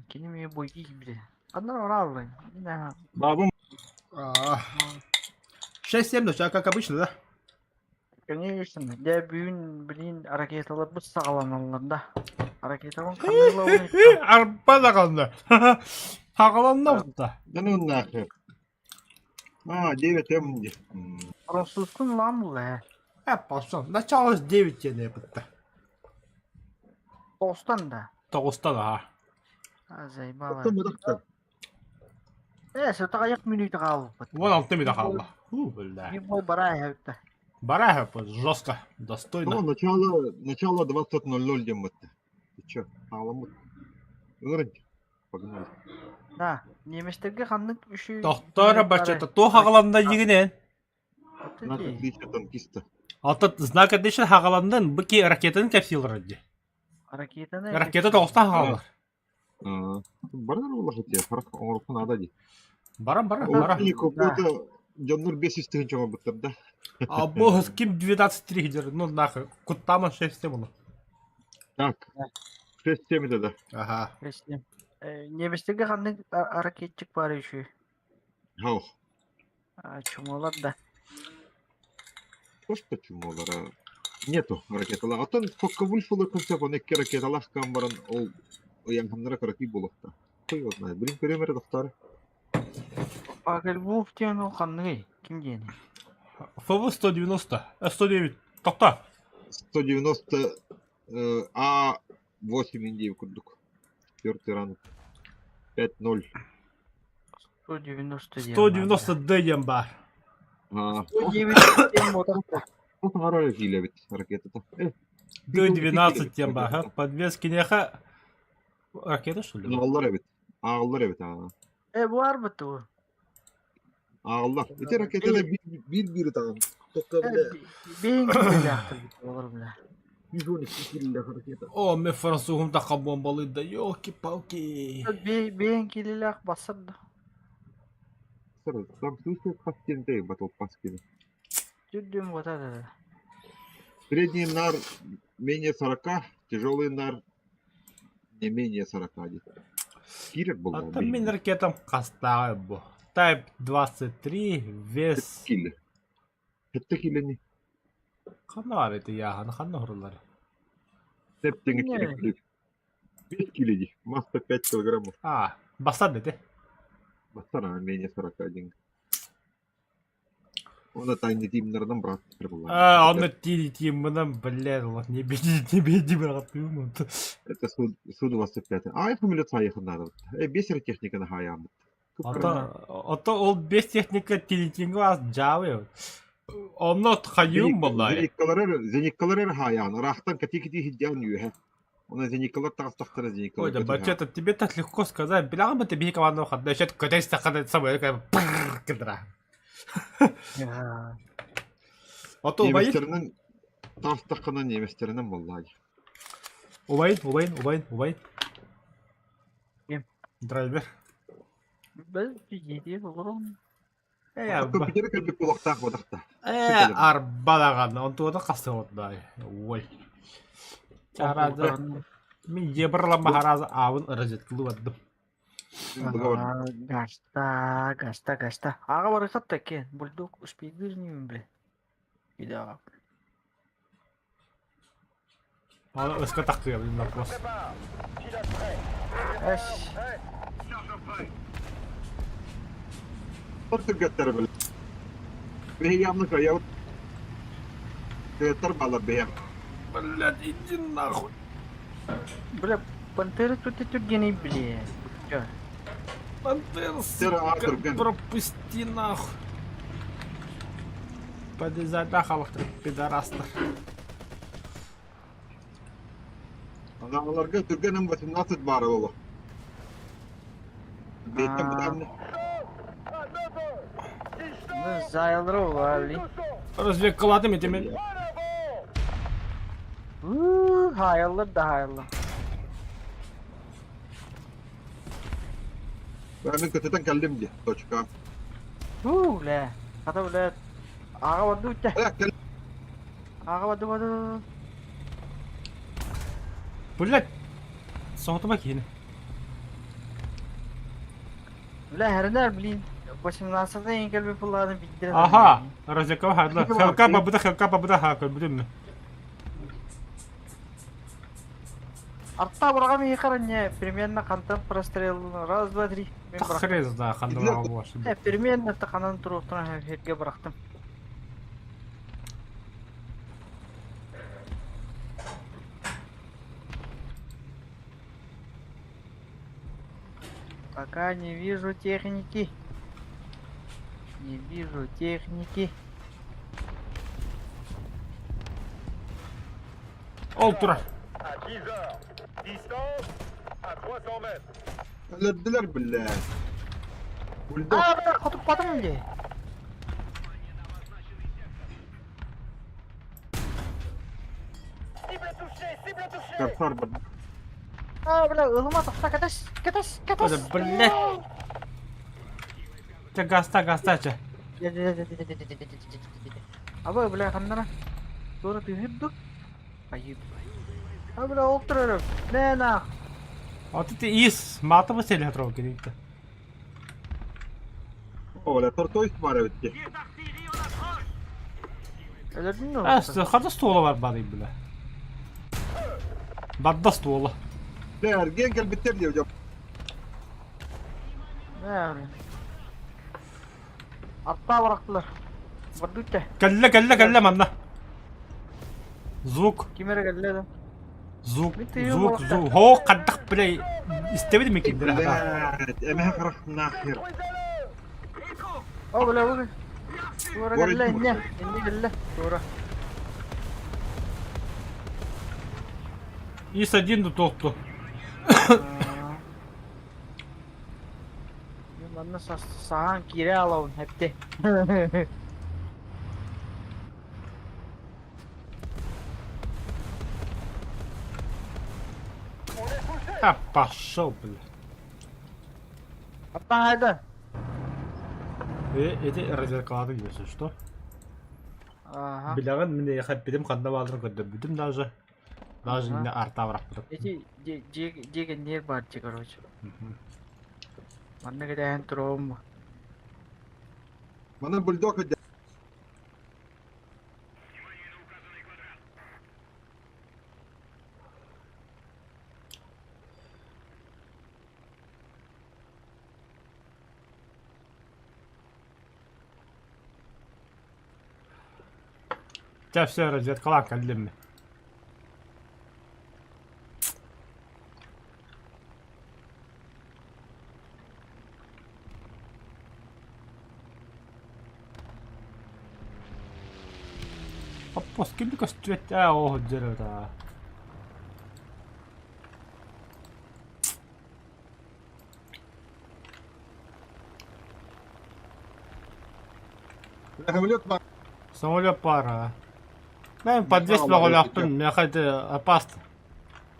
Kini mi boyki gibi. Kadar oralı. Ne? Babam А, 6-7 ночи, как обычно, да? Конечно. De büyün bilin hareket alıp bu sağlananlarda. Hareket alın kanıyla onu işte. Арбада қалды. Тағылanda бұтта. да ну нахер. 9 М. Fransızkın lan bu le. Пошел. Начало с 9 не бұтта. Dostan da. 9-та да. Azay bala. Потом это Neyse takayak minütü kaldı. 16 mida қалды. Бля. Bir boy baraya hevde. Бараха, жестко, достойно. начало 20:00 дембетти. Ты чё? Аламыт. Ырынч. Погнали. Ha. Неместерге kanlık üşü. Тоқтары бачата, то хағаланда егінен. На отлично танкиста. Алтыт знак әдешін хағаландан бұки ракетаны кәпсилер әді. Hareketine. Ракета 9-тан хағалар. Барар улахат я, харак оңорукун надо ди. Барам, барам, Ол барам. не какой-то Джоннур 500 тыгын чоңа быттыр да. А бұл кім 12 тригдер, ну нахуй, құттамын 6 мұны. Так. 6-7 да. Ага. Kesin. Неместерге kanlık hareketçik var üşü. Хау. Çumalar da. Что почему лара? Нету ракетала. А то сколько вульфулы концепт, он ekki ракеталах камбаран ол ояңхамнара караки болокта. Кто его знает? Блин, перемер доктор. Bakır bu diyen o kanlığı. Kim diyeni? ФВ 190, 109, тоқта. 190 А8 Индии курдук. 4 ранг. 5-0. 190 diyen. 190 Д бар. 190 diyen motor. Вот гарали филя ведь ракета-то. Д12 тем бар. Подвески неха. Ракета что ли? Ağıllar evet. Ağıllar evet. Bu var mı bu? Ağıllar. İki raketele bir tamam. Tokka bile Beyin gibi yaptı olur bile. 112 kille raketa. О, ме франсуғым тақа бомбалы да, ёлки-палки. Beyin kililer basardı. Сразу, там слышит паскинтэй батл паскины. Dürdüğüm o da. Средний нар менее 40, тяжелый нар не менее 40. Кирик был. А там мен ракетам қастағы бұ. Type 23, вес... Килли. Это килли не. Қаны бар еті яғаны, қаны ұрылары. Септинг килли. 5 килли. Масса 5 килограммов. Басады де. Бастара менее 41. Он это не тимнерден брат. Оны тиімінен, блядь, не бейді бірақ тұйым. Это Су-25. Это милиция ехать надо. Бесер техника на хаям. Ото ол 5 техника тилитингі аз жауы. Оны қайым болай. Зениккалар хаян. Рахтан кати-кати хидян юhe. Он зениккалар тағыстақтары зениккалар. Ой, да бачета, тебе так легко сказать. Білағым это бейкі ванну қадда. Шет көтесті қадайды самой, пырррр кідіра. Ото убайын? Неместерінің тағыстаққана неместерінің болай. Убайын. Кем? Драйвер. Biz ciddi olurum. Компьютер көлбек болақтақ бодақта. Арбалаған, он туады қасы отдай. Ой. Чарады. Мен ебірлама харазы ауын ұрызеткілі бадым. Гаста. Аға бар қатта кен. Бульдог успейді жүрнеймін біле. Видеоға. Оны өскі таққыға білім вопрос. Әш. Тыргаттар біл. Бейямны қаяут. Тыргаттар бала бейям. Блядь, иди нахуй. Бля, пантера тут тюргені біле. Чо? Пантер, сука, пропусти нахуй. Подъезжайда халықтыр, пидорастыр. Аналарға түргенім 18 бары олы. Бейттен бұдамны. Зайылыры олали. Развек қылады ме темен? Hayırlı da hayırlı. Ben kötüden geldim diye. Точка. Le. Kata bile. Ağa vardı uçta. Gel. Ağa vardı. Блядь, соңғытыма кейіні. Bile her ner bilin. Başımdan asırda engel bir pullarını bildirin. Aha, Razekova hayırlı. Bir de Helka bak, babıda hakır biliyor musun? Hatta bırakam iyi karınca. Примерно kantan прострелını. Раз, два, три. Ben bıraktım. Takrez daha kandıma bu var şimdi. Примерно tıkanan turuqtuna herge bıraktım. Пока не вижу техники. Не вижу техники. Oltura. À 10 heures. Distance à 300 mètres. Öldüler billah. Bulldog. Aa bırak kutup batım diye. Cible touchée, cible touchée. Karsar bak. Aa bırak ılıma takta katas. Hadi billet. Gasta aç. Abi bırak kandana. Doğru tühürdü. Ayıp. Abi bırak oturuyorum. Ne nak? От ты из мата бы сели отрого кидите. Ola tortoise var evet. Öldürdün mü? Hadi stola var bari bile. Badda stola. Değer gel bitir diyor hocam. Ne yapayım? Hatta bıraktılar. Vurduk da. Gelle manna. Звук. Kimere geldi adam? Звук. Bitti, Звук. yok. Звук. Ho kaddak bile istemedim mi ki? Evet. Emeğe kırak nahir. O bile bugün. Doğru Doğru geldi gitti ince. İnce geldi. Doğru. И с один до толкту. Bana sahan kire alavun hepti. А, пошел, бля. Hatta haydi. Эти развлекалады если что? Aha. Билаган мен я хаппидим канда балдыр көдөбүдүм даже. Даже Ага. не арта бырак. Эти деген нер бар чи, короче. Манна геден туром. Bana bulldog hocam. Тебя все разведкала калдимми. Appas kyllä kas työttää ohjelta. Самолет var. Самолет пара. Мен подвес Мало благо говорит, ляхтын я хад опасно.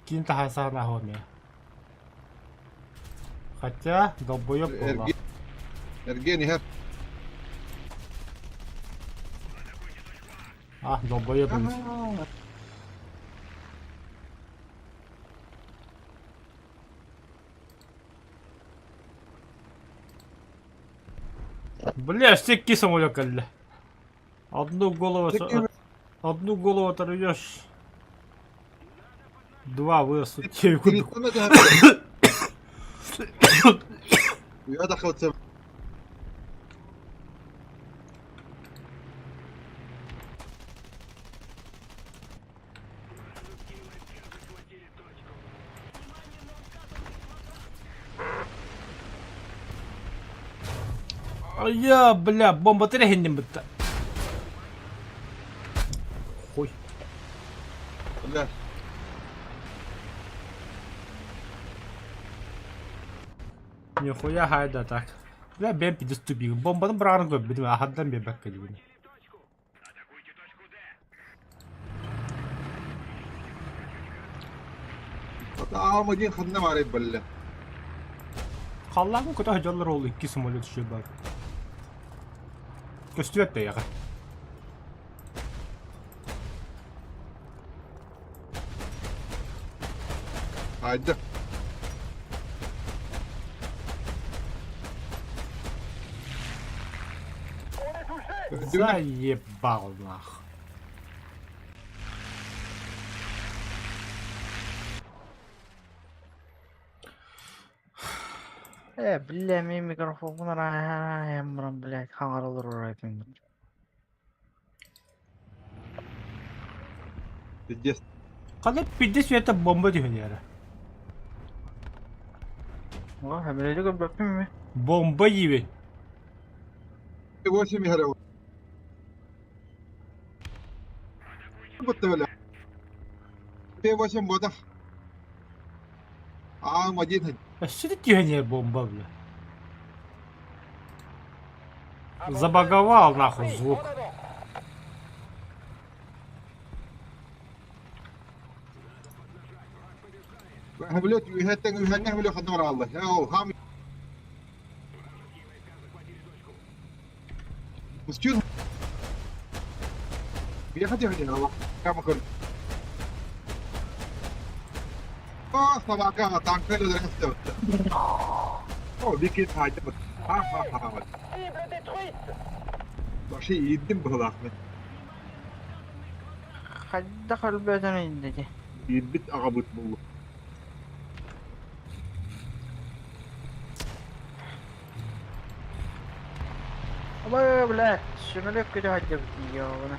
Кинта хасана хоне. Хотя долбоёб была. Ergeni her. А, долбоёб. Бля, стекки самолет калли. Одну голову оторвешь. Два вырастут. Kilitlemedi her. Ya da kalsam. Я, бля, бомба трехинем бітті. Хуй. Bля. Нихуя хайда так. Бля, ben pidis tübüğü. Bombanın bırağını gördüm. Ahaddan bir bak geliyor. Ama din khadna var balla. Kallarım kötü hacılar oldu. İki smolya düşüyor bak. Göstüvet de yakın. Haydi. Заебал нах. Бля, мен микрофонlar ayağım блядь, хаңаралар урайтын. Пиздец. Қалай пидес это бомба деген яра. О, хәмеледе көрбөппүн мен. Бомба ебе. 8 هلا بتولى في وشم بودا مدينة Что деген я бомба, бля? Забаговал нахуй звук. En avant. هبلوت يهتن هبلو خدمر الله او هام مسجون بيخدي هدي الله كما كل طبعا كان تانكر درسته او بيكيت حاجه ها Cible détruite. شيء يدم بهذا Хәддә хәлбәтен инде. يدبت اغبط بالله Aba блядь, шүмелек көтө хәддә битиyor.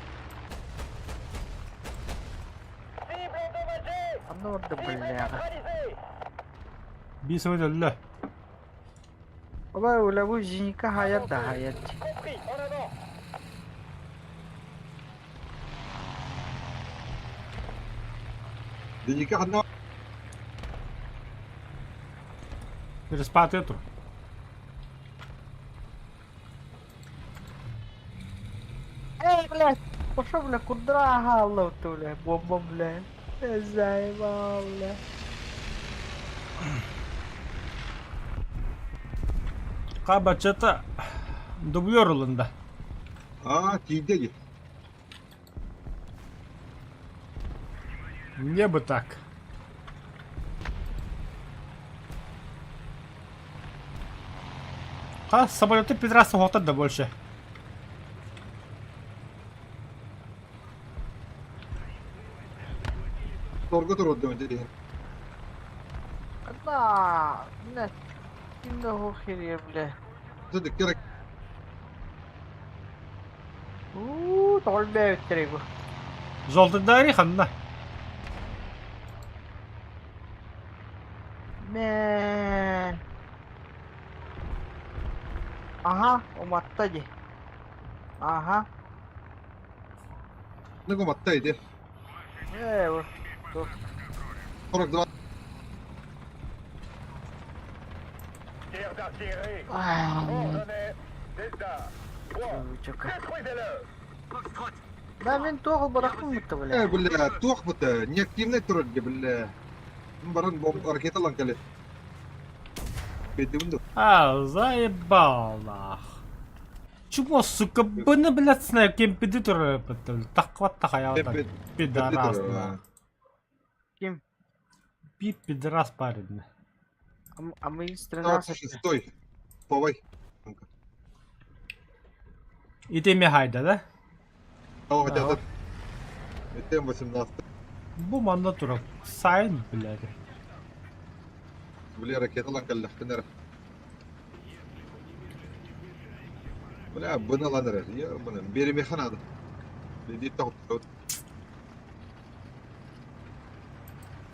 Cible endommagée. Анда орды Cible блядь. neutralisée. Bir söyle. Aba ула бу жиника хаят да хаят. Compris. En avant. ديك خدنا Переспать эту. Эй, блядь, пошел, блядь, куда халло ты, блядь, бомба, блядь. Заебал, блядь. Кабачата дублер улында. تيجي Мне бы так. Самолеты пидорасы хватает да больше. торго ترد دي Когда, блядь, кино хохере, блядь. تذكرك Толбе өттерегу. Желтый дари ханна. Мен. Ага, уматта же. Ага. نقوم التايدي Вот. فرق دوا Tir d'artillerie. Ай, Coordonnées. Delta. 3. чука. Détruisez-le. Да, мен тоғыл бырақтым мытты, блядь. بلا توخبط неактивный ترد بلا مبرن بوم ركيت الله كله بيدوندو Заебал нах. Чего, сука, быны, блядь, снайп кемпедитор тахватта хаялда. Пидорас, нах. Ким? Пидорас парень. А мы из 13. 26 повой И ты меня хайда, да? او هذا 218 Bu manda turak. Sayın блядь. بلا ركيت الله كله كنرا بلا بنا الله نرى يا بنا بيري ميخان هذا بدي تاخذ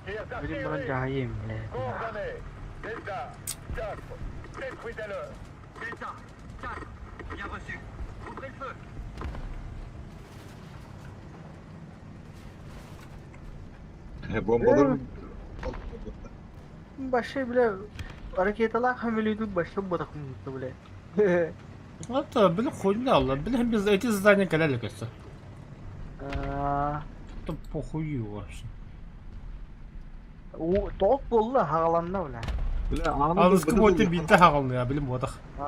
Tir Benim bana d'artillerie. cahiyim, блядь. Coordonnées. Delta. 4. Détruisez-le. Delta, 4, bien reçu. Ouvrez le feu. بومبادور Başı bile hareket alak hamiliyorduk başı bırakım mutlu bile. Это, блин, хуйня, ладно. Блин, без эти здания каляли, кажется. Это похуй вообще. O top bollu hağalandı bile. بلا Anızkı boyutu bitti hağalını ya, bilin bu adak. Ne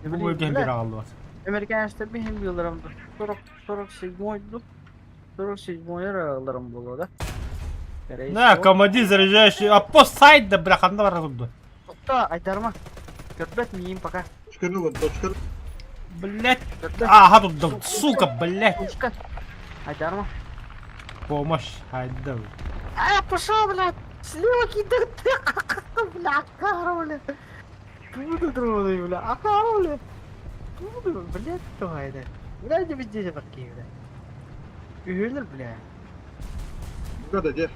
Bu bileyim bölgenin bir bile. hağalı var. Amerikan işte benim yıllarımda. 47 yıllarım buldu da. На, командир заряжающий. А по сайт да браханда var burada. Topta aytarma. Kötbet miyim paka. شكرا له شكرا Блять. Ага, тут, сука, блять. Пушка. Айдар ма? Помощь, хайда. Пошел, блядь! Слева кидает! Бля, кару, бля! Буду троной, бля! А кару, бля! Буду, блядь, давай, да! Бля, не везде такие, бля! Үйленер, бля! Burada de.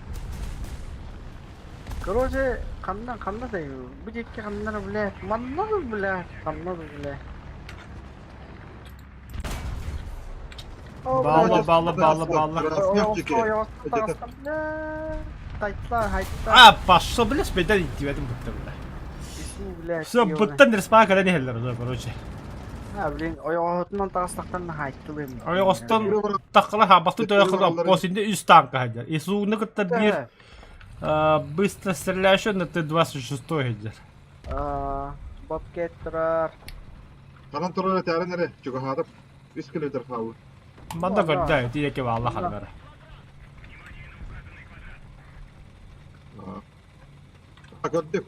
Короче, қанда да, бұл жекке қандар, бля! Маннады, бля! Қаннады, бля! Bağlı. Тайтла, хайтла! А, пошел, блядь, беда идти в этом будто, бля. Все, будто не спа, когда не хеллер, короче. Блин, ояғытынан тағыстақтан хайттылым. Остан тақла хабасту тояқыда посинде үст танка хадер. И сугны кытта бир быстро стреляющий на Т-26 хадер. Бобкет тұрар. Karan torana tare nere? Çünkü hadap 100 kilometre kaldı. Манда гадда, ти яке валла халбара. Gördük.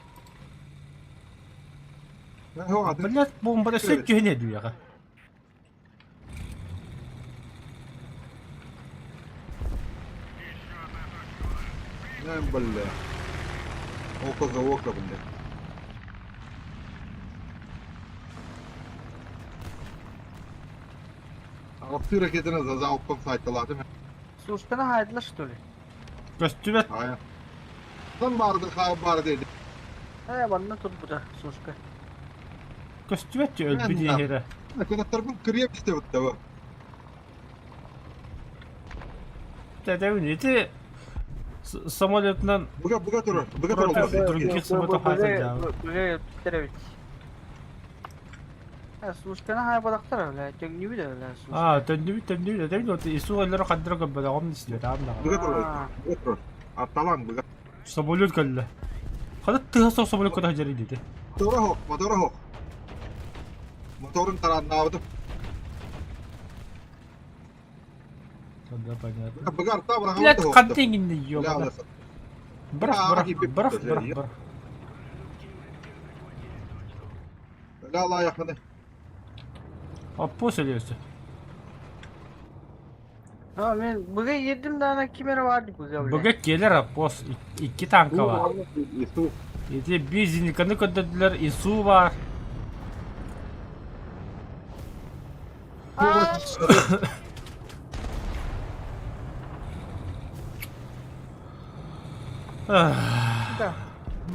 Ne o adı? Блять, бомбада сөйткө не дүйяга. Ne böyle? Oka za oka böyle. Aktı raketine za okka saytılar değil mi? Сушканы хайдла, что ли? Көстүбет, Aynen. Lan vardı, var dedi. Банна тут буда, сушка. көстүбет өлбү диэхере. Ne kadar tarafın kırıya işte bu tabi. Тэдэвин эти самолетнан Buga durur. Buga durur. других самолетов хайза жаабы. Уже Питерович. Сушканы хай бадақтар, бля, теңнеби да, бля, сушка. Төннүбүт, тэдэвин вот ису өллөрө каддыра көббөдө гомн истилет аамда. Buga durur. Buga durur. Atalan buga. Самолет кэлле. Хада тыгасоо самолет көтө хажары диди. Motora hok. Motorun tarafını aldım. Тогда понятно. Buga arta bırak. Блять, кантеңинде ёбана. Lavdasın. Бырах. Lala yakını. Аппо сөйлөсү. Мен бүге едім да ана кемері барды бүге, бля. Бүге келер аппос. 2 танка бар. Su. Эти бизиниканы көтөдүлөр, ису бар.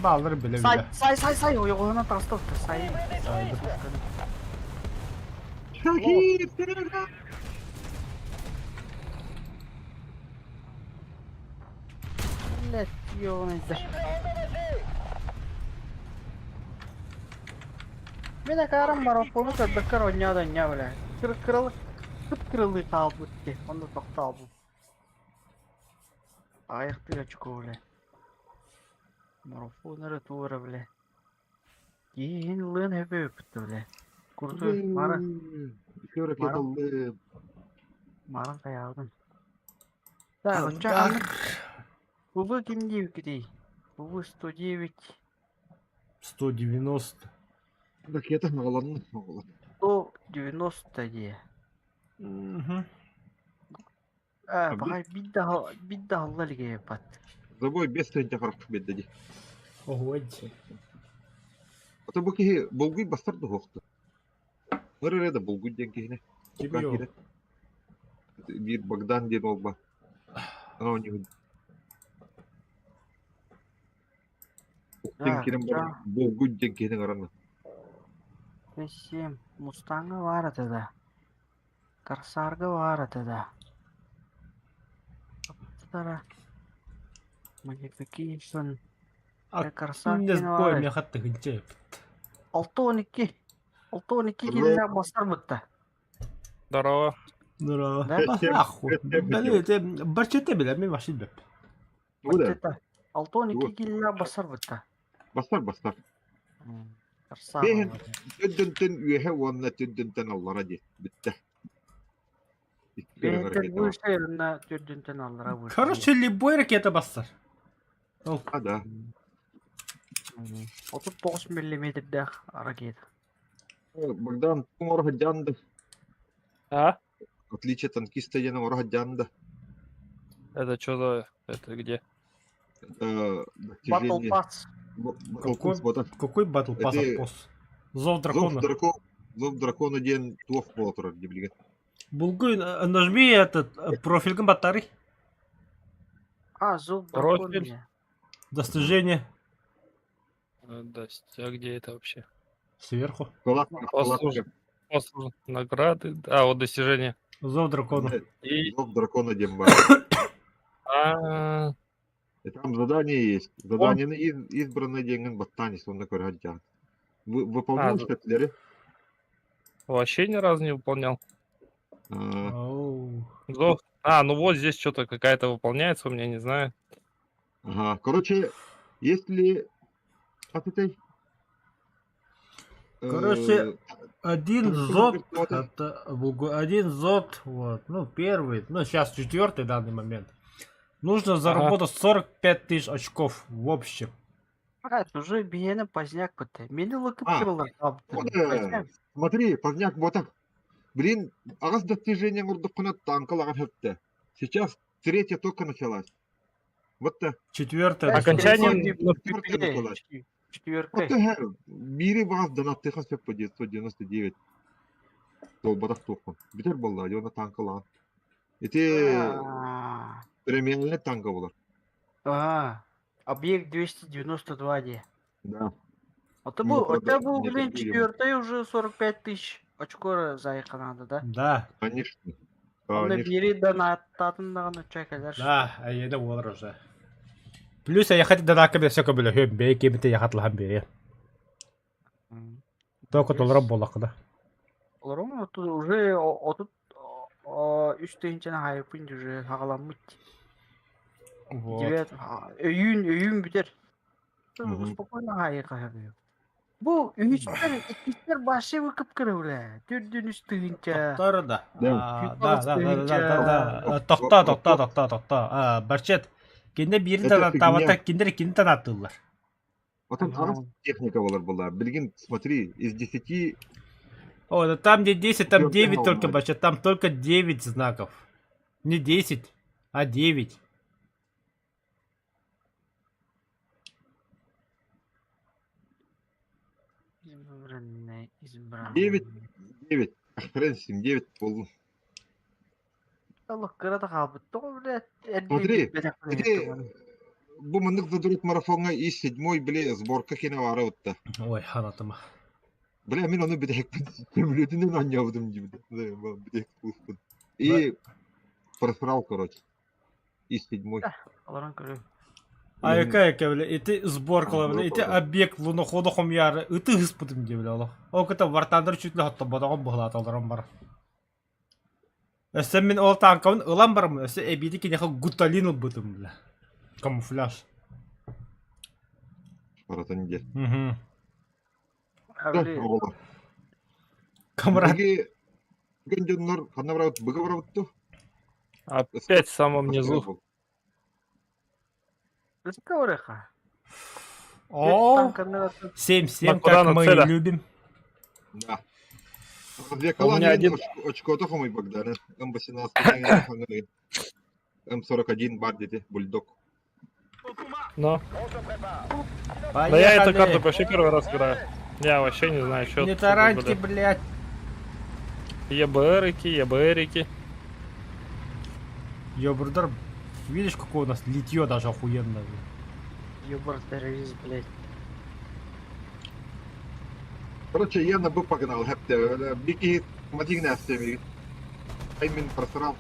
Балдыр биле биле. Сай, ояғына таста отты, сай. Şakir. Selam. Блять, ёбаный да. Мен акарам бар, ополу көтбеккер ойнады, ня, бля. Кырылы қалып өтті, онда тоқталды. Аяқты өчікі, бля. Марафонары туыры, бля. Кейін лын өпі өпітті, бля. Курсы, мары. İki hareket aldım. Марын қаялдым. Да, ұнча Бубы кім дейік кедей? Бубы 109. 190. Ракета мağlanın. 190 дей. Бағай бидді алла лиге епат. Забой без тенте харап бедdedi. Ого-ди. Ata bu ki bulguy bastırdı hoktu. Nerede de bulguy denki ne? Kim yok? Bir Bogdan diye olba. Ana o него. Denkinin bulguy denki ne karanlık. Бесем, Мустаңы бар атыда. Корсарғы бар атыда. Аптара. Modification. Корсар Не кені сбой, бар. мне хатты гынчеп. 6-12. 6-12 келіне басар бұтта. Здорово. Здорово. Да? Нахуй. Блин, барчете биле, мен машин беп. Bu da. 6-12 келіне басар бұтта. Bastar. Корсар. Бehen tündünden üyehe onunla tündünden Allah'a diye. Bitti. Бентен бұл шайырына түрдінтен алыра бұл. Короче, любой ракета бассар. Hadi. 39 миллиметрді ракета. Богдан, умор хаджанда. А? Отличие танкиста я на умор хаджанда. Это что за... Это где? Это Батл достижение. пас. Какой, какой батл пас Это- отпос? Зов дракона. Зов дракона ден туох болотур деп билген. Булгуй, нажми этот профиль батарей. Зуб Профиль. дракона. Достижение Да, а где это вообще? сверху. Послужно. Награды. А, вот достижения. Зов дракона. И... Зов дракона демба. А, И там задание есть. Задание на избранное деньган баттани сонна көрһәҗҗән. Выполнял да. шетлери. вообще ни разу не выполнял. Оу. Зов. А, ну вот здесь что-то какая-то выполняется у меня, не знаю. Ага. Короче, если от этой Короче, один там зод, вот это- это один зод, вот, ну первый, ну сейчас четвертый в данный момент. Нужно заработать 45 тысяч очков в общем. Уже биені поздняк бітті. Мені лыкып А, кірілер вот, қабыты. смотри, поздняк вот так. Блин, раз достижение урдукуна танкалар хетте. Сейчас третья только началась. Вот так. Четвертое. Окончание- Вот Четверка. так. Бири вас донатты хасеп по 999. Долбадах тоқпын. Битер болла, йона танкалар. Эти премиальный танка болар. Объект 292 де. Да. А ты Ну, был, у правда, тебя был, не блин, такие. четвертый уже 45 тысяч очко заехал надо, да? Да, Конечно. Он Конечно. бери донаттатындағаны чайкалар. да, а я олар уже. Плюс я хотел донатка без всякого было хөмбе, кемите я хотел хамбе. Только толар болақ да. Олар тут уже отут үстейінчені хайпын уже хағаламыт. Вот. Өйін бітер. Мгм. Спокойно хайыға хабы. Бұл үстер башы өкіп кірі білі. Түрдің үстейінчі. Тоқтар да. Да. Да. Тоқта. Барчет. Кенде бири Это донаттаватар, фигня. кендер кине донаттылар. Потом Ага. раз техника была. Блин, смотри, из 10 О, да там где 10, там Ёб 9 твою только, мать. Барчет. Там только 9 знаков. Не 10, а 9. Избранный. 9. Хрен с ним, 9 пол. Allah kırada kaldı. Doğru. Смотри, Бу мындык задурит марафонга и 7-й, бля, сборка кена вара утта. Ой, ханатыма. Бля, мен оны бедекпен темлетинен анявдым дибде. Да, бедек пуспун. И просрал, короче. И 7-й. Allah'ın körü. А яка, бля, и ты сборкала, бля, и ты Сборкала. объект луноходу хомьяры, и ты испытым, бля, ала. О, ката вартандыр чуть ли хатта бадаган бахлат алдарам бар. Эсен мен ол танкавын ылам бармын, эсе эбиди кинеха гуталин ылбытым, бля. Камуфляж. Паратанде. Угу. Да, Öyle. огола. Камрад. Беги, генденнор, ханавраут, быгаврауту. опять в самом низу. Рыска ореха. О, 7-7, куда как мы и нацеля? любим. Да. Две У колонии, меня один- очко то мой Богдан. М18, М41, Бардите, Бульдог. Но. Да я эту карту Поехали. вообще первый раз играю. Я вообще не знаю, что. Не тараньте, блядь. ЕБРики. Ёбрдар, видишь, какое у нас литье даже охуенное. Ёбар террорист, блядь. Короче, я на Б погнал, хепте. Бики, мадигна с теми. Аймин просрал.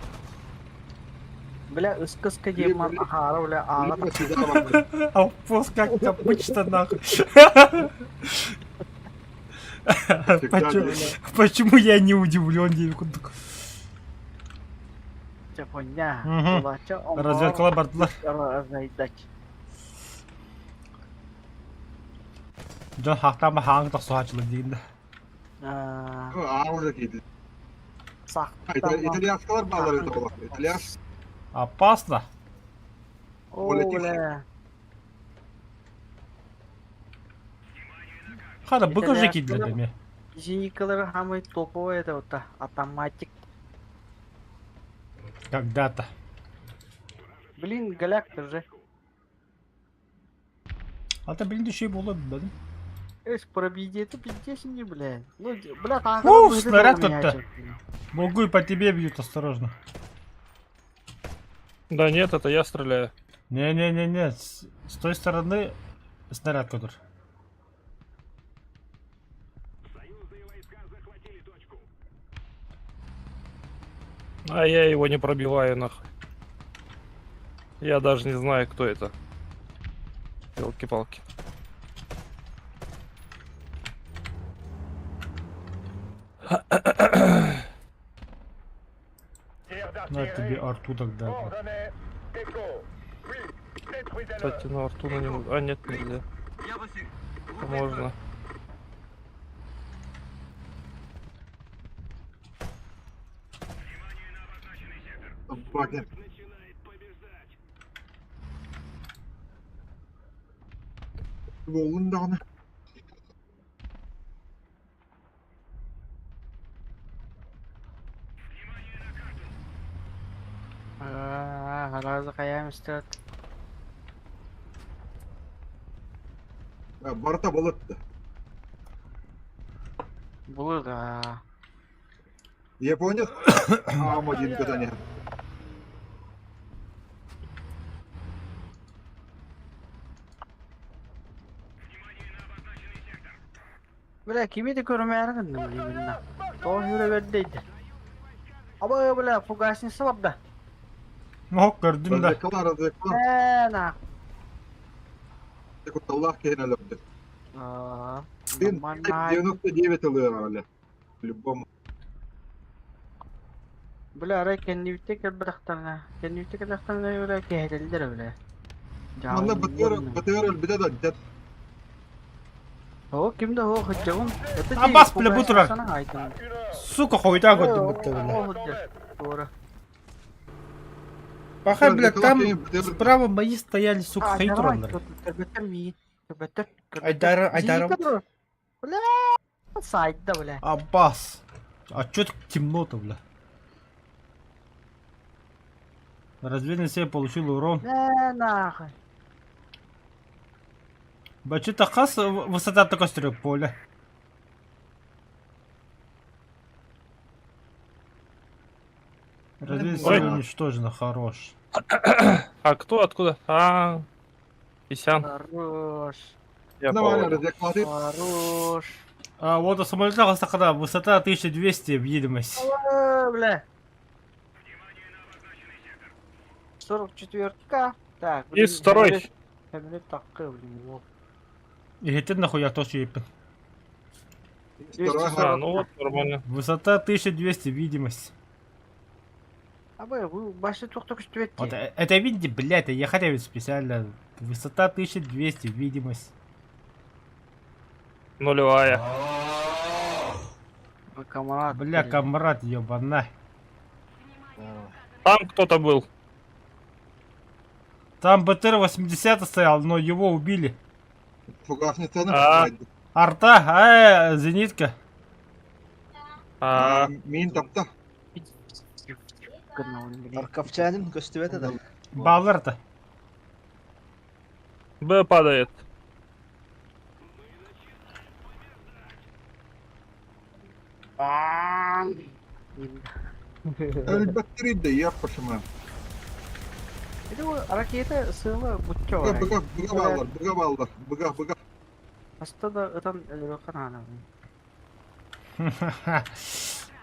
Бля, ıskıska демон ахара, бля, аға Либо сюда вам. Алпос как обычно, нахуй. Почему я не удивлен? Чапоня. Мгм. Разведкалар бардылар. Разайдач. Жон хактама хаң тақсуачылы дейінді. Ağır dedi. Сақтама. İtalyanskalar bağlar öyle olak. İtalyan. Опасно. О, Полетів. бля. Хана быкажики Итальянская. для меня. Зеникалары самый топовый это вот автоматик. Когда-то. Блин, голяк-то же. А ты, блин, еще и было, блин. Эш, пробеди, это пиздец не, блядь. Ну, бля, там... Уф, снаряд тут-то. Могу и по тебе бьют, осторожно. Да нет, это я стреляю. Не-не-не-не, с той стороны снаряд который. А я его не пробиваю нахуй. Я даже не знаю, кто это. Елки-палки. Tir На тебе d'artillerie. арту тогда. Coordonnées. Écho. Oui. Détruisez-le. Кстати, на арту на нем... А, нет, нельзя. Bien reçu. Это можно. Собаки. Волын дағыны. Раза каям істет. Барта болытты. Бұл да. Японец? Ам-1 катане. Бля, kimi de көрмәрін кіндім деймінна. Тоғы жүре бердейді. Аба, бля, фугасницы бар да. Ну, көрдім да. Разыкалар. На. Тек Аллах кейін әліпті. Блин, Нормально. 99 ылы. По-любому. Бля, рай кеннивте кірбірақтарына. Кеннивте кірбірақтарына бля, кейделдер бля. Манда БТР әлбіде да дәт. О, кимде о, хыджағым. Аббас, бля, bu тұрар. Айтын. Сука, хуйда көрдім бітті, бля. О, хыджа. Doğru. Пахай, бля, там Бля, справа мои стояли, сука, хейтронеры. Айдаров. Бля, сайт-да, бля. Аббас. А чё так темно-то, бля? Разведен себе получил урон. Нахуй. Бачу-то хас высота такой стрелок поля. Разведен себе уничтожено, хорош. А кто, откуда? А, Исян. Хорош. Я Нормально, понял. разъяклады. Хорош. А вот у самолета Хасахада высота 1200 видимость. О, бля. 44-ка. Так. И второй. Самолет такой, блин. вот. И это нахуя тоже епен. А, ну вот, нормально. Высота 1200 видимость. А вы башни только что Вот это видите, блядь, я хотел специально. Высота 1200 видимость. Нулевая. Камрад. Бля, камрад, ёбана. Там кто-то был. Там БТР-80 стоял, но его убили. Фугасница А. на Арта, зенитка. А, Мин тапта. Аркавчанин көстүбөт да. Баллар-то. Б падает. Әлбәттері де я пошыма. Это ракета сыла бутчо. Быга. Астада ытан элрокана.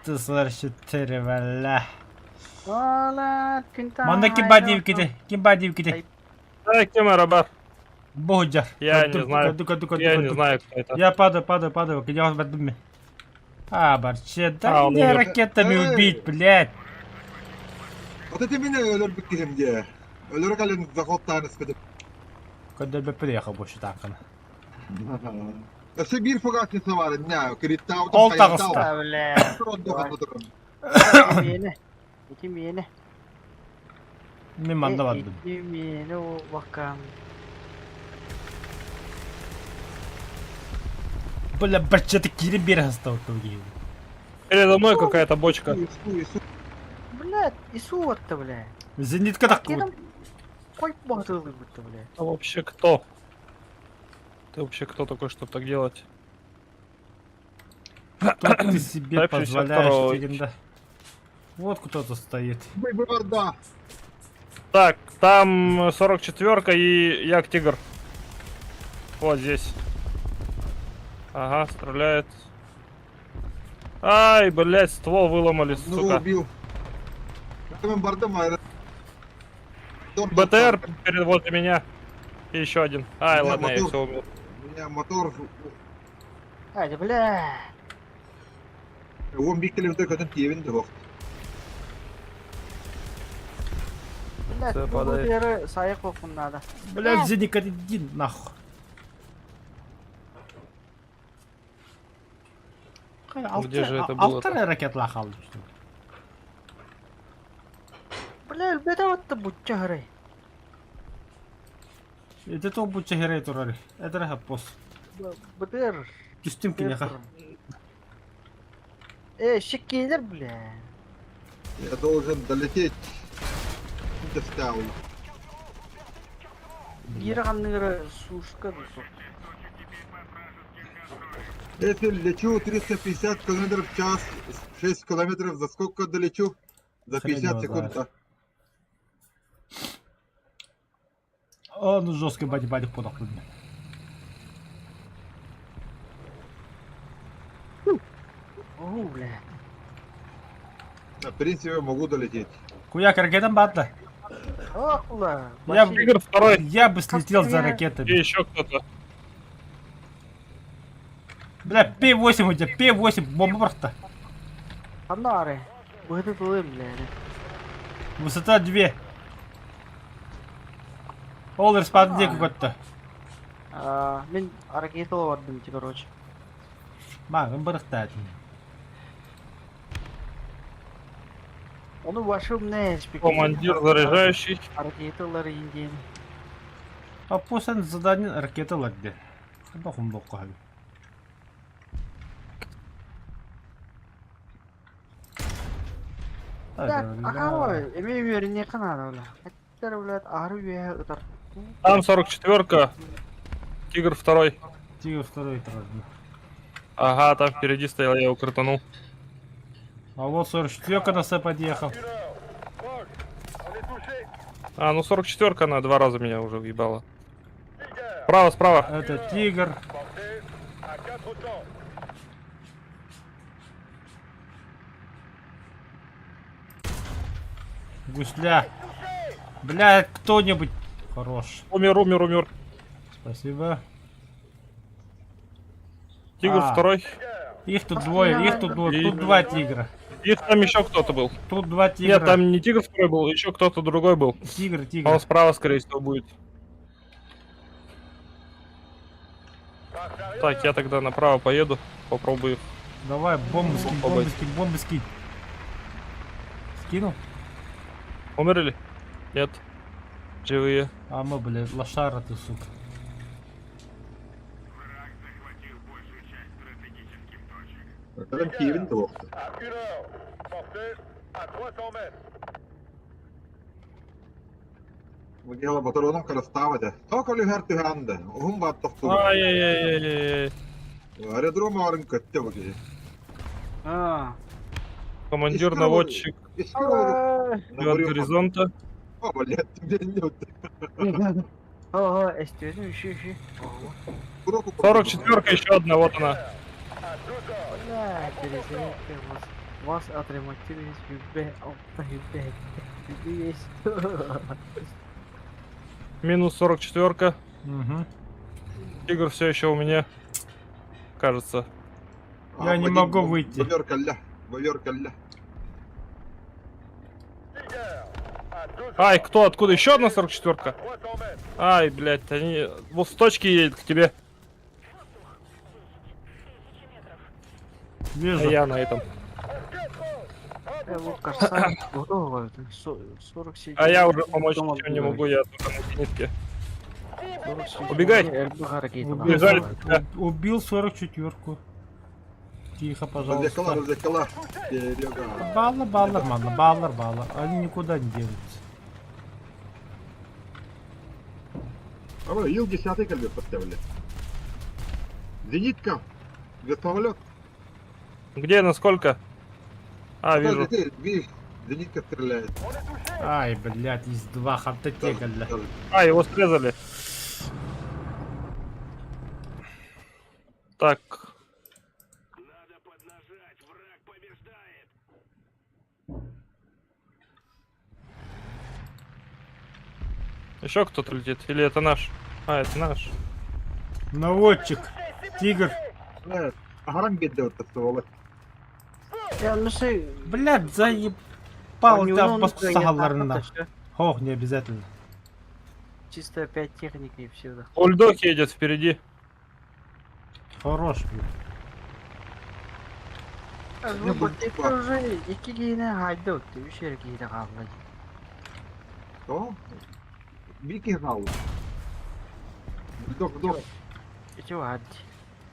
Ты слышишь, ты валя. Ола, кинта. Манда кимбадив киде. Камера бар. Боджар. Я не знаю. Я не знаю, кто это. Я падаю, я вас подумаю. А, барче, да он мне уже- ракетами Эй! убить, блядь. Вот это меня өлөр біккізімде. Өлөр кәлін захоттан іспеді. Когда бы приехал больше так. Сибир фугасница var. Ne? Kirittau. Ол тағыста. Бля. Этим мені. Мен манда бардым. Этим мені о вакам. Бля, бача, ты Кирин берега стал. Передо мной какая-то бочка. Блядь, и суот-то, блядь. Зенитка так. Кином хоть бутылы будто, блядь. А вообще кто? Ты вообще кто такой, чтобы так делать? Что ты себе Type позволяешь, 62. Кирин, да? Вот кто-то стоит. Борда. Так, там 44-ка и Як Тигр. Вот здесь. Ага, стреляет. Ай, блядь, ствол выломали, Ну, сука. убил. Это борда майра. БТР перед возле меня. И еще один. Ай, У меня ладно, я мотор. все умер. У меня мотор. Ай, да, блядь. Он бикали в таком тевин дров. Блядь, Всё, bu падает. buteri saya kokun надо. Блядь, Зеника, иди нахуй. Где же это было-то? Алтарай ракетла қалды. Блядь, бета вот-то бутчаграй. Это то будь герей турали. Это рахапос. БТР. Түстім кенеха. Шекелер, бля. Я должен долететь до стаула. Ирганныры сушка дусу. Если лечу 350 км в час, 6 километров, за сколько долечу? За Хрен 50 его секунд. знает. О, ну жесткий бади-бади подохли. О, бля. В принципе, могу долететь. Куяк, ракетам бадда. Ох, бля. Я Вообще, Тигр второй. Я бы слетел за я- И ракетами. еще кто-то. Бля, П8 у тебя, П8, бомба просто. Фонары. Быты плывем, бля. Высота 2. Олдер спадне какой-то. Мен ракеталы вардым, короче. Мағын бұрықтады. Onu başım ne спекер. Командир заряжающий. Ракеталары индейм. А после задания ракета ладде. Бахым боққа. Так, ой, эми верне канада, бля. Хаттар, блядь, ары вея утар. Там 44-ка. Тигр второй. Тигр второй трудный. Ага, там впереди стоял, я его крутанул. А вот 44-ка на С подъехал. Mark, on est touché. А, ну 44-ка она 2 раза меня уже въебала. Tiger, Справа, справа. Это тигр. porté à 4 temps. Гусля. Бля, кто-нибудь. Хорош. Умер. Спасибо. Тигр А. второй. Их тут двое, их тут двое. Тут два тигра. И там еще кто-то был. Тут два тигра. Нет, там не тигр второй был, еще кто-то другой был. Тигр, А тигр. он справа, скорее всего, будет. Так, я тогда направо поеду, попробую. Давай, бомбы скинь, бомбы скинь, бомбы скинь. Скинул? Умерли? Нет. Живые. А мы, блядь, лошара ты, сука. Там тевин дров. À 1 heure. Porté à 300 mètres. Могила патроном краставати. Только ли герти гранде. Огум бат тохту. Ай-яй-яй-яй-яй. Аэродром арен каттевги. Командир, наводчик, от горизонта. О, блядь, тебе нет. Ого, эстюзу, ищи. 44-ка, еще одна, вот она. À 2 heures. Бля, перезарядка вас. Вас отремонтировали с ЮБ, опа, ЮБ. Есть. Минус 44-ка. Угу. Тигр все еще у меня. Кажется. Я не могу выйти. Баверкалля. Баверкалля. Tiger, à 2 heures. Ай, кто, откуда? Еще одна 44-ка? 300 mètres. Ай, блядь, они вот с точки едет к тебе. А Вижу. я на этом. Вот касается. Готово. 47. А я уже помочь ничем не могу, я тут на зенитке. Убегай. Убежали. Да. Убил 44-ку. Тихо, пожалуйста. Разъехала. Серега. Баллар, мана, баллар. Они никуда не денутся. А вы Ил-10 калибр поставили. Зенитка. Вертолет. Где, насколько? А, вижу. Ты видишь, зенитка стреляет. Ай, блядь, из 2 хартетека, бля. А, его срезали. Так. Еще кто-то летит? Или это наш? А, это наш. Наводчик. Тигр. Аграм беды вот такого. Я мыши. Блядь, заебал тебя в баску сагаларына. Ох, не обязательно. Чисто опять техника и все. Да. Бульдог едет впереди. Хорош, блядь. Ты уже ikigine hayda öttü. 3 erkeği de kaldı. Что? Бики гал. Вдох. Чего хадди?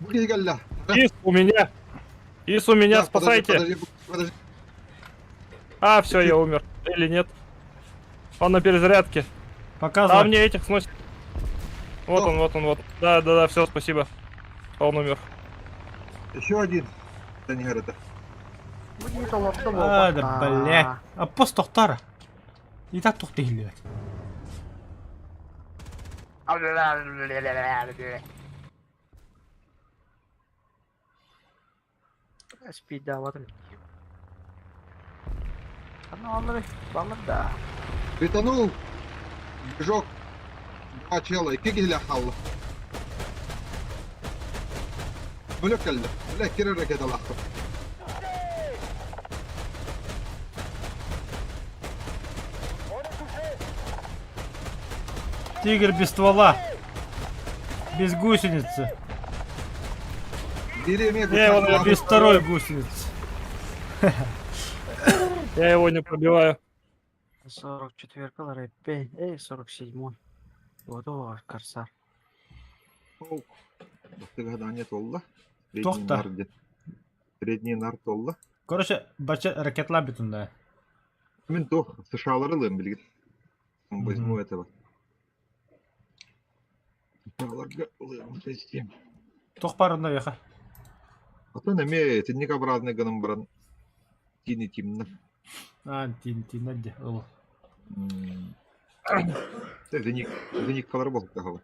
Бики галля. Ис у меня. Ис у меня, спасайте. Подожди. А, все, я умер. Или нет? Он на перезарядке. А Показывай. мне этих сносит. Вот он. Да, все, спасибо. Он умер. Еще один. Да не это. А, да, блядь. А пост тохтара. И так тухты, блядь. Speed alırım. Alır da. Притонул. Бежок. Два чела. И кигеля халла. Блек калля. Бля, киры ракета лахта. Тигр без ствола. Без гусеницы. Бери мегу. Я его Без второй гусеницы. Я его не пробиваю. 44 рэппей. 47. Вот о, корсар. Когда нет олла. Тохта. Средний нарт олла. Короче, бача ракетла битунда. Мен то США-лары лым возьму этого. США-ларга лым систем. Тох парында яха. Ата неме тинникобразный гыным баран. Тини тимна. А, тинадде. Зеник калар болуп тагы.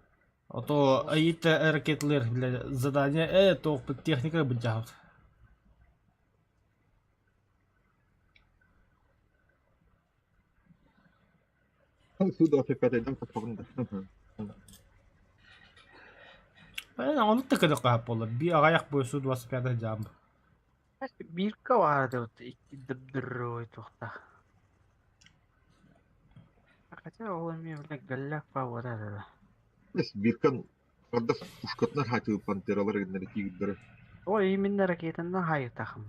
А то аита ракетлер, бля, задание, то техника будет жахат. Сюда опять дам такабында. Onu tıkıdık kahap olur. Bir ayak boyusu 25 jam. Bir vardı o da. İki dıbdırrı tohta. Хотя он мне в галлях поводит. Биркан кадда пушкатнар хатыл пантералар геннер тигдер. Ой, именно ракетаны хайы тахым.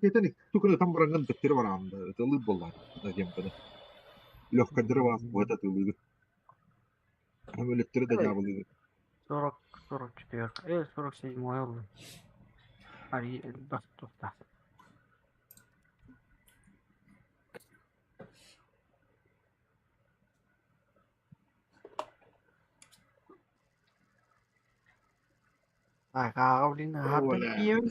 Кетени тукны там баранган тектер барамда. Это лып болар. Аземкада. Лёгко дрова вот это лып. Амелектер да жабылы. 44. 47 oldu. Ari bak tohta. Блин, Нормально.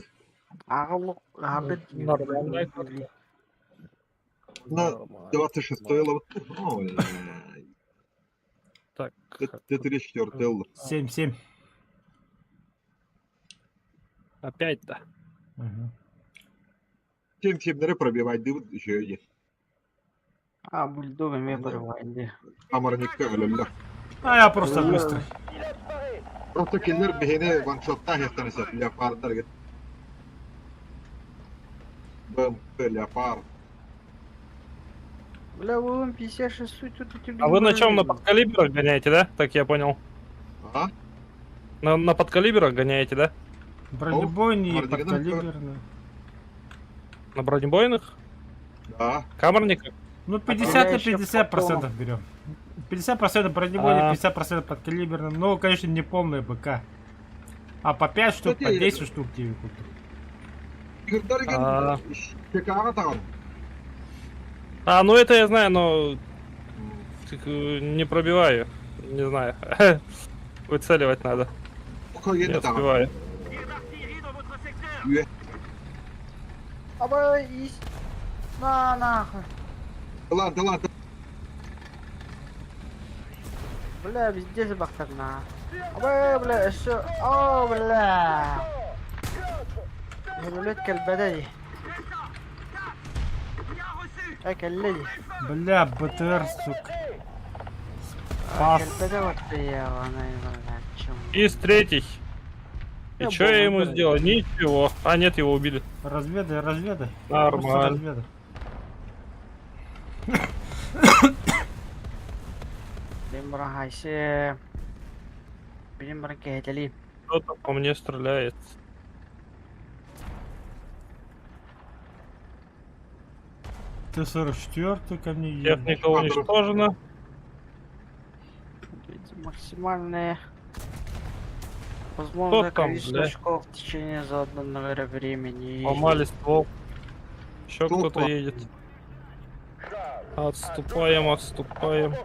На 26-й лавт. Так. Это 34-й лавт. 7-7. Опять-то. Тем семнері пробивать дыбыт еще есть. бульдога меня порвали. Амарникка өлөллөр. А я просто быстрый. Просто киллер бихене ваншотта хестанысат леопардар гет. БМП леопард. Бля, вы 56 тут А вы на чем, на подкалиберах гоняете, да? Так я понял. А? На подкалиберах гоняете, да? Бронебойные, бронебойные, подкалиберные. На бронебойных? Да. Камерниках? Ну 50 на 50% берем. 50% бронебойный, А. 50% подкалиберный. Ну, конечно, не полная БК. А по 5 штук, по Кстати, 10 штук тебе купят. А. Чекара там. А, ну это я знаю, но не пробиваю. Не знаю. Выцеливать надо. Пока Не едет там. успеваю. Tir d'artillerie dans votre secteur. Обоись. На нахуй. Да ладно. Бля, везде забахтана. Бля, еще. О, бля. Блядь, кальбадай. Ай, кальбадай. Бля, БТР, сука. Спас. Кальбадай вот я, она и чем. И с третий. И Я что я ему бомбу сделал? Ничего. А, нет, его убили. Разведай. Нормально. Просто разведай. Бимбрагайся. Бимбрагайся. Кто-то по мне стреляет. Т-44 ко мне едет. Техника уничтожена. Максимальное возможное там, количество бля? очков в течение заданного времени. Ломали ствол. Еще Кто кто-то там? едет. Отступаем.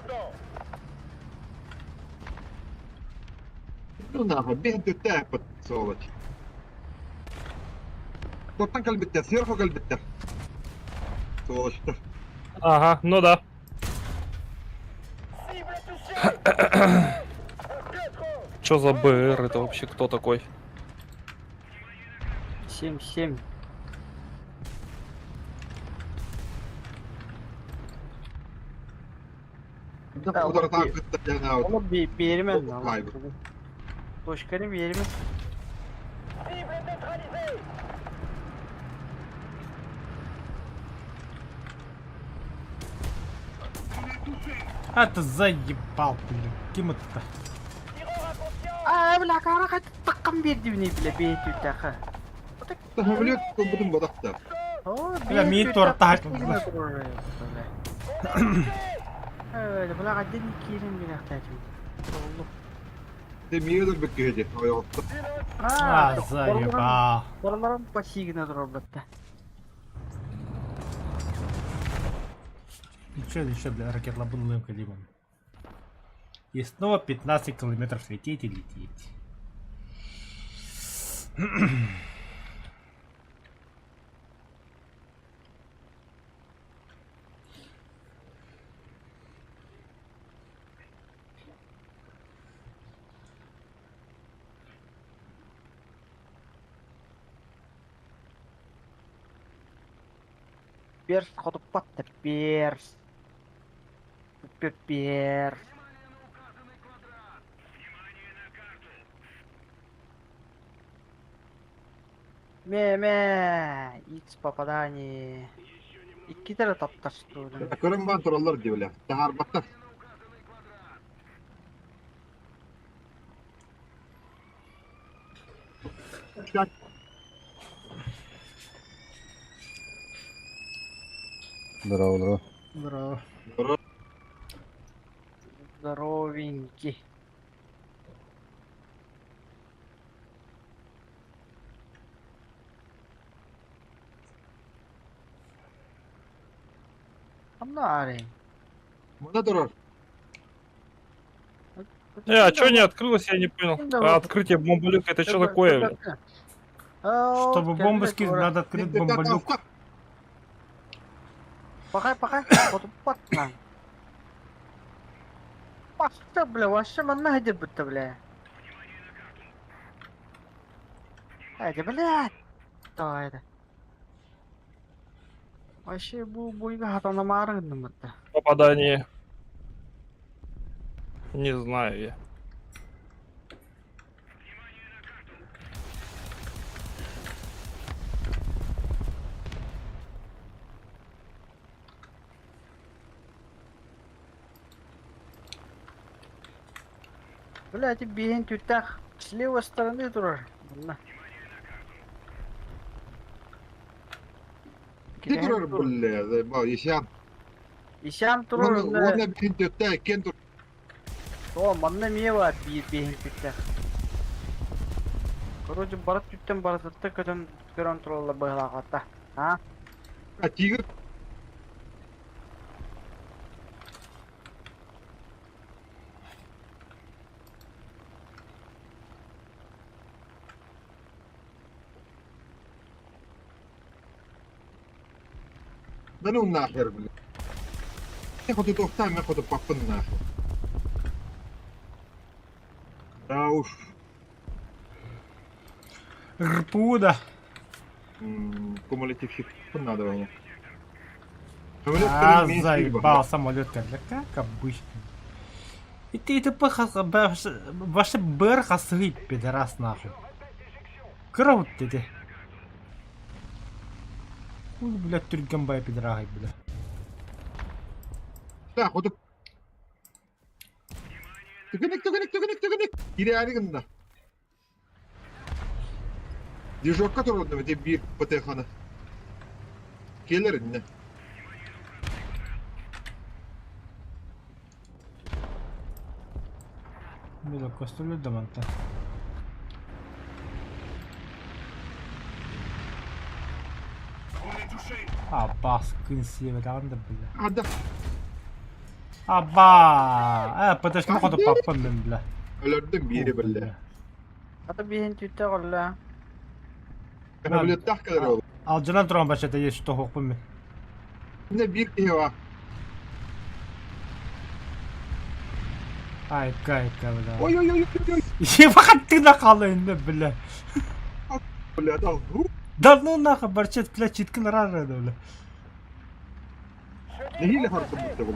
Ну нахуй, бегай ты так, сволочь. Кто там кальбиттер? Сверху кальбиттер. Сволочь. Ага, ну да. Что за БР? Это вообще кто такой? 7-7. Да, удар там кальбиттер. Onu bir Çok kaybı. Точканы беремен. Cible neutralisée. А ты заебал, блин. Кем это? Tireur inconscient. Бля, кара кайты таккан берди біне біле бейті тақы. Daha biliyor musun bütün badakta? Бля, мид тортак. Бля, гадден кирин біне ақтачым. Sen niye de bekleyecek? Hayatta. А, заебал. Бараларым пасигіне тұрар бітті. Ну что еще, бля, ракет лабунным калибром. И снова 15 километров лететь и лететь. Перс ходып батты, перс. Перс. Икс попадание. İki tane taptaştı öyle. Körüm ben turallar diyorlar. Tahar batta. Здорово. Браво. Здоровенький. Амнари. Bana durar. А что не открылось, я не понял. А открытие бомболюк, это что такое? Бля? Чтобы бомбы скинуть, надо открыть бомболюк. Пахай, вот патна. Пашта, бля, вообще манна где будто, бля. Айда, блядь. Что это? Вообще буйга хатана марыгным это. Попадание. Не знаю я. Бля, ты бегин тютах с левой стороны турар. Ne durar böyle? Bak yaşam. İşam turur. Ona bir tane ken dur. О, манна мева бейін түйттер. Короче, барат түйттен баратытты көтін көрін тұролы бағылағатта. А? А тигр? Да ну нахер, блин. Я хоть и тохтам, я хоть и папын нахер. Да уж. Рпуда. Кумулятивщик надо было. А, заебал самолет как обычно. И ты вообще бэр хасрит, пидорас нахуй. Крут ты. Хуй, блядь, Тургенбай пидорагай, бля. Да, хоть и... Тыгыник. Иреалигында. Движокка турудна, эти бир патехана. Келер инде. Мило костюлю даманта. Аббас, кынсиевеланда, бля. А, да. Аба! Подожди, походу папа, бля. Ölördüm biri böyle. Ата бейін түйттер олла. Kana böyle tahkalar oldu. Alcılan duran başladı, есть что хохпами. Ne bir iyi var. Ай, кайка, бля. Oy. Ебать, ты нахалын, бля. Бля, да. Да ну нахуй, борчет, бля, читкин рара, бля. Ne hile harika bu bu.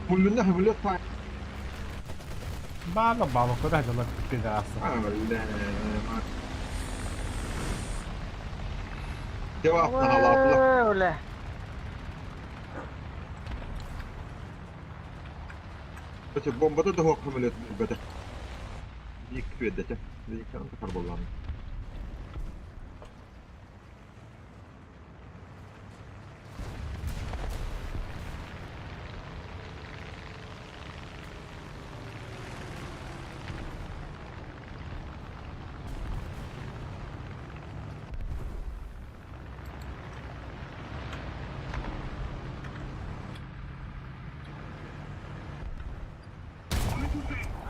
Mulluna hımlı fa. Baba, куда же лак пидорасы? Allah. Cevapla halabla. Öyle. പക്ഷെ ബൊമ്പത്തെ ഹോക്കമില്ല ബെറ്റർ ഈ ക്വെഡത്തെ ഈ കാണുന്ന കർബോളാണ്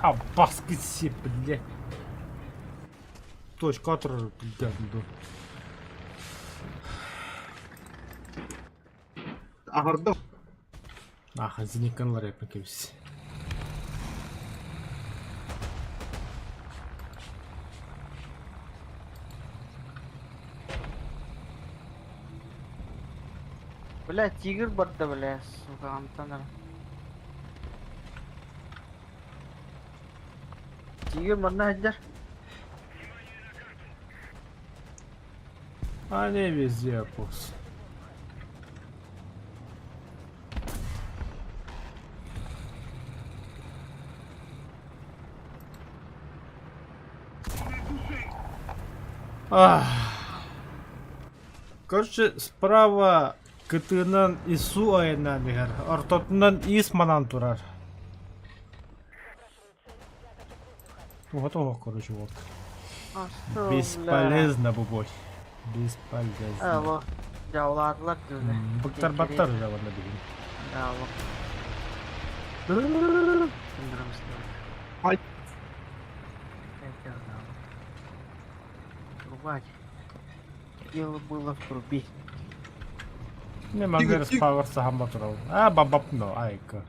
Аббас, гиси, бля. Точка отрыжу, бля, ду. Ahırda Нахуй, зениканлар yapakıyoruz. Бля, тигр барды, бля, сука, антанар. Тигр мұрна әддер. Они везде, пус. Короче, справа КТНан и су айынан егер, ортотынан исманан турар. Вот, короче, вот. Бесполезно, бубой. Бесполезно. Ало, жауладылар дөлі. Бактар жаварна деген. Ало. Сындырымыз. Ай. Трубать. Дело было в трубе. Не могу распаваться хамбатрол. А, бабапно, айка.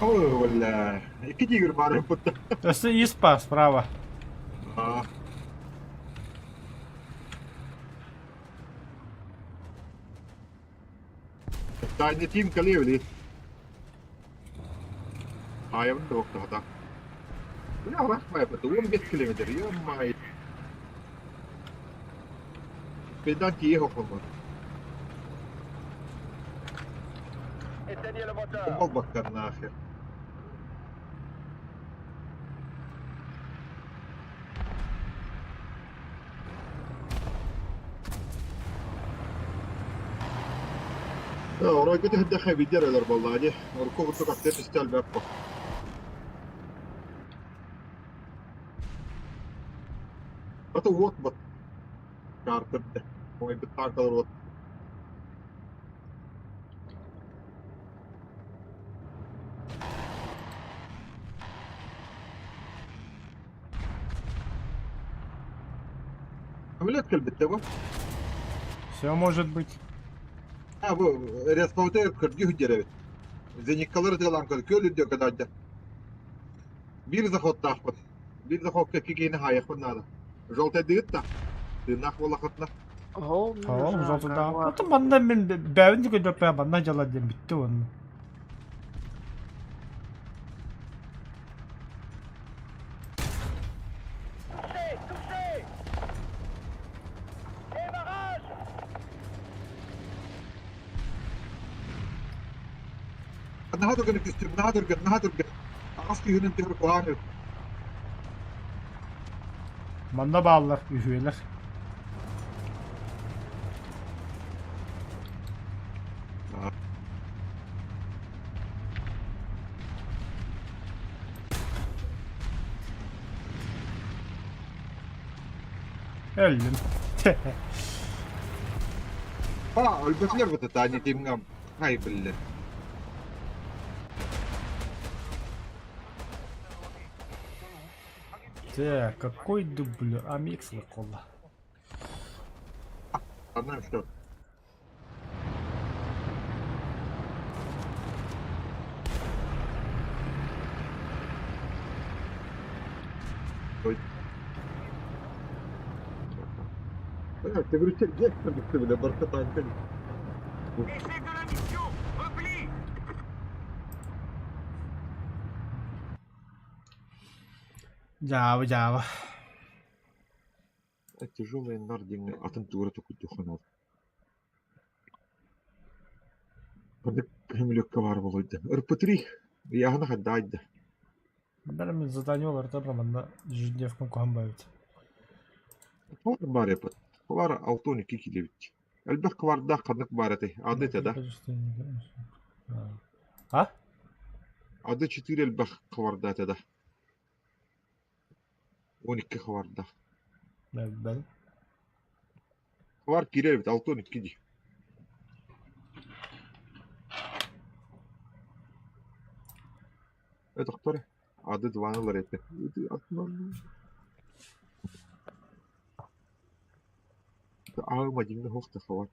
Ой, бля. İki tigir var burada. То есть испа справа. Aa. Tane team kalıyor öyle. Ayağım da yoktu hatta. Bu ne var? Maya patu 15 kilometre ya may. Pedan ki hokom. Éteignez le moteur. Кумал баккар нахер. Oraya gidip hadi xebi derler vallahi. Orku kutu katte pistel bappa. Ata вот бат. Карпетте. Мой битакалар вот. Амулет кальбетте бу. Все может быть. Bu respawte kırgı hücre. Zenikkaları tılan kır köylü diyor kadar da. Bir zahot tahpat. Bir zahot kekini hayık bunlar. Жолтай дыгыт та. Тынах бола хатна. Tamam uzatıldı. Потом benden ben bevindi gödöp ya benden jaladım bitti onun. Touché, touché. Démarrage. Nahadur gönü küstür, nahadur gön. Aski hünün tühür kuhanı. Bana bağlılar, üyeler. Öldüm. Ha, ölbetler bu tani timgam. Hay bille. Так, какой дубль? Амикс лакола. Anlam что. Ой. Ты говоришь, где ты бля, баркатанка. Échec de la mission. Repli. Java. Тяжелые нардины атентура только туханат. Hem lökkavar болойды. РП-3 яғына хаддайды. Бәріміз заданиялар да браманда жүздевкін қуанбайды. Var бар епат. Var 6-12 kilobit. Әлбәк кварда қаднық бар этой. Ады да. А? Ады 4 әлбәк кварда да. 12 кварда. Ben. Var kilobit 6-12 ди. Это кто? Ады 2 нулар эти. Ağım adını hokta hava.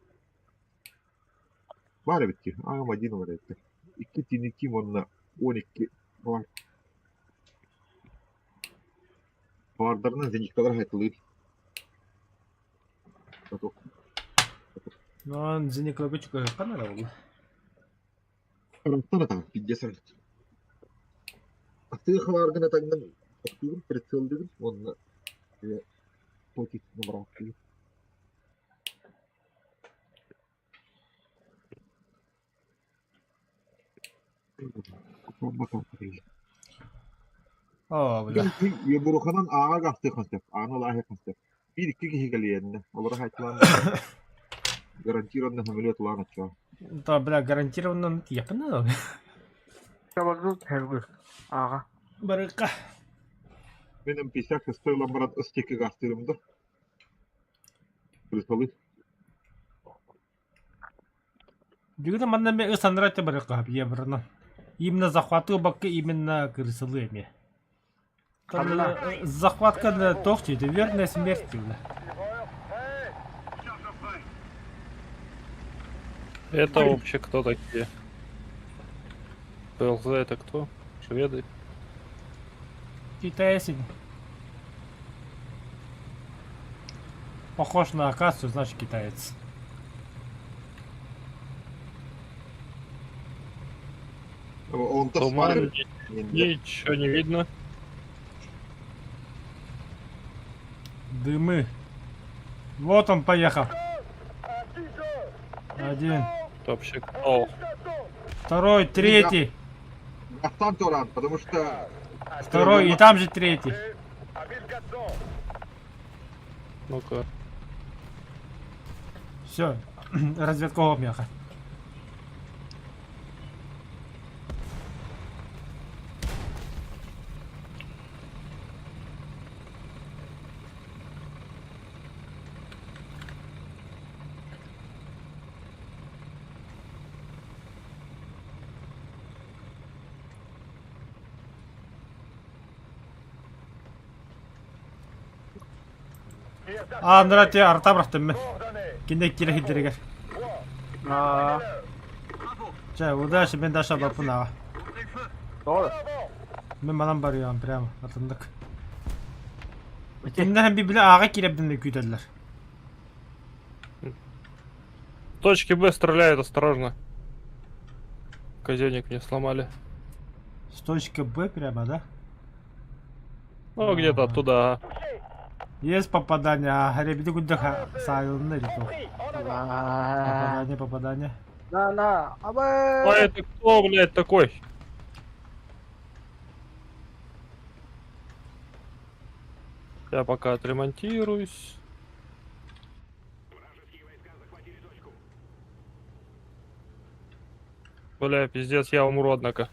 Var bitti. Ağım adını var etti. 2 tiniki onunla 12 var. Vardarına zenikkalar hayatlığı. Ну, за Николаевича понравилось. Рантана там, 50. Атı хаваргана тагнан октугун прицелдыгын онна потит набраттыгын. О, бля. Ебуруханан аğa qaxtı konsept, ağına lahi konsept. Bir iki kişi geliyenine. Olara haytlan. Гарантированно самолет лана чё. Да, бля, гарантированно yapın. Çabuk tergür. Ağa. Barıka. Benim 56 ламбарат ыстеки qaxtırımda. Присолы. Дюгда манна ме ысандырать барыка ебрна. Именно захвату бакка именно крысылыми. Захватка на тохте, это верная смерть. Tireur, prêt. Charge au frais. Это вообще кто такие? ПЛЗ это кто? Шведы? Китайцы. Похож на акацию, значит китаец. Он-то Туман, смотрит. ничего не видно. Дымы. Вот он поехал. Un ciseau. Один. Топчик. О, Второй, третий. Гастан Туран, потому что... Второй, и там же третий. À Villegazon. Ну-ка. Все, разведкового меха. Андрати артабрахтым. Кинек кирехидерегер. А, Чай, удачи, мен даша бапунава. doğru. Мен манан барыyorum прямо атындык. Кинден би биле ага киребдин күйтелер. Точки Б стреляют, осторожно. Казенник мне сломали. С точки Б прямо, да? Ну, где-то оттуда, ага. Есть попадание, а гребли гуддыха сайылны риту. А, Попадание. на, А абы. это кто, блядь, такой? Я пока отремонтируюсь. Бля, пиздец, я умру, однако.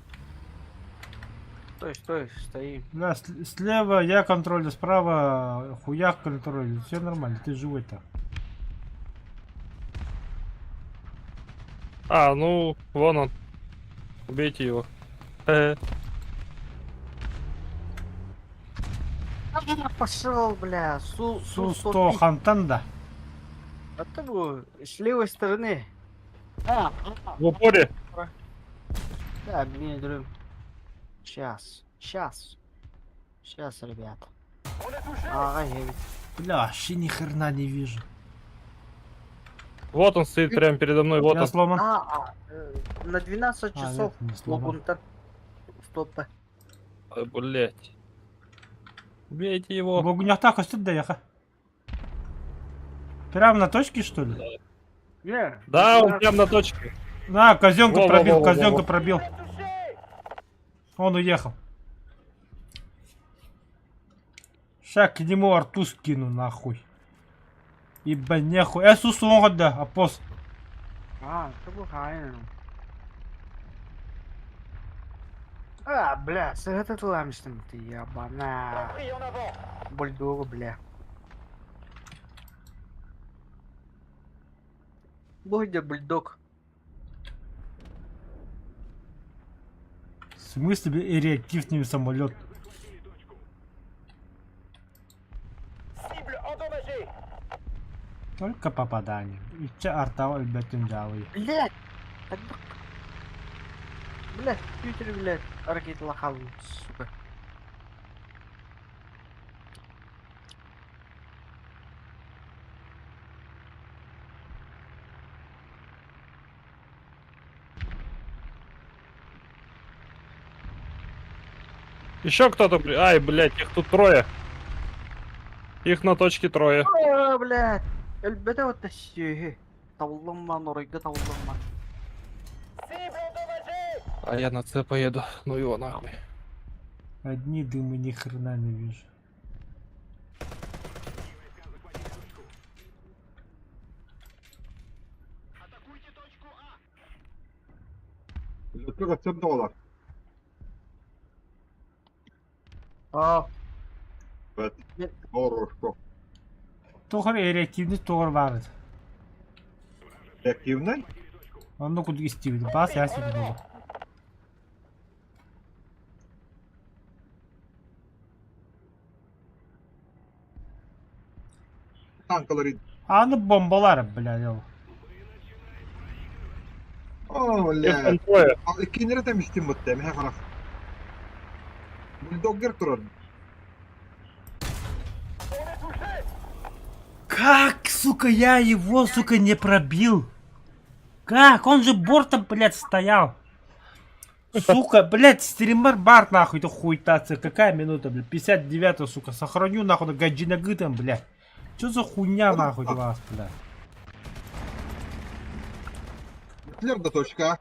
Стой, стоим. Да, слева я контролю, справа хуяк контролю. Все нормально, ты живой-то. А, ну, вон он. Убейте его. Пошел, бля, Су-100 хантанда. А ты был с левой стороны. В упоре. Да, мне друг. Сейчас, ребята. Ага, я ведь. Бля, вообще ни хрена не вижу. Вот он стоит прямо передо мной, вот Я он. сломан. На 12 часов нет, не сломан. лопунта. Стопа. Ой, блять. Убейте его. В огнях остыд доеха. Прям на точке, что ли? Да, он прям на точке. На, казенку пробил, Во-во-во-во-во. казенку пробил. Он уехал. Ща к нему арту скину, нахуй. Ибо нехуй. Сусу да, апос. Это был хайна. Бля, с этот ламстом ты ебана. Pris en avant. Бульдог, бля. Будь бульдог. В смысле реактивный самолет? Cible endommagée. Только попадание. И че арта альбертин джавы. Блядь! Блядь, Питер, блядь, ракет лохал, сука. Еще кто-то. Ай, блять, их тут трое. Их на точке трое. Блядь! Эльбете вот тащи. Тавлама, норыга тавлама. Cible endommagée. А я на С поеду. Ну его нахуй. Одни дымы ни хрена не вижу. $40 Evet. Ne- Хорошо. Тохар реактивный тохар var. Реактивный? Он ну куда истивит. Бас я себе буду. Танкалары. Аны бомбалар, блядь. Ял. О, Их бля. там трое. Кинер темистим вот тем, я фарас. Бульдоггер туран. Как, сука, я его, сука, не пробил? Как? Он же бортом, блядь, стоял. Сука, блядь, стример бар, нахуй, это хуйтация. Какая минута, блядь? 59, сука. Сохраню, нахуй, на гаджина гытом, блядь. Чё за хуйня, нахуй, у вас, блядь? Твердо точка.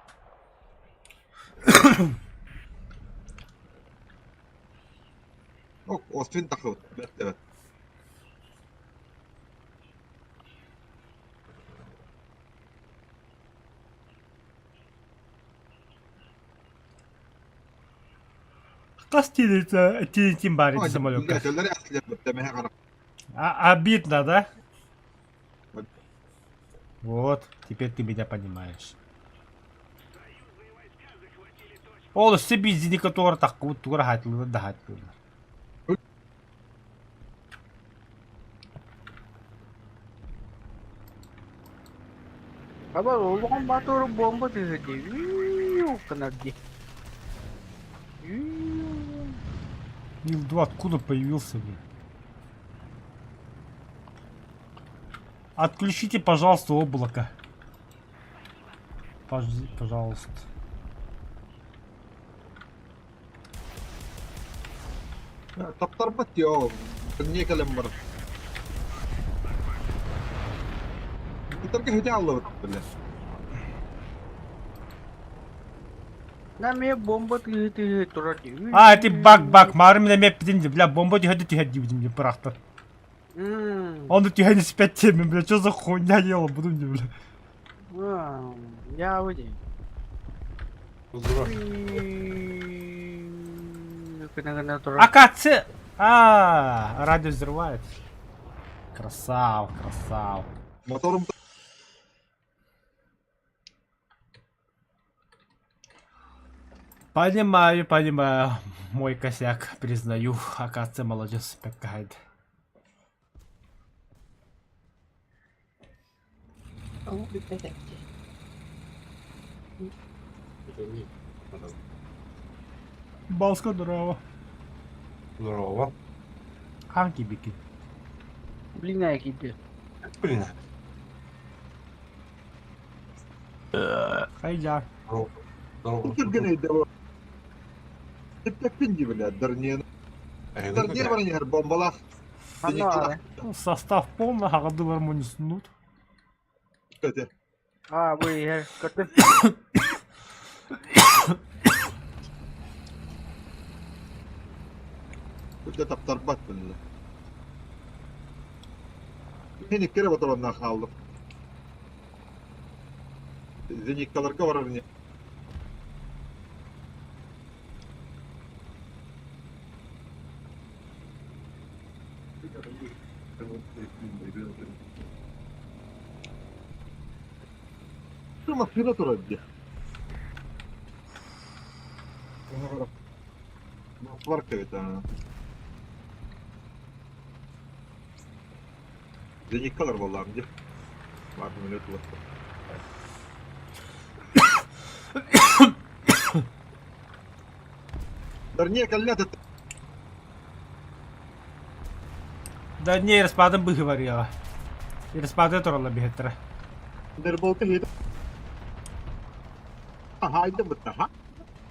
О, Остин тахыл. Evet. Kas тилетим бар эти самолетка. Bilgisayarları eskiler demeye karar. Обидно, да? Вот, теперь ты меня понимаешь. Ол себе индикатор так вот турахатлы дахатлы. Aba, bukan motor bomba di. Kena dia. Ил-2 откуда появился, блин? Отключите, пожалуйста, облако. Пожалуйста. Taptar bat ya. Niye kalem var? Taptar hedi Allah böyle. Namanya bomba di turun di. А, ты бак, мармина меп бдинди, бля, бомба тихо дибди мне прахта. Он тихо не спят теме, бля, что за хуйня ела, буду мне, бля. Ya udah. Kena turun. Акация! Радио взрывает. Красава. Motorum Понимаю. Мой косяк, признаю. Акация молодец, какая-то. Балска, здорово. Здорово. Ханки бики. Блин, я кидаю. Блин. Хайда. Здорово. Türkiye'de bu. Tek pindi bile derneğin. Derneğin var ya bombalar. Состав полный, ходы в армонии снут. Kötü. Bu ya kötü. Kötü taptar bat böyle. Yeni kere motorundan kaldım. Zenikkalarga var ne? Şu makine turacı. Var kayıt ha. Zenikkalar vallahi amca. Var mı millet var. Вернее, коллега, Да не, распадом бы говорила. И распады турала бегетра. дерболта хит. Haydi mı ha?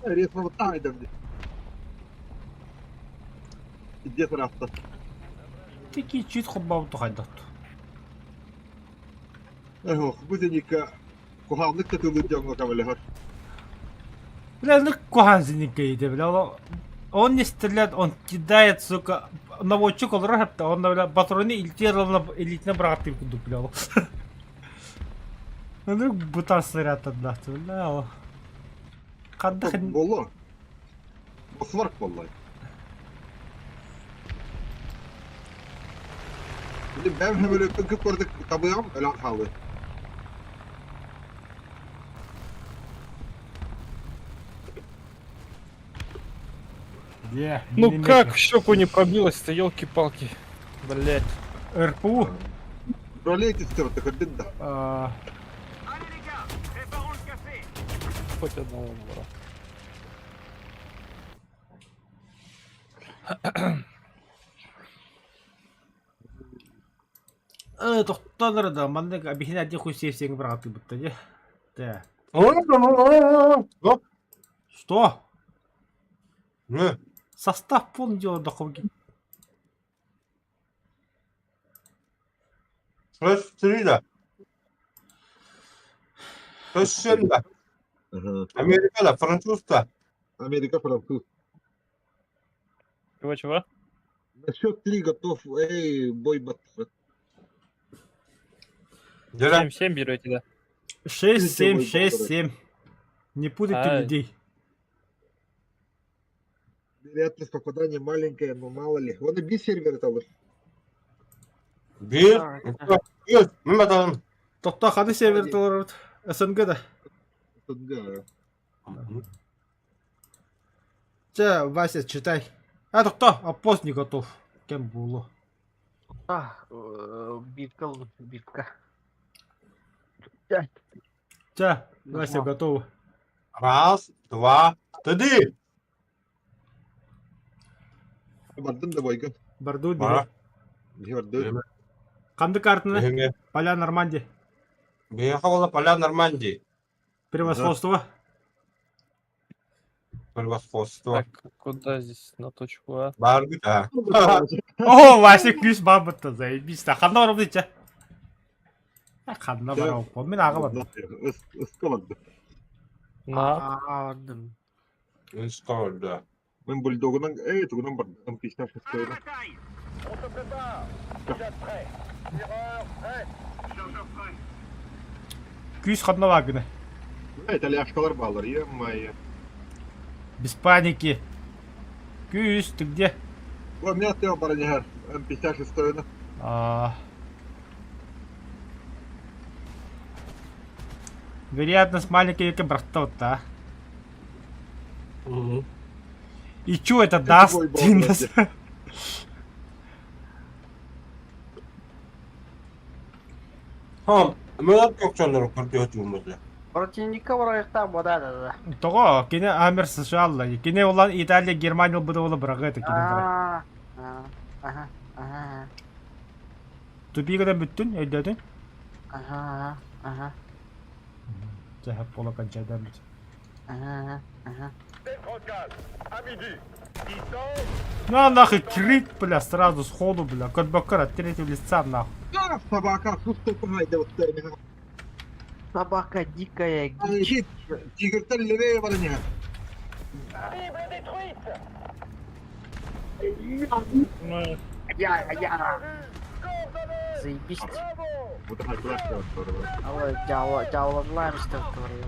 Resmi mı haydi mı? Где тарafta? Такие чит хубав тухайдат. Bu zenika kuhamlık katılır canlı kameler. Бля, ну кухан зеникейде, бля, он не стреляет, он кидает, сука, наводчик, он рахат, он, бля, патроны илить на браты в куду, бля. Ну, бутар снаряд отдать, бля. Кадах... Bollu. Basvark vallahi. Şimdi ben hem böyle kıp vardık tabıyam öyle halı. Где? Ну Миллиметр. как в щеку не пробилось-то, елки-палки. Блять. РПУ. Ролейт istiyordu kırdın da. Allez les gars, préparons le café. Хоть одного вора. Тоқталыр да, мандык объяснять один хуй сессияң браты будто, не? Да. Оп. Что? Не. Состав полный дело доховки. Söz Trida. Söz Şen'de. Amerika'da, Fransız'da. Америка, француз. Чего-чего? На счет 3 готов. Эй, бой бат. Дядя, 7-7 берете, да? 6-7, Ключевой 6-7. Не путайте А. людей. Вероятность попадания маленькая, но мало ли. Вон и би сервер там. bir, iki, Mehmet Hanım. Тохта хады северді олар. СНГ-да. Да. Че, Вася, читай. А, тохта, а пост не готов. Кем было? Битка. Че, Вася, Нажму. готов. Раз, два, три. Бардым да бойга. Барду, Бара. Герды. Қанды картаны? Бегеме. Поля Нормандия. Приехала поля Нормандии. Превосходство. Превосходство. Так, куда здесь на точку А? Барбит, а. О, Вася, күш бабытты, заебись. Қанда барып дейді, че? Қанда барып, мен аға барды. Ысқалады. На. Ардым. Installed, да. Мен бульдогынан, тугынан бардым. Пичташ стоит. On se prépare. Charge prêt. Tireur prêt. Chargeur prêt. Күш қанда бар күні. Итальяшкалар балар, е-мое. Без паники. Күш, ты где? Вот меня ты обороняешь. М56 стоит. Вероятность маленькая, как брата, да? Мгм. И чё это даст? твой бог, Динос? Tamam. Mehmet Gökçenler'in kurduğu hücumumuzda. Противника врагта бодады. Того, кене Амер США, кене улан Италия, Германия буду ола брага это кене. Ага. Тупигадан бүттүн, өйдөдүн. Ага. Жахап бола канчадан бүт. Défense gaz. À midi. Distance. На нахуй крит, бля, сразу сходу, бля, кот бакара, третьего лица нахуй. Собака, суста помайда вот термина. Собака дикая. Ай, тигр-то левее обороняет. Cible détruite. Ну, Я. Coordonnées. Заебись. Bravo. Вот это классно, здорово. Жауланлар что творил.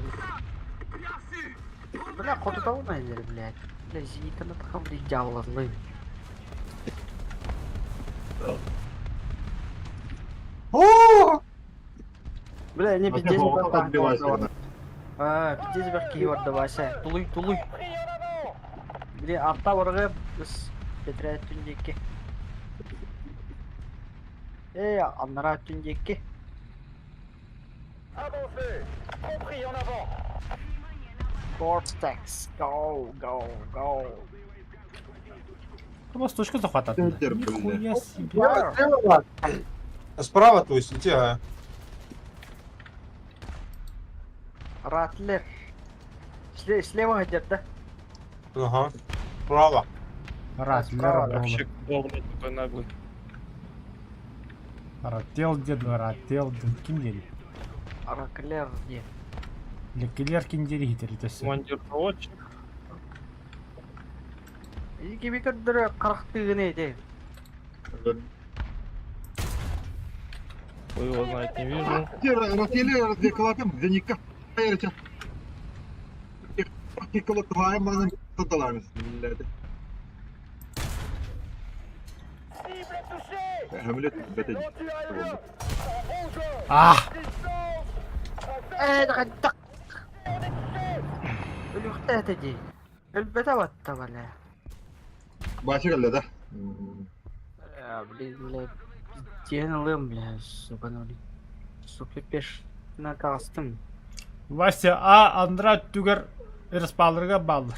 Бля, ходу того найдер, блядь. Бля, зита на таком, блядь, жауланлы. Бля, не пиздец, Отбивайся. пиздец бір кейворды Вася. Тулуй. Pris en avant. Бля, апта ұрғы біз кетірі түндеке. Аннара түндеке. Avancez. Compris en avant. Cortex, go. Восточка захватывает. Центр, бля. Нихуя себе. Слева. Справа, то есть, иди, а. Ратлер. Слева где-то. Ага. Справа. Раз, Справа, лера, вообще долбанный такой наглый. Ротел, дед, ротел, киндери. Раклер где? Лекелер киндери гитери, то есть. Командировочек. И кеби каддыры қырықты гіне де. Вы его знать не вижу. Ротели развлекалатым, заника. Айрча. Практикала твоя мана тоталами. Cible touchée. Хамлет, бета. Anti-aérien. Rouge. А! Distance. دغدق. الوقت دي. البتا والتبلا. Бачи галда. Блин, тянылым, бля, суканули. Сука, пеш накастым. Вася, а Андра түгер ырыспалырга балдыр.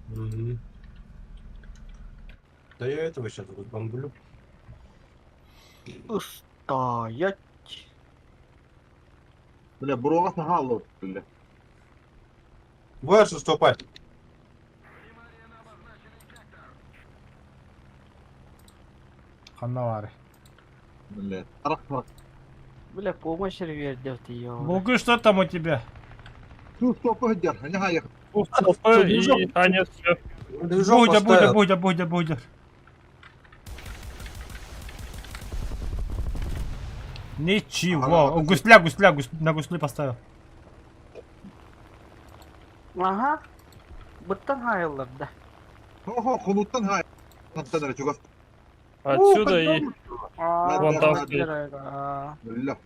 Мгм. Да я этого сейчас тут бомблю. Стоять. Бля, бурова сахало, бля. Будешь уступать? Ханнавары. Бля. Арах. Бля, помощь ревер делать ее. Булгы, что там у тебя? Ну, стоп, погоди, не гай. Устал и... А, нет, все. Движок Будя, поставил. будя. Ничего. О, гусля, на гусли поставил. Ага. Быттан хайылларда. Ого, хунуттан хай. Нантан чугас. Отсюда и... Вон там стоит. Бля.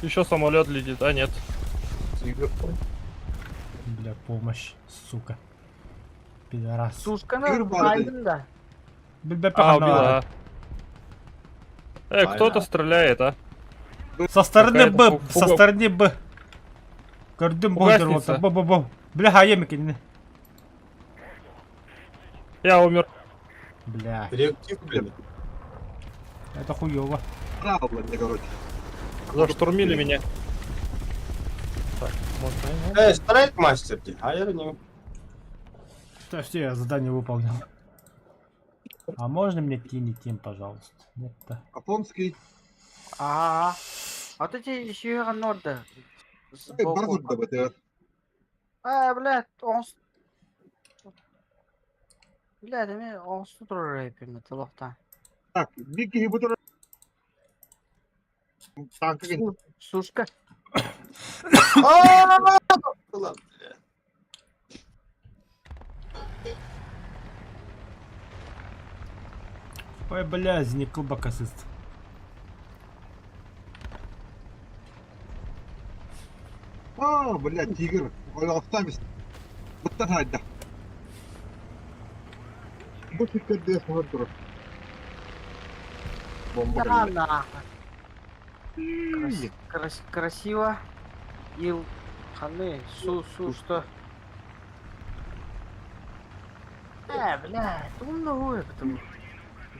Еще самолет летит. А, нет. Бля, помощь, сука. Пидорас. Сушканы Гырбарды. хайдында. Бля, А, пахана. убила. Кто-то стреляет, а? Со стороны Какая-то Б, со стороны Б. Гордым бодер вот Фугасница. бо. Бля, хаемики не. Я умер. Бля, Реактив, блин. это хуёво. Право, блядь, короче. Заштурмили меня. Так, можно... Страйк мастер, а я не... Да, все, я задание выполнил. А можно мне тим, пожалуйста? Нет-то. Афонский. А вот эти сүйген орда. Эй, барзут да бete. Блядь, он... Блядь, мен онсу тұрыр епеме тылықта. Так, Микки Хибутер. Танка ген. Сушка. Ой, бля, зникл бакасист. Блядь, тигр. Ой, автомис. Буттан хайда. Бушик кадес хантур. Бомба. Да, блядь. нахуй. Красиво. Ил. Ханы. Что? Блядь, умно кто.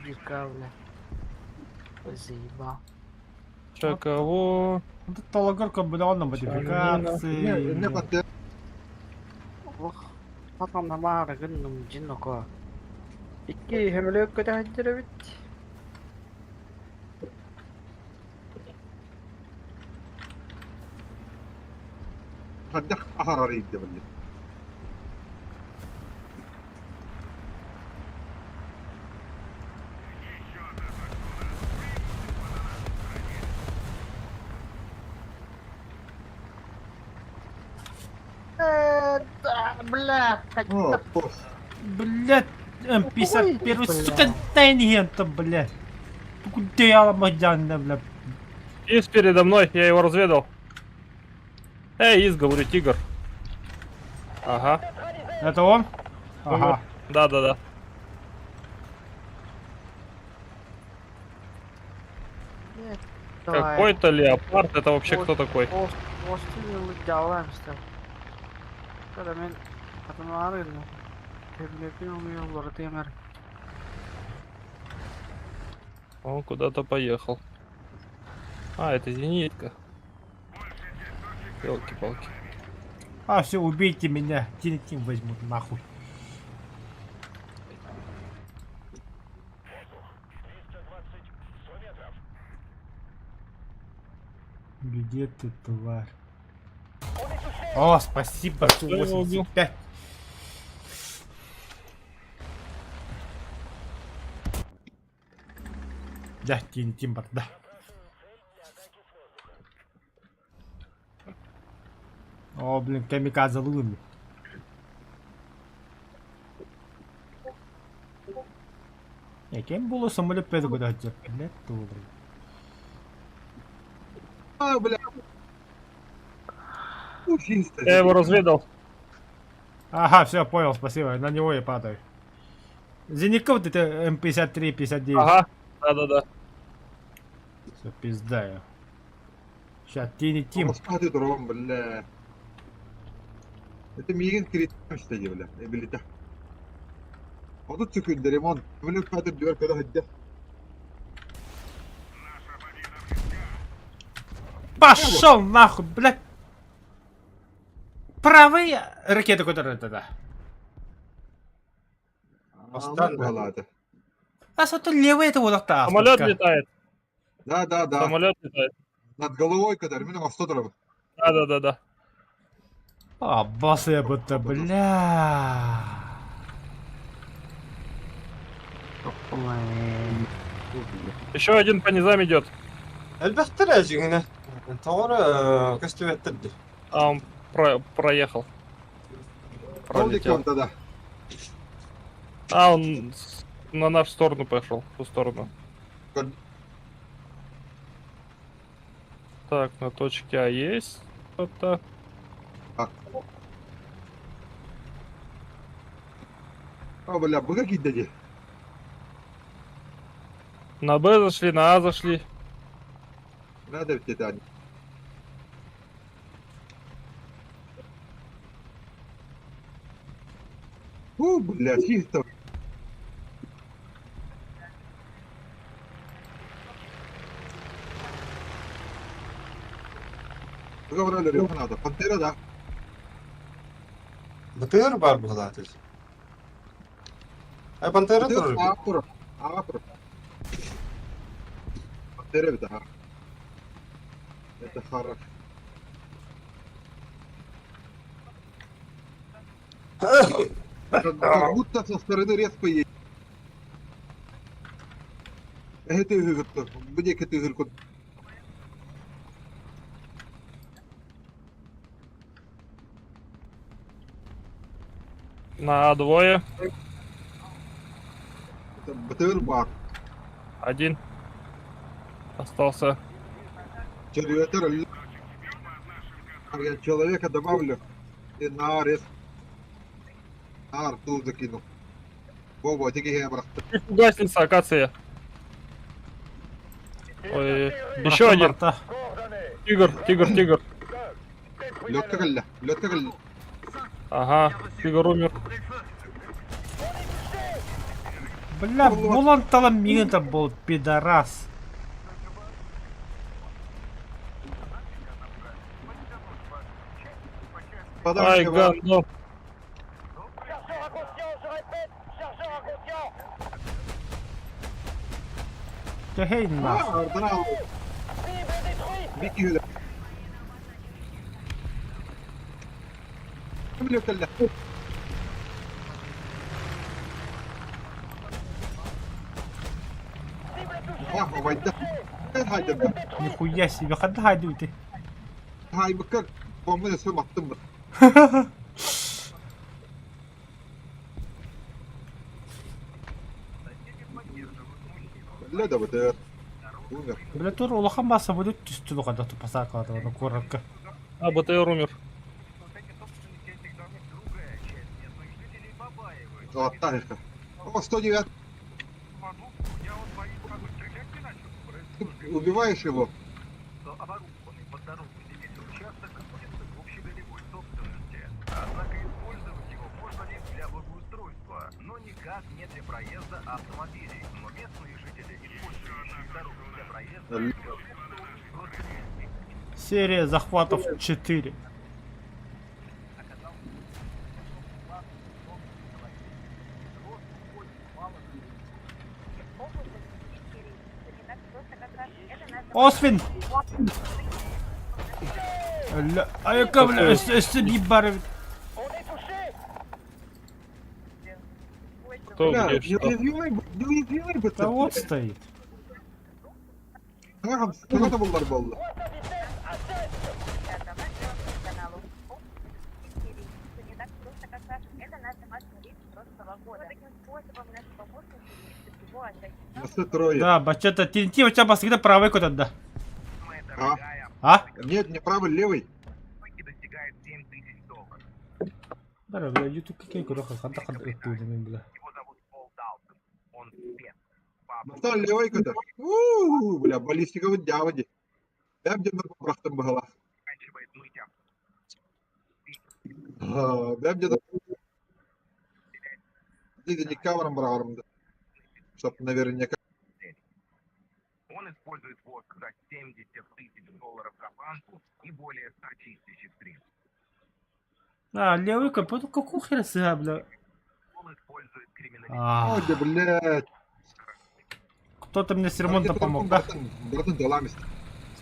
Дирка, блядь. Заебал. Че, кого? Вот это лагорка была на Не модификации. патте. Ох, потом на мара гынным жинноко. Икки хемлөккө да хаддырабит. Хаддах ахарар идде блядь. Да, блядь, О, пос. Блядь, М51, Ой, сука, бля. тайниента, блядь. Куда я мадянда, блядь. Из передо мной, я его разведал. Из, говорю, тигр. Ага. Это он? Ага. Да. Какой-то леопард, это вообще кто такой? Остин жалаmışlar. Kada men adamlar elini. Hemlekin onu yolları temер. Он куда-то поехал. А, это зенитка. Елки-палки. А, все, убейте меня. Тим возьмут нахуй. Где ты, тварь? О, спасибо, Кто его убил? 85. Да, Тимбер, да. О, блин, камикадзе луми. Яким було самоліт перегодати? Не то, блин. Бля. Чисто. Я его разведал. Ага, все, понял, спасибо. На него я падаю. Зеников это М53, 59. Ага, да. Все, пиздаю. Сейчас, Тим. Моспаты дрон, бля. Это мигин крит, что ли, бля. Билета. Вот тут секунда ремонт. Бля, патер дверь, когда ходят. Пошел нахуй, блядь. Правые ракеты, которые это. Галата. А что левые это вот так. Самолет летает. Да. Самолет летает. Над головой, когда именно во 100 дров. Да. А, басы будто, бля. Ой. Еще один по низам идет. البختراج هنا طور كستويت تدي А он проехал. Полдики он тогда. А, он на нашу сторону пошел, в ту сторону. Кон- Так, на точке А есть что-то. О, бля, вы какие дяди? На Б зашли, на А зашли. Надо в Титане. Бля, чисто. Говорили, Рюха надо. Пантера, да. بطير بار بغداتي اي بنطيرة Пантера, ترى Акура. Акура. Пантера, да. Это хорошо. Как будто со стороны резко едет. Это игры, где это игры? На А двое. Это БТР бар. Один. Остался. Червятер. Я человека добавлю и на арест. На арту закину. Вова, тільки я брат. Гасница, акация. Ой, еще один. Марта. Тигр. Лётка галля. Лётка галля. Ага, тигр умер. Бля, булан таламита был, пидорас. Ай, Подам говно. Chargeur inconscient, je répète, chargeur inconscient. Тягай нас. Ардрал. Cible détruite. Бики гля. Лётка галля. Ага, вайда. Haydi be. Нихуя себе, ходай ты. Hay bakar. Bomba da sürüm attım mı? لا ده БТР. Умер. Бля, тур улахан баса будет түстүлү када тупасака атабана коракка. А, БТР умер. Золотая их. О, 109. Ты убиваешь его. Оборудованный под дорогу земельный участок находится в общеголевой собственности. Однако использовать его можно лишь для благоустройства, но никак не для проезда автомобилей. Но местные жители, использующие дорогу для проезда, Серия захватов 4. Освин! Ля, а яка, бля, ебары. Кто Бля, где что? неуязвимый Да БТР. вот стоит. Ага, сколько bunlar болды? Нас трое. Да, бачата, ты у тебя всегда правый куда да. А? А? Нет, не правый, левый. достигает $7000. Бля, бля, ютуб какие гроха, ханта ханта бля. Его зовут Пол Далтон. Он спец. Настал левый куда? Бля, баллистика в дяводе. Я б дедно просто была. Заканчивает мыть авто. Я б дедно... Ты не кавером бравером, да. Чтоб наверняка... Он использует воск за $70 000 за банку и более 100 чистящих средств. А, левый капот, какую хер сыга, бля. Он использует криминалистику. А, Ой, блядь. кто-то мне с ремонтом помог, да? Братан, деламист.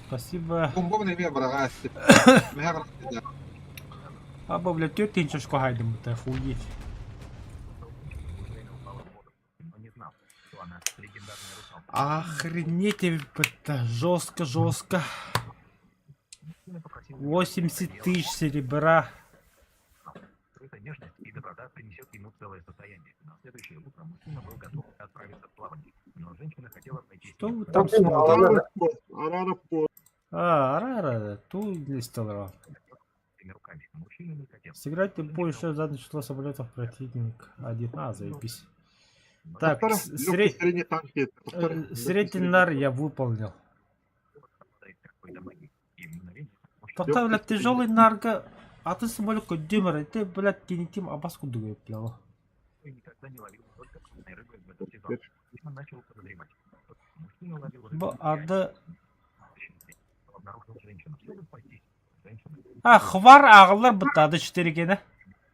Спасибо. Бомбовный мем, брагасти. Мега брагасти. Або, блядь, тетенчушку гайдем, это охуеть. Но не знал, что она легендарная русалка. Охренеть, это жестко. Мужчина попросил 80 тысяч серебра. скрытая нежность и доброта принесет ему целое состояние. На следующее утро мужчина был готов отправиться в плавание, но женщина хотела пойти Что с ним вы там Арара смотрите? пост, арара пост. Арара, ту не стал. своими руками. Мужчина не хотел. Сыграйте бой еще заднее число самолетов противник. Один. Заебись. Так, Повтори, легкий средний танки. Повтори. средний нар я выполнил. Тогда, блядь, тяжелый нарго. А ты самолет дюмер, ты, блядь, кинетим абаску дует, блядь. Никогда не ловил только крупной рыбы в этот сезон. Мужчина начал подозревать. Мужчина ловил рыбу. Бо, ада... Обнаружил женщину. Чтобы спастись. Женщина. Хвар ағылар бұтты, ады 4 кені.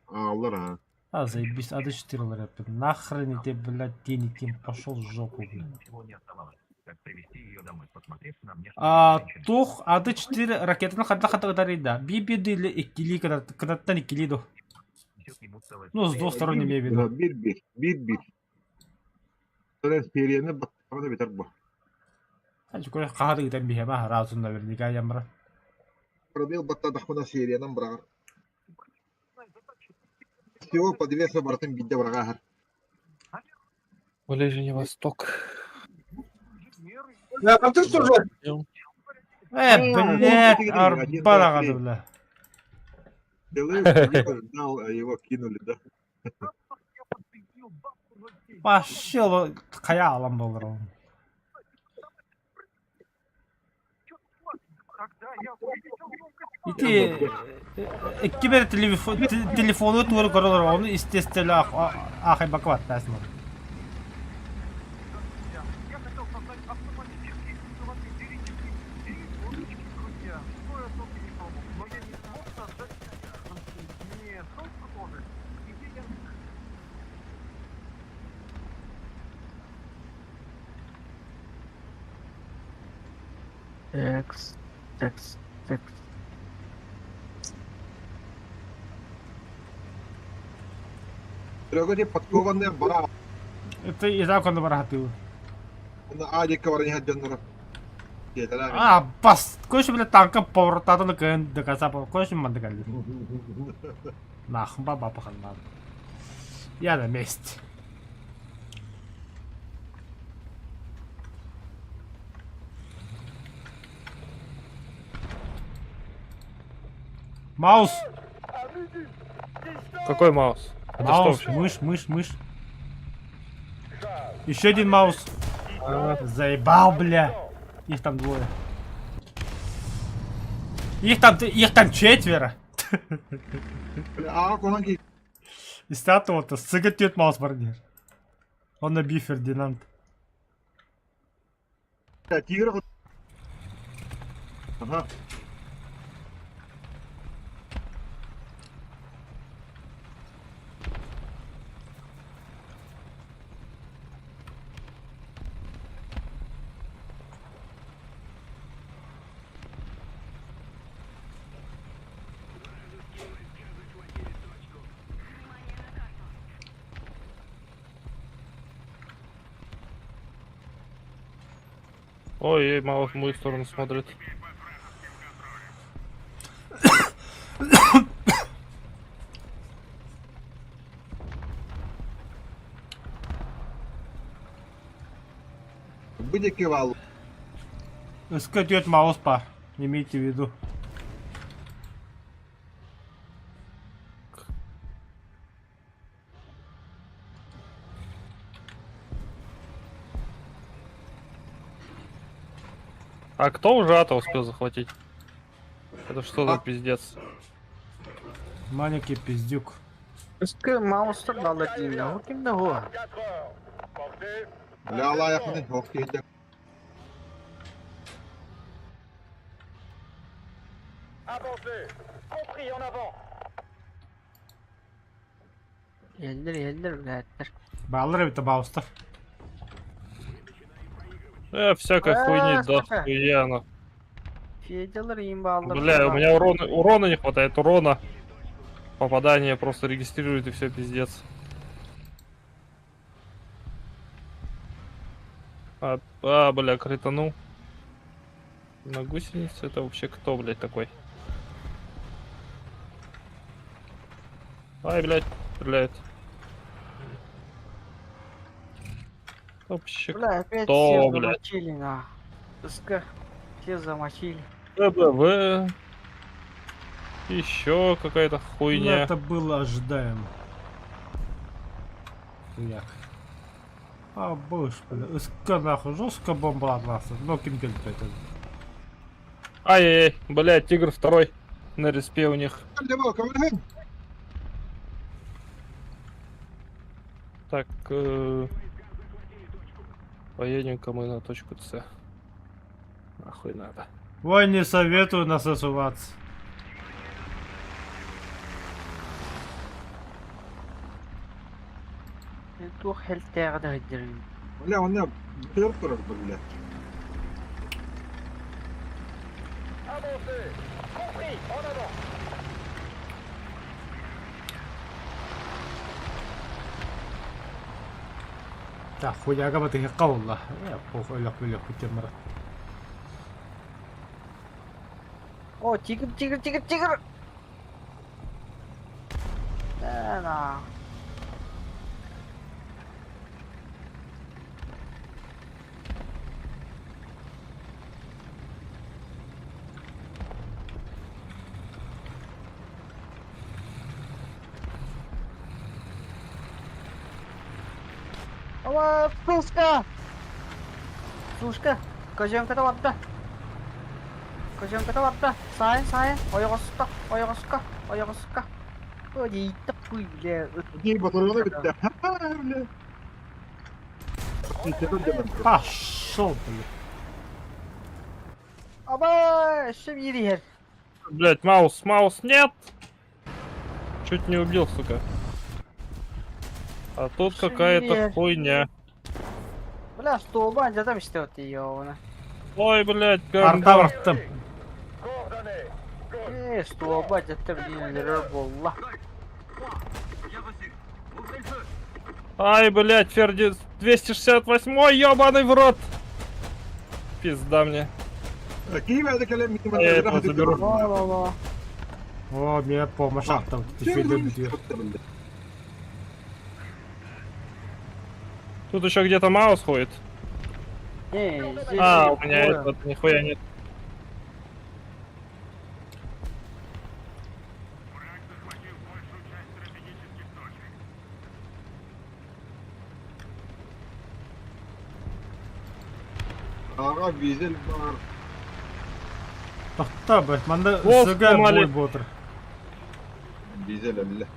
Аллара. Заебись, ады 4 лар. Нахрен ты, блядь, кинетим, пошел в жопу, блядь. Ничего не оставалось, как привести ее домой, посмотрев на внешность женщины. Тух, ады 4 ракетаны хатта дарида. Бибиды или икили, когда-то не килиду. Несет ему целое Ну, с двух сторон имею в виду. Бит. Sonra seriyeni batmana biter bu. Hadi koy kahada giden bir hema razun da verdik ayamra. Пробил баттадахмана сериянан бырагар. Всего по 2 бартын бидде бырагар. Ближний Восток. Ya а ты что же? Блядь, арбара гады, бля. Знал, его кинули, да? Пошел, кая алам болыр ол. Ити, iki beri telefonu tuğru korulur, onu istesteli ahı bakvat tasma. Я хотел создать автоматический автомобиль лодочки, друзья. Стоя только не пробовал, но я не смог создать. Нет, только тоже. Идея. Текс. Трёгоди подкованная бара. Это и так он барахатил. На адика варни хаджаннара. Yeter Бас, кой ще, блядь, танка повратата на кън, да каза, кой ще манда кали. Нахм баба пахан мада. Я на месте. Маус! Какой маус? Это Маус, что вообще? мышь. Еще один маус. Заебал, бля. Их там двое. Их там 4. Конанги. Из статуата сыгатет маус барнир. Он на би Фердинанд. Тигр. Ага. Ой, маус в мою сторону смотрит. Буде кивал. Скатет маус па. Имейте в виду. А кто уже АТО успел захватить? Это что за пиздец? Маленький пиздюк. Иске маустар балатина, ким да го. Ля ала яхны. Окей. Елдер, блядь. Баллар это маустар. Всякой хуйни, да, сука. хуяна. Федялар им баллар. Бля, у меня урона не хватает, урона. попадание просто регистрирует и все пиздец. Бля, крытанул. На гусеницу это вообще кто, блядь, такой? Ай, блядь, стреляет. Вообще Бля, опять кто, все блядь? замочили, на. СК. Все замочили. ББВ. Еще какая-то Ну, хуйня. это было ожидаемо. Як. А, будешь, бля. СК нахуй, жестко бомба от нас. Но кингель это. Ай-яй-яй, блядь, тигр второй. На респе у них. Лево, ковыряем. Так, поедем-ка мы на точку С. Нахуй надо. Ой, не советую нас осуваться. انتو حلتها غدا هدرين. Бля, он меня бутылку бля. Так, хуяга бы ты каула. Я похуй лёг темра. О, тигр, тигр, тигр, тигр! Да, на. Ала, сушка! Сушка, көжөңкөтө бапты. Көжөңкөтө бапты. Сайын, оёго сукка, оёго сукка, оёго сукка. О, дейті куй, бля. Иди, батарея битті. Ха-ха, бля. Пошел, блядь. Аба, еще бери. Блядь, маус, нет! Чуть не убил, сука. А тут какая-то Привет. хуйня. Бля, столба, где там что ты, ёвана? Ой, блядь, Арта гандон. варттым. Столба, где ты, блин, рыболла. Я Василь. Лукрельцы. Ай, блядь, Ферди 268, ёбаный в рот. Пизда мне. Какие это колем Я этого заберу. Ла-ла-ла. О, мне помощь. А, там ты фидер дверь. Тут еще где-то маус ходит. Не, здесь А, у такое. меня этого нихуя нет. Ага, визель бар. Тохта, блядь, манда О, сыга сломали. бой ботр. Визель, бля.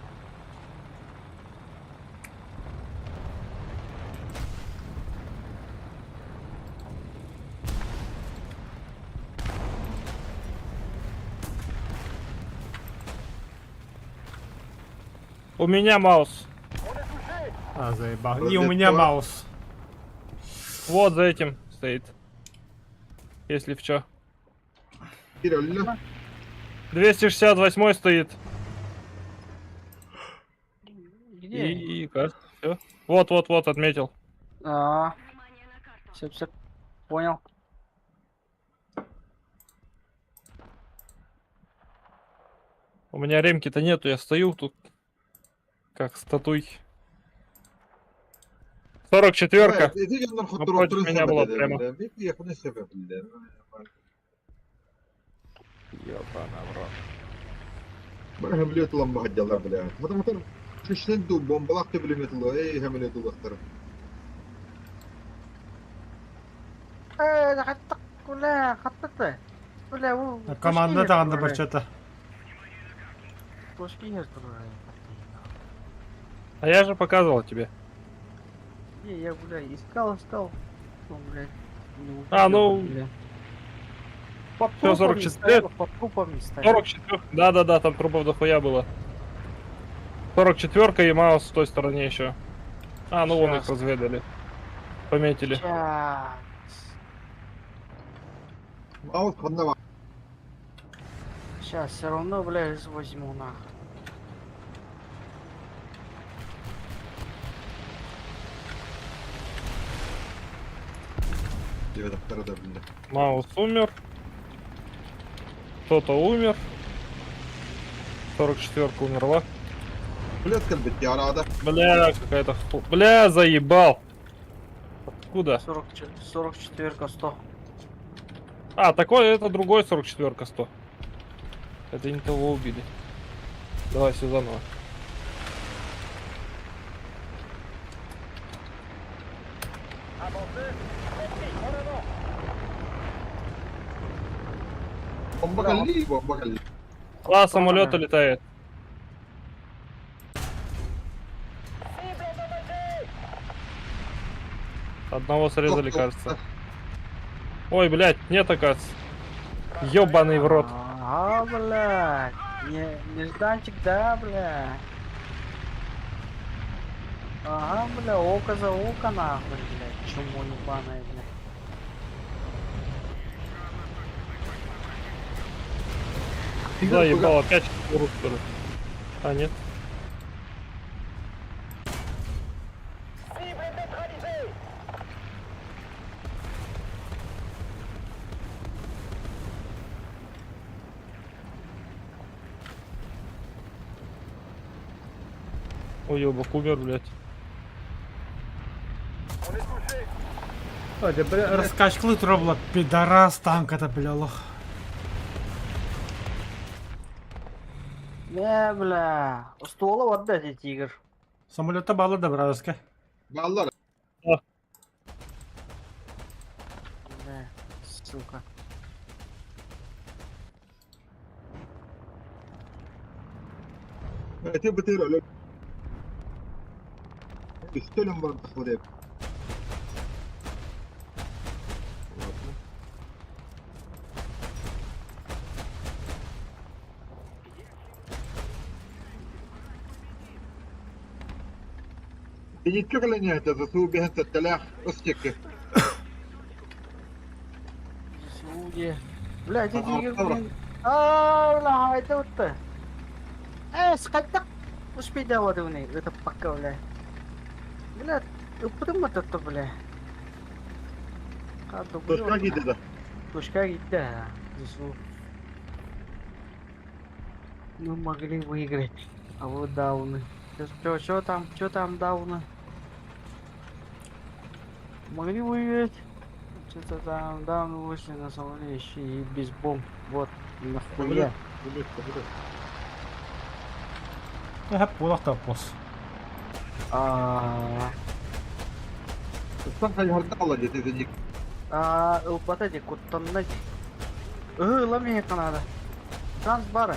У меня маус. А, заебал. И у меня Разведка. маус. Вот за этим стоит. Если в чё. Кирилл, бля. 268 стоит. Где? И кажется, все. Вот, отметил. А, все, понял. У меня ремки-то нету, я стою тут как статуй. 44-ка. Иди, он хоть Напротив меня была прямо. Я не себе, бля. Ёбана в рот. Бля, бля, лamba гадяла, бля. Мотор шишен ду бомбалак ты, бля, метло. Эй, хамеле ду лахтар. Хаттак, бля, хаттак. Бля, у. Команда тағында бір что-то. Пушки есть, А я же показывал тебе. Не, я, бля, искал. Ну, блядь, не А, ну, увидел, бля. Под всё, трупами 44. стоял, под трупами стоял. 44. Да, там трупов дохуя было. 44-ка и маус с той стороне еще. А, ну вон их Щас. разведали. Пометили. Щас. А вот одного. Сейчас все равно, бля, возьму нахуй. девяток города, блин. Маус умер. Кто-то умер. 44-ка умерла. Блядь, кальбит, я рада. Бля, какая-то Бля, заебал. Откуда? 44-ка 100. А, такой, это другой 44-ка 100. Это не того убили. Давай все заново. Бомба гали, бомба гали. А, самолет летает. Одного срезали, кажется. Ой, блядь, нет, оказывается. Ёбаный в рот. Блядь. Нежданчик, да, блядь. Ага, бля, око за око, нахуй, блядь. Чему ебаное, блядь. Заебал, опять русскую. А, нет. Ой, ёбок, умер, блядь. Hadi bля, раскачкалы тробла, пидорас танка-то, бля, лох. Не, бля. Ствола вот эти тигр. Самолета балы добравска. Баллар. Бля, сука. Ты бы ты ролик. Пистолем бар посмотри. Тинитка коленя это засу беган татталах остеки. Суди. Бля, эти А, тигр, добро. блин. Бля, это вот-то. Скальтак. Успей давать у них. Это пока, бля. Бля, потому это, бля. Тошка гиде. Тушка гиде. Засу. Мы могли выиграть. А вот дауны. Что там дауны? Могли выиграть. Что-то там дауны вышли на самом деле еще и без бомб. Вот, нахуя. Я hab wohl auch da Boss. Сам хайхардала где ты за них. Вот эти кутаннать. Ломи это надо. Трансбара.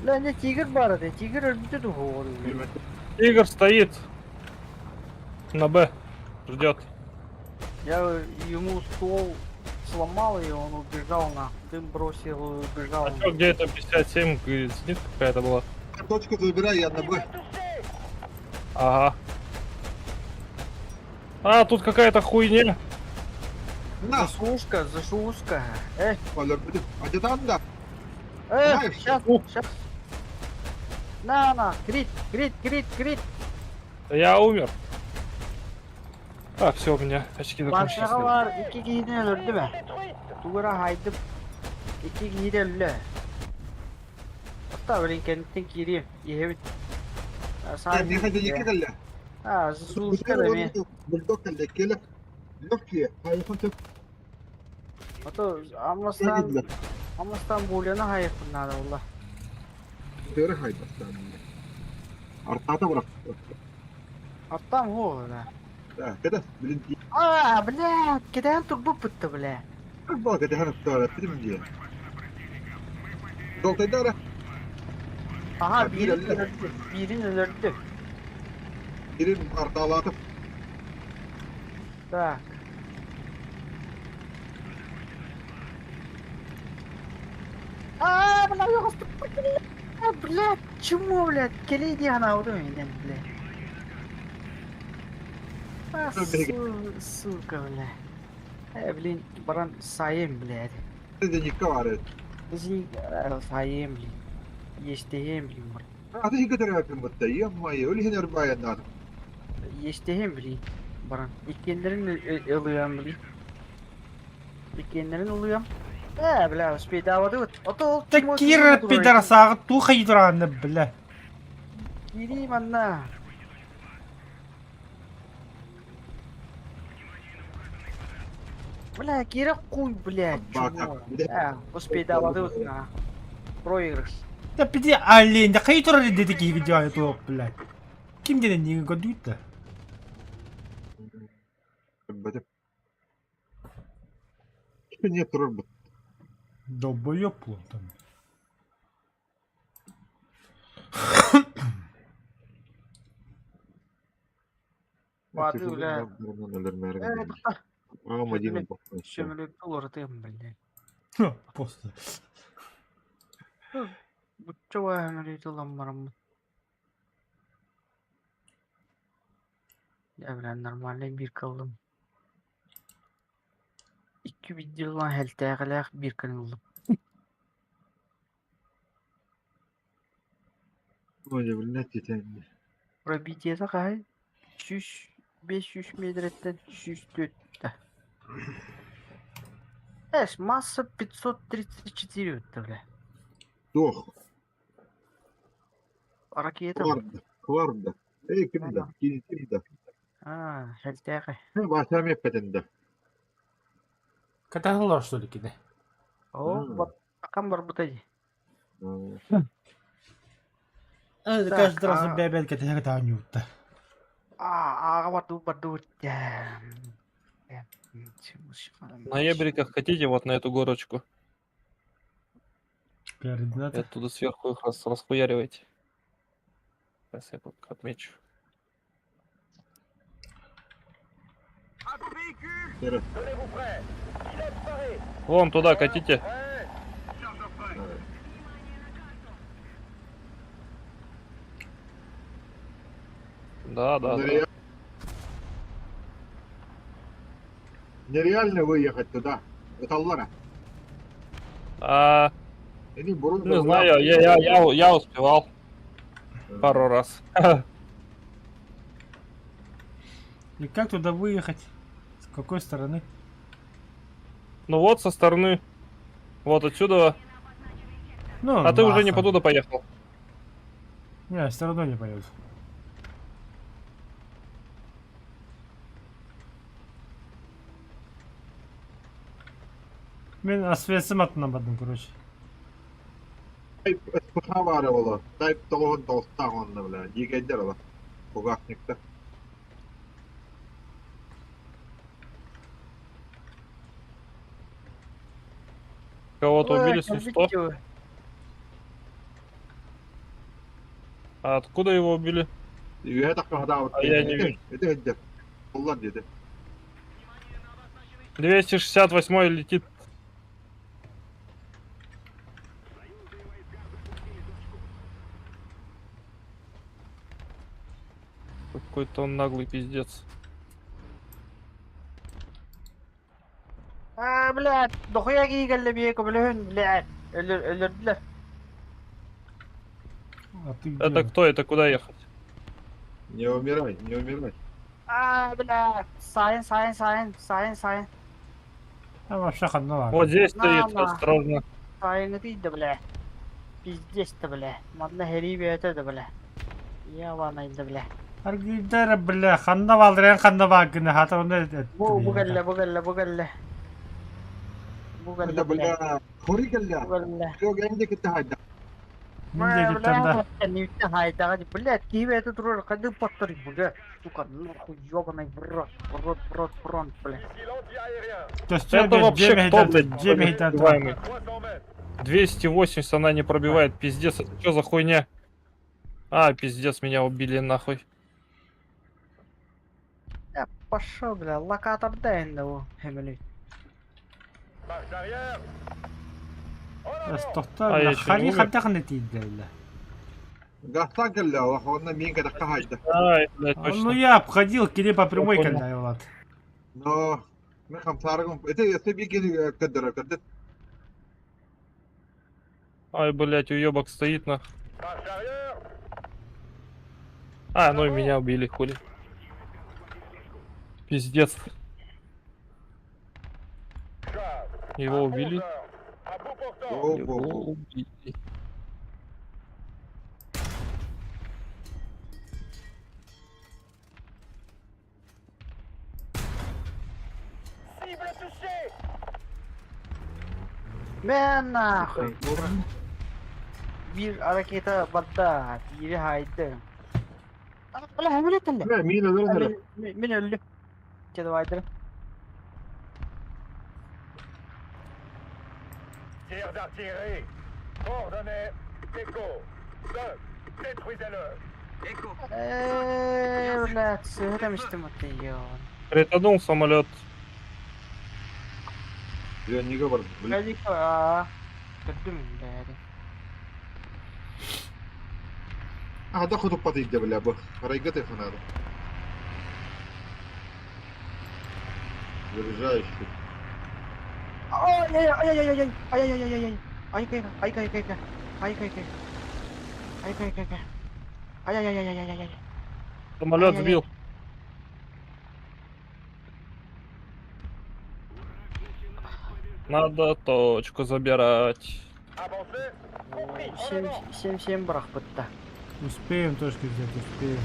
Бля, не тигр бара, ты тигр өлді ғой. Игорь стоит на Б, ждет. Я ему стол сломал, и он убежал на дым бросил и убежал. А чё, где это 57, говорит, снизу какая-то была? Точку забирай, я на Б. Ага. А, тут какая-то хуйня. На, Зашушка. Оля, а где там да? Знаешь, Сейчас. На, крит. Я умер. А, все, у меня очки закончились. Başlığı var, 2 giyini öldü mü? Duvara haydım. 2 giyini öldü. Hatta böyle kendin gireyim. Yemin. Я не хочу не кидали. Зашушка da mi? Бульдог кидали, келек. Легкие, а я хочу Hatta Amlastan Bulyan'a hayır bunlar valla. тыры хайда стану. Артата брат. Hatta mı o öyle? Да, кеда, блин, Блядь, кидаем турбу пытты, бля. бог, это хана стара, ты мне. Желтый дара. Aha bir öldü. birini öldürdü. Birin арталатып. Так. Бля, yok блядь, чему, блядь, келеди она вот у меня, блядь. Сука, блядь. Блин, баран sayayım, блядь. Это не кавары. Sayayım, блин. Естеем, блин. А ты не который опять вот я мои, или не рубая надо. Естеген bileyim. Baran. İlkenlerin ılıyorum bileyim. İlkenlerin ılıyorum. Бля, успей давады вот. А то Да Кира, пидорасага, туха ядрана, бля. Gireyim anla. Бля, Кира хуй, блядь. Собака. Чмо. Успей давады вот на. Проигрыш. Да пиди олень, да хай тура де такие видео это, блядь. Ким де не годует-то? Нет рыбы. Долбоёб плотом. Воды, бля. Один Şömülü kılırdım böyle. Просто. Bu çok önemli lan varım. Ya ben normalde bir kaldım. İki video lan helteğler bir kanalım. Ой, блядь, это... Пробитие такая. 500 метрden 304'te. Масса 534 бля. Дох. Ракета. Кварда. Эй, кимда? Кимда? Helteğe. Басами петенда. Каталог, что ли, кидай? Вот, акам бар бутади. Каждый раз бебет каталог танюта. Воду. На ебриках хотите вот на эту горочку? И Координаты. оттуда сверху их расхуяривайте. Сейчас я тут отмечу. Tenez-vous prêts. Il est paré. Вон туда катите. Да. Нереально выехать туда. Это Лара. Не знаю, я успевал пару раз. И как туда выехать? С какой стороны? Ну вот со стороны. Вот отсюда. Ну, А ты уже не нахуй. по туда поехал. Не, все равно не поеду. Мен асвесім атынан бардым, короче. СПХ var oğlu. Dayıp doğun dostak onunla bile. Yigeyder ola. Kogaknikta. Кого-то убили с 100. А откуда его убили? Üye takı hada. А я не вижу. Это Allah dedi. 268 летит. Какой-то он наглый пиздец. Блядь, дохуя гигалли бейку блядь, блядь. Öldürdüler. А ты где? Это кто? Это куда ехать? Не умирай, не умирай. Блядь. Sayın. А вообще одно ладно. Вот здесь На, стоит, на. осторожно. Sayını değil de bile. Пиздец de bile. Madde heri bir öte de bile. Yavanaydı bile. Аргидер, бля, ханда валдрен, ханда вагны, хата он это. Bu gelle. Bu Hadi gelle bile. bile. Kori gel ya. Bu gelle. Yok elinde gitti hayda. Ниндзя гитанда. Нефть хайда, блядь, киви это трое, ходы повтори, блядь. Сука, нахуй ёбаный в рот, блядь. Silence aérien. То есть Это вообще кто, блядь, Джемми непробиваемый? 300 метров. 280 она не пробивает, пиздец, это что за хуйня? Пиздец, меня убили нахуй. Пошел, бля, локатор дай его, Хемели. Marche arrière. En Бля, avant. тохта, я бля, ещё хари не умер. хадахны тийді, бля. Гастан gel ya. Onunla min kadar hayda. Блядь, Ну точно. я обходил, кири по прямой понял. кандай, Влад. No. Ben kamsarım. Это bir geri kadar. Ай, блядь, уебок стоит нахуй. Marche arrière. Ну и меня убили, хули. Пиздец. Его убили. Его убили. Ben nahуй. Bir harekete badda. Biri haydi. Ulan hamile telle. لا مين هذول؟ Min öldü. Kedi haydi. Tir d'artillerie. Coordonnées. Echo. Stop. Détruisez-le. Эко. Блядь, söylemiştim atıyor. Притонул самолет. Я не говорю. Блин. Geldik ya. Gördüm bari. هذا خذوا بطيق قبل يا ابو ريقتي في هذا. Заряжающий. Ай-яй-яй-яй-яй-яй. Ай-яй-яй-яй-яй. Ай-кай-кай. Ай-кай-кай. Ай-кай-кай. Ай-яй-яй-яй-яй-яй. Самолет Ай-яй-яй. сбил. Надо точку забирать. Avancez. Compris. En Всем, avant. всем bırak bitti. Успеем, точки взять, успеем.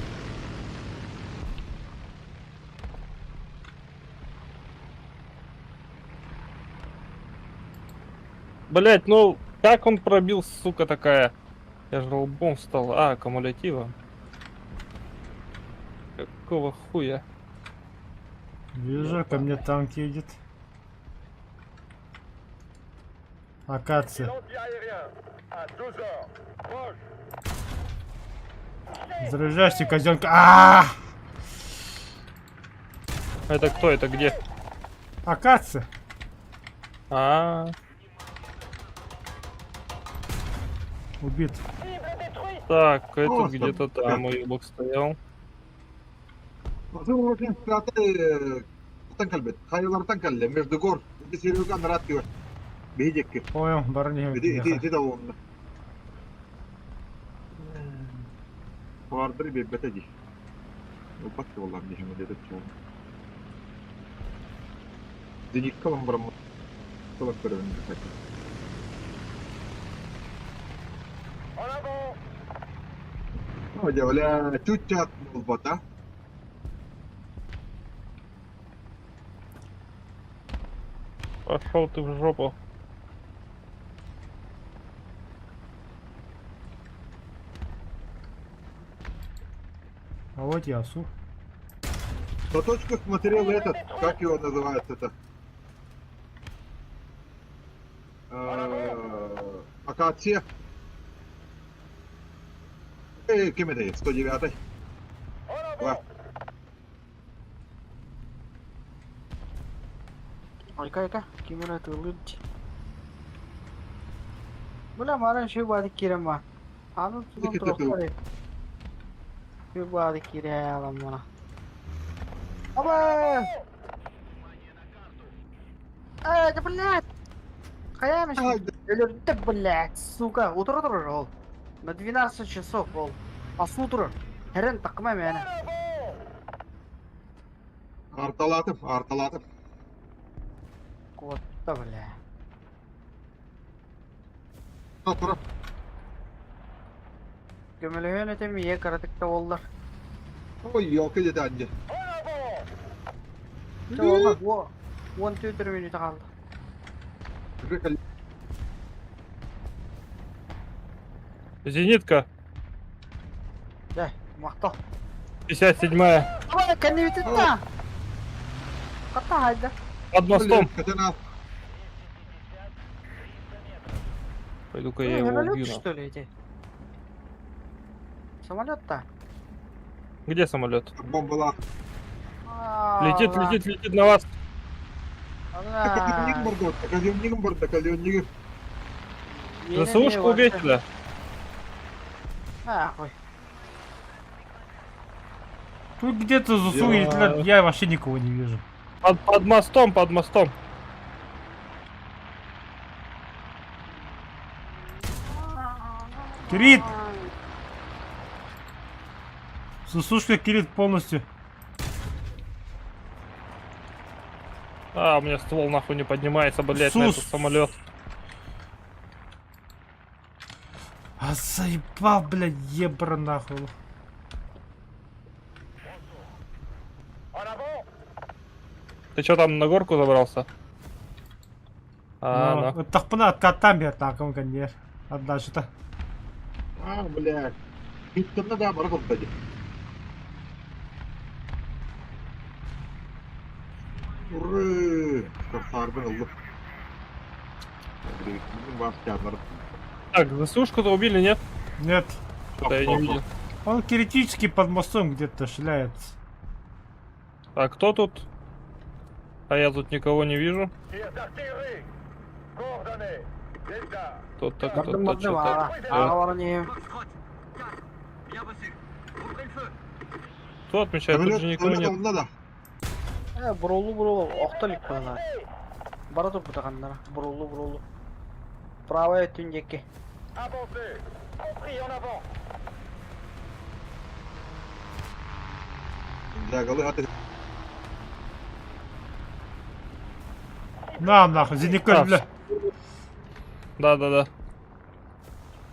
Блять, ну как он пробил, сука такая? Я же лбом встал. А, аккумулятивом. Какого хуя? Вижу, ко мне танк едет. Акация. Anti-aérien. À 12 heures. Proche. Заряжайся, козенка. А! Это кто? Это где? Акация. А, Убит. так, этот Просто. где-то там уебок стоял. هو كان تعطي تنقلبت خيار تنقل между гор بيصير يوقع راتي بيجيك Понял, барни. دي دوم واردري بتجي وبس والله منيح ما ديت شو دي كلام برم كلام كرن En avant. هذا ولا تشات مضبطه Пошел ты в жопу. А вот я, су. на точку смотрел этот как его называется-то акация кем это 109 En avant. Ай-кай-кай. Gimana tuh lucu. Bula maran şu bazı kirema. Anı tutun Dikkat et. trokları. Şu bazı kiraya alalım bana. Aba! Да, блядь! Хаямиш, ölürdü, блядь, сука, утро ол. На 12 часов ол. Асутро. Херен takma beni. арталатов Котта, бля. Тұра. Gömülüğün ötemiye karadıkta oldular. Ой, елка деді анде. Olmaz, o. 12 minüte kaldı. Зенитка. Gel, makta. 57-я. Ama kendi bitirdi. Kata haydi. Под мостом. Катана. Пойду-ка я его Самолет, убью. что ли, эти? Самолет-то? Где самолет? Бомбала. Летит на вас. Кальоннигім барды, кальоннигім. ЗСУшку убейте, да? Нахуй. Тут где-то засует, я вообще никого не вижу. Под мостом, под мостом. Кирит! Сусушка Кирит полностью. А, у меня ствол нахуй не поднимается, блять, на Сус. этот самолет. А заебал, блядь, ебра нахуй. Ты что там на горку забрался? А, Ну, ну. тахпана откатам я так, он конечно. Одна что-то. А, блядь. Биттімді да бары қылды. Уры! Сарбын ұлы. Бар тяныр. Так, ЗСУшку-то убили, нет? Нет. Что-то я не видел. Он критически под мостом где-то шляется. А кто тут? А я тут никого не вижу. Кто-то, Gördüm кто-то, gördüm что-то. ağa. Ağa var ne? Подходь. Так, я Василь. Уркальфы. Кто отмечает? Тут же никого нет. Öyle da. Бурулу оқталик қойған. Бара тұр бұтағандар. Бурулу. Правая түндеке. Зagalı hadi. На, нахуй, Зениколь, А, бля. Да.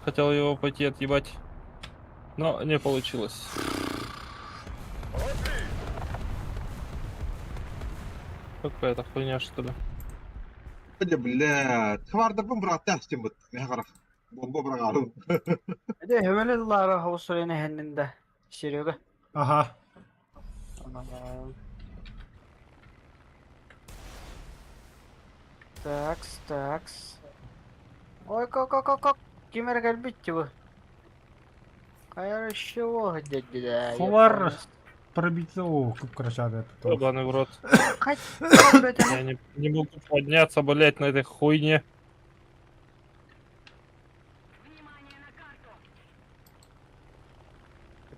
Хотел его пойти отъебать. Но не получилось. Какая-то хуйня, что ли. Hadi блядь. Хварда бумбра тәстім бұд. Не қарап. Бомба бұрағалым. Әде hömelelilары хавусырыны хәннінде. Серега. Ага. Такс. Ой, как. Кемер кәлбетті бұл. Қайыр іші оғы деді. Ховар пробиться. О, как красиво это. Ебаный в рот. Қайт. Я не могу подняться, блять, на этой хуйне.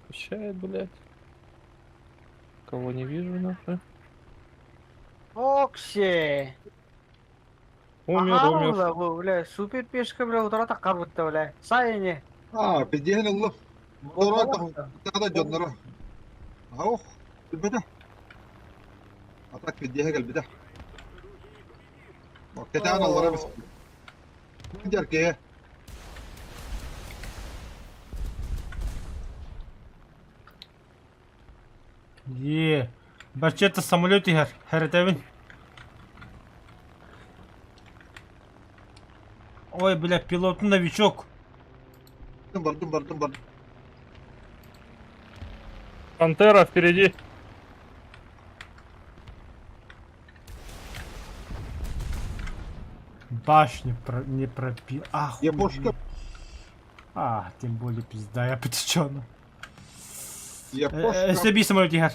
Обещает, блять. Кого не вижу, нахуй. Окси. Умер. Бля, супер пешка, бля, утра таққар бұтты, бля. Сайыне. Aa, piddiğin Allah. Motora da canlara. Аух, البدا. أعطاك piddiğe gel bida. Bak ketağın Allah'a biz. Ne der ki? Бачета самолеты хәртәвин. Ой, бля, пилот новичок. Bardım. Пантера впереди. Башню не пробил. Ах, Япошка. А, тем более пизда, я потечённый. Япошка. Себе самолет Игорь.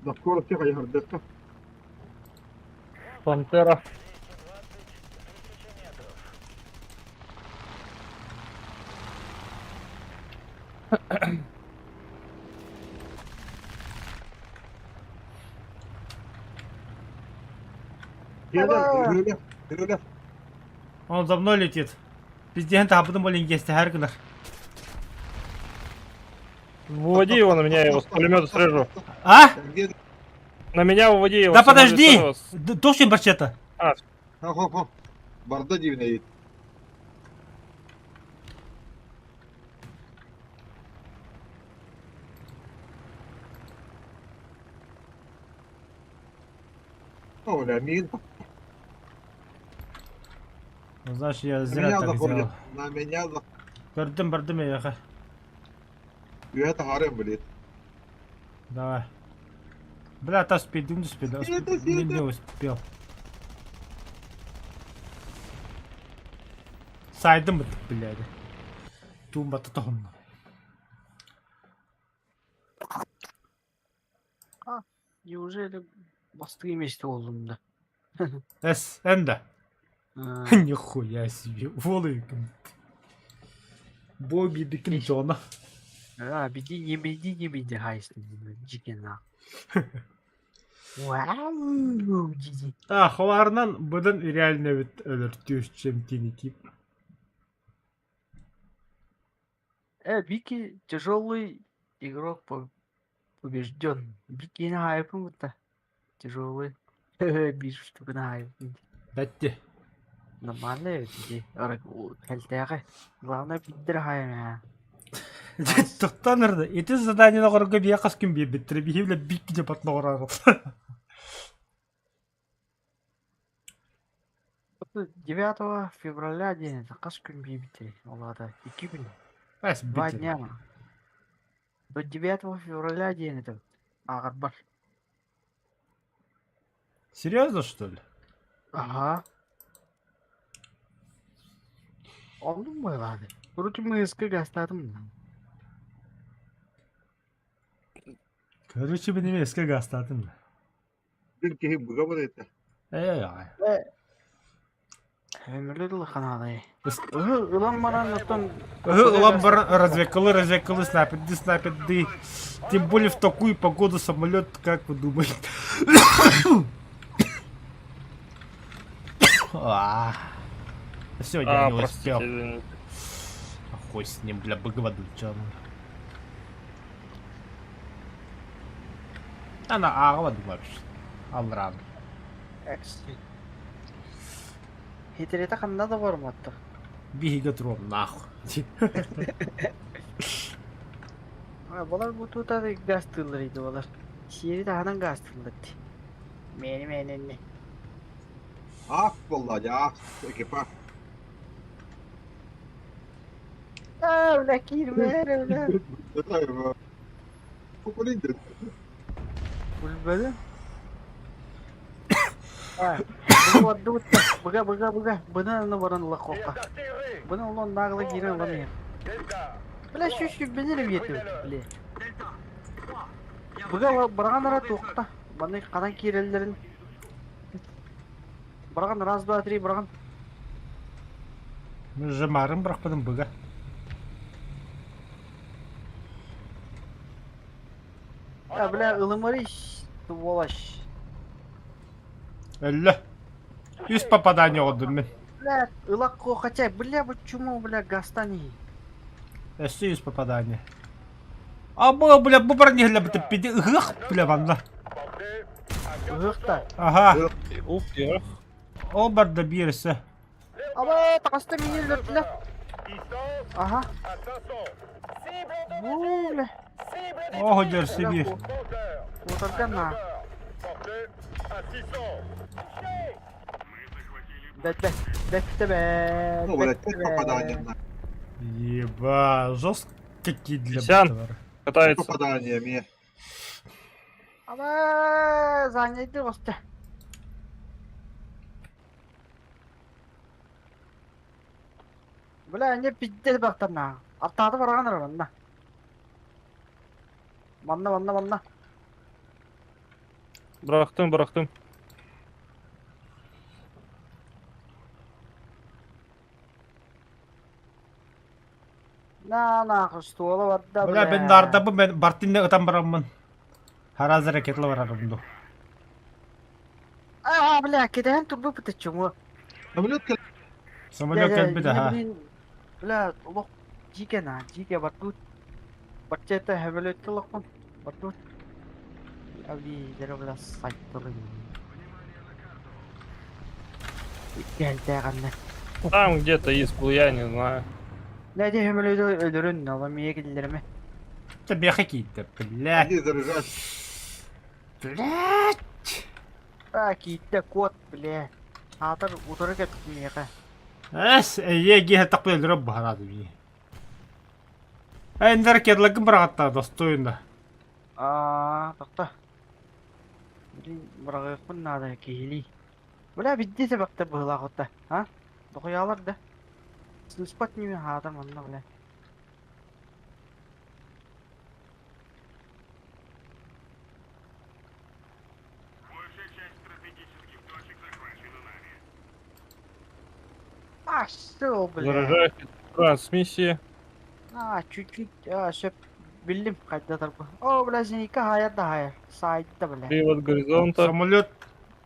На скорости hayırdır. Пантера. Yürü. Он за мной летит. Президент, а потом более есть Хергнер. Выводи его на меня, я его с пулемета срежу. А? На меня выводи его. Да с самолета подожди! срежу. Точно Бачета? Hop. Barda dibine git. Оля, мин. Ну, значит, я На зря меня так заходит. сделал. На меня заходит. Бердым я ехал. Это харем, блин. Давай. Бля, та спид, не успел. Не успел. Сайдым это, блядь. Тумба-то томно. Неужели басты месте олымды? Энда. Нихуя себе. Волыкин. Бобби Диккенсона. Биди, не биди, хайсны. Джикена. Вау, диди. А, ховарнан бұдан реально бит өлір. Төш чем тенеки. Вики тяжелый игрок побежден. Вики не хайпом это. Тяжелый. Биш штук на хайп. Бәтте. Нормально эти. Хәлтәгә. Главное биддер хайм. Тоқтанырды. Эти задание на горга бия қас күн бия биттірі бия біле бик деп атына орарып. 9 февраля день. Заказ күн бибите. Олада. 2 күн. Әс 2 битті. дня. До 9 февраля день это. Агар бар. Серьезно, что ли? Ага. Oldu mu herhalde? Kurutma ıskı gastladım. Короче, ben eve eski gazetadın mı? Bir kişi buga это. Ya. Ömürlü dolu kanalı. Ulan bana anlatan... Уlan развекалы, снайперды. Тем более в такую погоду самолет, как вы думаете? Сегодня я не простите, успел. извините. Хуй с ним, бля, быговаду, чё. Она ağlamadım вообще. Allah'ım. Eksi. Hitrete kanında da var mı hatta? Bir götürüyorum nahuk. Bunlar bu tuta da gaz tırlarıydı bunlar. Şiiri de hanan gaz tırlarıydı. Benim. Ah vallahi ya. Ekipaj. Öyle girme öyle. Это популярный. Bulbeli. Bunu waddu buga. Bunu ne varan la koka. Bunu ulan nağla giren lan ya. Bile şu benim yetim bile. Buga bırakanlara tokta. Bana kadan kirellerin. Bırakan раз, два, три bırakan. Жемарым бırakmadım bıga. Ya bile ılımları сволочь. 50. 100 попаданий oldum ben. Бля, ылак хотя, бля, почему, бля, гастани? 100 попаданий. А бля, bu бронеhle bitip bir de ıhık bile bana. Гыхта. Aha. Ух, я. O barda birisi. Ama takasta mini lörtler. Aha. Bu bля. O hocarsı bir. Kurtarken ha. Bekle be. Ну, блядь, 5 попаданий. Еба, жестко какие для Сян. бытовара. Катается. Попаданиями. Ama zannedi usta. Bля, не пиздец бактарна. Артады баргандар манна. Манна. Бырақтым. На, что var da Bля, ben de ardabım, ben Bartin'le ıtan baramın. Haraz hareketli var aramda. А, бля, кидаем турбу почему? Самолет Самолет kalbi de ha. Бля, лох, жиге бартут. Бачета хевелетті лохман. Бартут. Аби, дәрі бля сайттылы. Geldi ağanlar. Там где-то есть был, я не знаю. Ne diye hemeleyi öldürün, alamaya gidilerimi. Тебе хакита, блядь. Иди заряжать. Блядь. А, kitle kod bile. Atar utarı getirmeye ka. Эс, я геха такой дроб бахарады бии. Эндер кедлакын бирагатта достойно. Aa, takta. Bilin bırakın nada kihili. Bula biddi sebekte bıhla kotta. Ha? Dokuyalar da. Ispat nimi hata manna bile. Ah, что, бля. Заряжаю трансмиссии. Чуть-чуть, söp bildim kaçta tarafı. O bля Zenika hayatta hayır. Sahipte bля. Привод горизонта. Самолет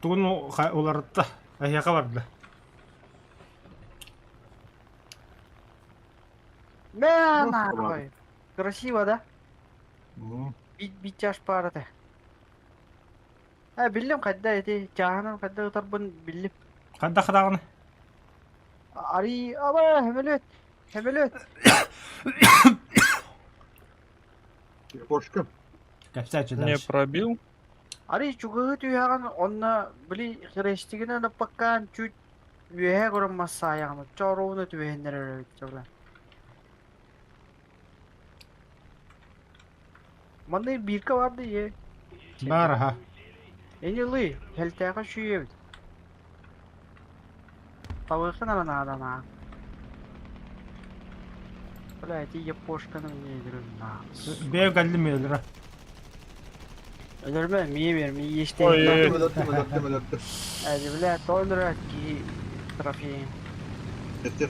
туну уларытта. Аяка барды. Мя, Ну, нахуй. Красиво, да? М. Бит жаш барады. Биллим кайда эти жаһанын кайда тарбын биллим. Хадда хадаганы. Ари, аба, хемелет. Япошка. Капсячу Не дальше. пробил. Ари, чугы түйяган, онна, били, хрестигіне напаккан, чуть, үйе көрім маса аяғыны, чоруыны түйендер өйтсіглі. Мандай бирка vardı ye. Бар, ага. Ени лы, хелтяға шүйе бит. Тавықын арана адана. Блядь, япошканың не едірін нағыз. Беу галли мейлера. Ölürme, miye ver, miye Ой, işte. Öldü. Hadi bile, doldurur ki trafiğin. Естер.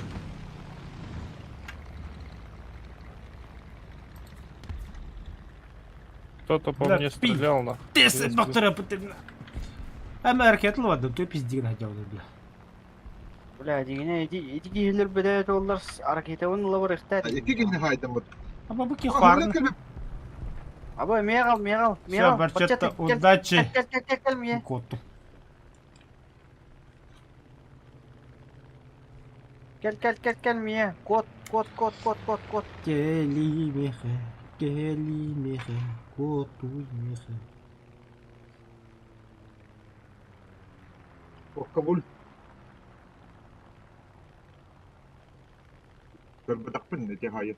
Кто-то по Да, мне пи. стрелял на. Тесы доктора потрібно. Ama hareketli vardı. Tüy pizdiğini hadi oldu bile. Bile, digine, edi gihilir bile dollar harekete onu lavur ihtar. İki gün haydan bu. Ama bu ki Ага, farklı. kelime. Abi, мегал. Все, Барчетта, удачи. Gel, miye. Коту. Gel, miye. Kod. Келимеха, келимеха, котуймеха. Kabul. Berbetakpın ne diye hayır.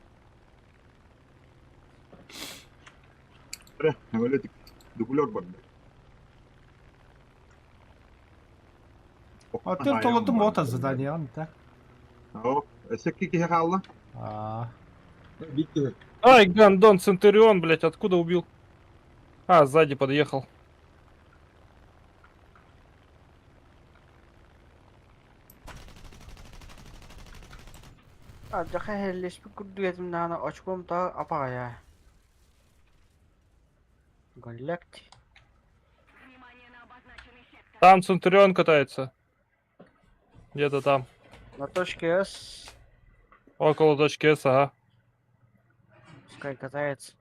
Öyle dublör var. А ты толоту мота задание, он так. О, секки кихала. А, Bitti. Ай, гандон, Центурион, блядь, откуда убил? А, сзади подъехал. Acaka helleşme kurdu yedim nana açmam da apa ya. Галакти. Там Центурион катается. Где-то там. На точке С Около точки С, ага. пускай катается.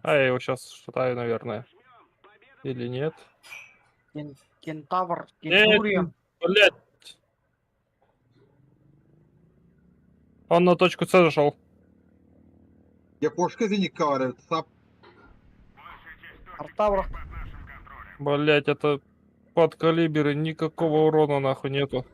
А я его сейчас шатаю, наверное. Или нет? Кентавр, Кентурион. Блядь. Он на точку С зашел. Япошка зеникара. Сап. Артавр. Блядь, это под калибры, никакого урона нахуй нету.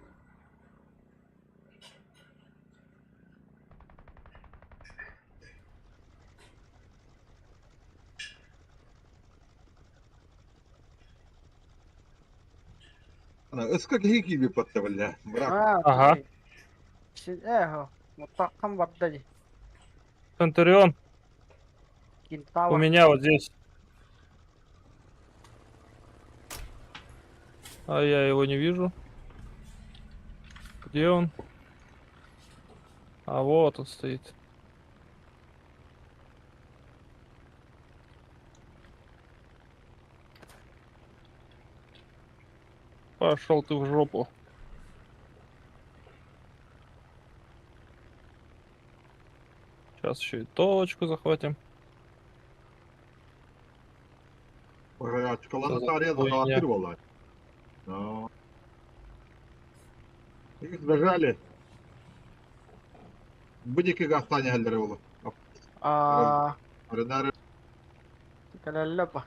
Iska kihi gibi patta valla. Bırak. Ага. Эхо. Вот так там в отдаде. Центурион у Кентавр. меня вот здесь. А я его не вижу. Где он? А вот он стоит. Пошел ты в жопу. Сейчас еще и точку захватим. Oraya çıkalanı Sana tarihe oyun ya. dağıtır valla. No. Их сбежали. Будики гастане гальдеревало. Ренары. تكللبة.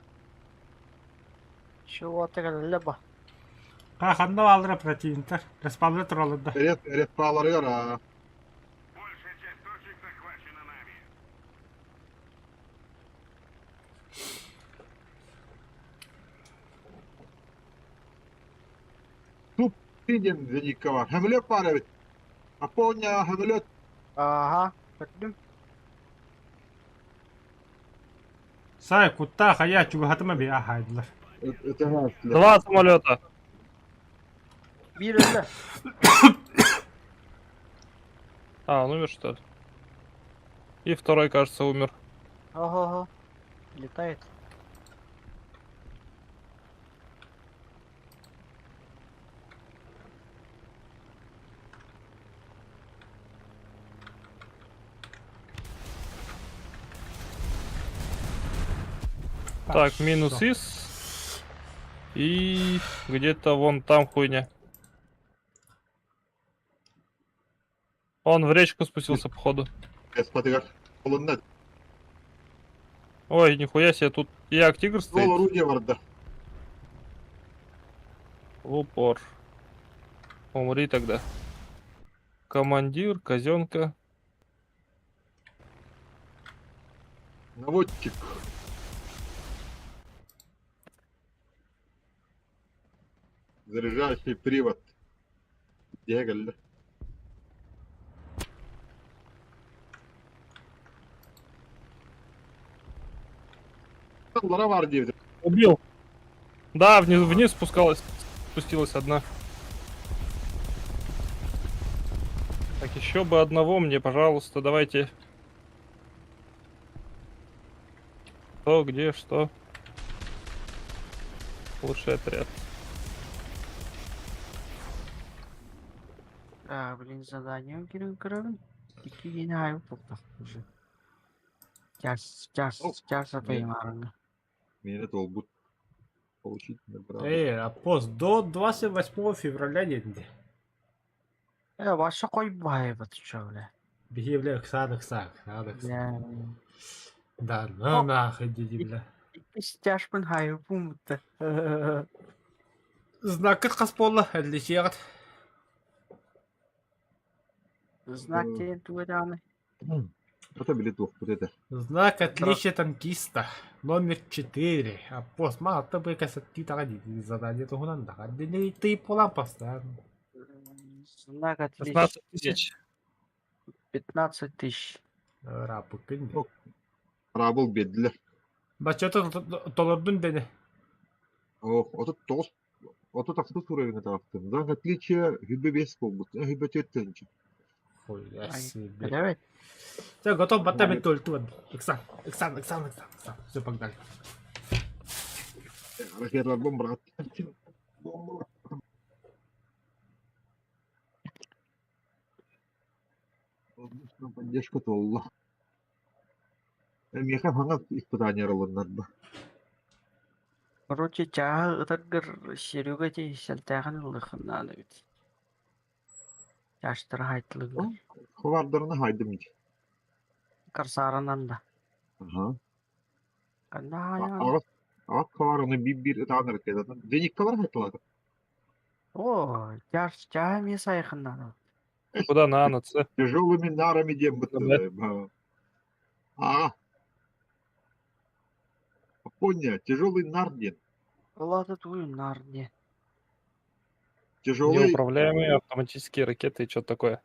شو تكللبة. Қаханда алдыра противниктер. Респабле тұралыды. Рет палары гара. Большая часть точек захвачена нами. Туп пидем зеникова. Хемлет паревит. Апоня хемлет. Ага. Gördüm. Сай, кутта, хая, чугатыма бия хайдылар. Это раз. Два самолета. Bir öyle. А, он умер что ли? И второй, кажется, умер. Ого. Летает. Так, минус всё. ИС. И где-то вон там хуйня. Он в речку спустился, походу. Я смотрю, как полонет. Ой, нихуя себе, тут як тигр Гол стоит. орудия варда. В упор. Умри тогда. Командир, казенка. Наводчик. Заряжающий привод. Дегаль. Лара варди. Убил. Да, вниз спускалась. Спустилась одна. Так, еще бы одного мне, пожалуйста, давайте. Что, где, что? Лучший отряд. Блин, задание герой кровен. Какие не знаю, уже. Сейчас поймарно. Меня толбут получить награду. Апост, до 28 февраля нет. Ваша кой байбат, что, бля? Беги, бля, Оксана. Бля. Да, ну нахуй, иди, бля. Стяжпен хайр пумта. Знак Хаспола, отличает. Знак тебе туда. Это билетов, вот это. Знак отличия танкиста. Номер 4. Апост, мало то бы касати тагади. Задание то хунан да. Ты полам постоянно. Знак 16 отличия. тысяч. 15 тысяч. Рапы кынды. Ну. Рабыл бедля. Бачото толордун дене. Вот это тост. Вот это авто уровень это авто. Да, отличие гибе без побут. Гибе тетенчик. Ой, я себе. Давай. Все, готов, батами только. Оксан. Все, погнали. Ракета бомба. Бомба. Поддержка толла. Меха ханга испытание ролоннарда. Короче, чаға ұтарғыр Серега те сәлтәғін ұлықын ады бит. Яштыры хайтылығы. Хвардарына хайдым. Қарсарынан да. Ага. Қанда хайан. Ак хвараны бир этаныр кеда. Денег-калар хайтылады. О, чаға мен сайқын ады. Куда на Ц? Тяжелыми нарами дембы. А. Поня, тяжелый нарден. Олады туйынлар не. Тяжелый, Неуправляемые автоматические ракеты и что такое?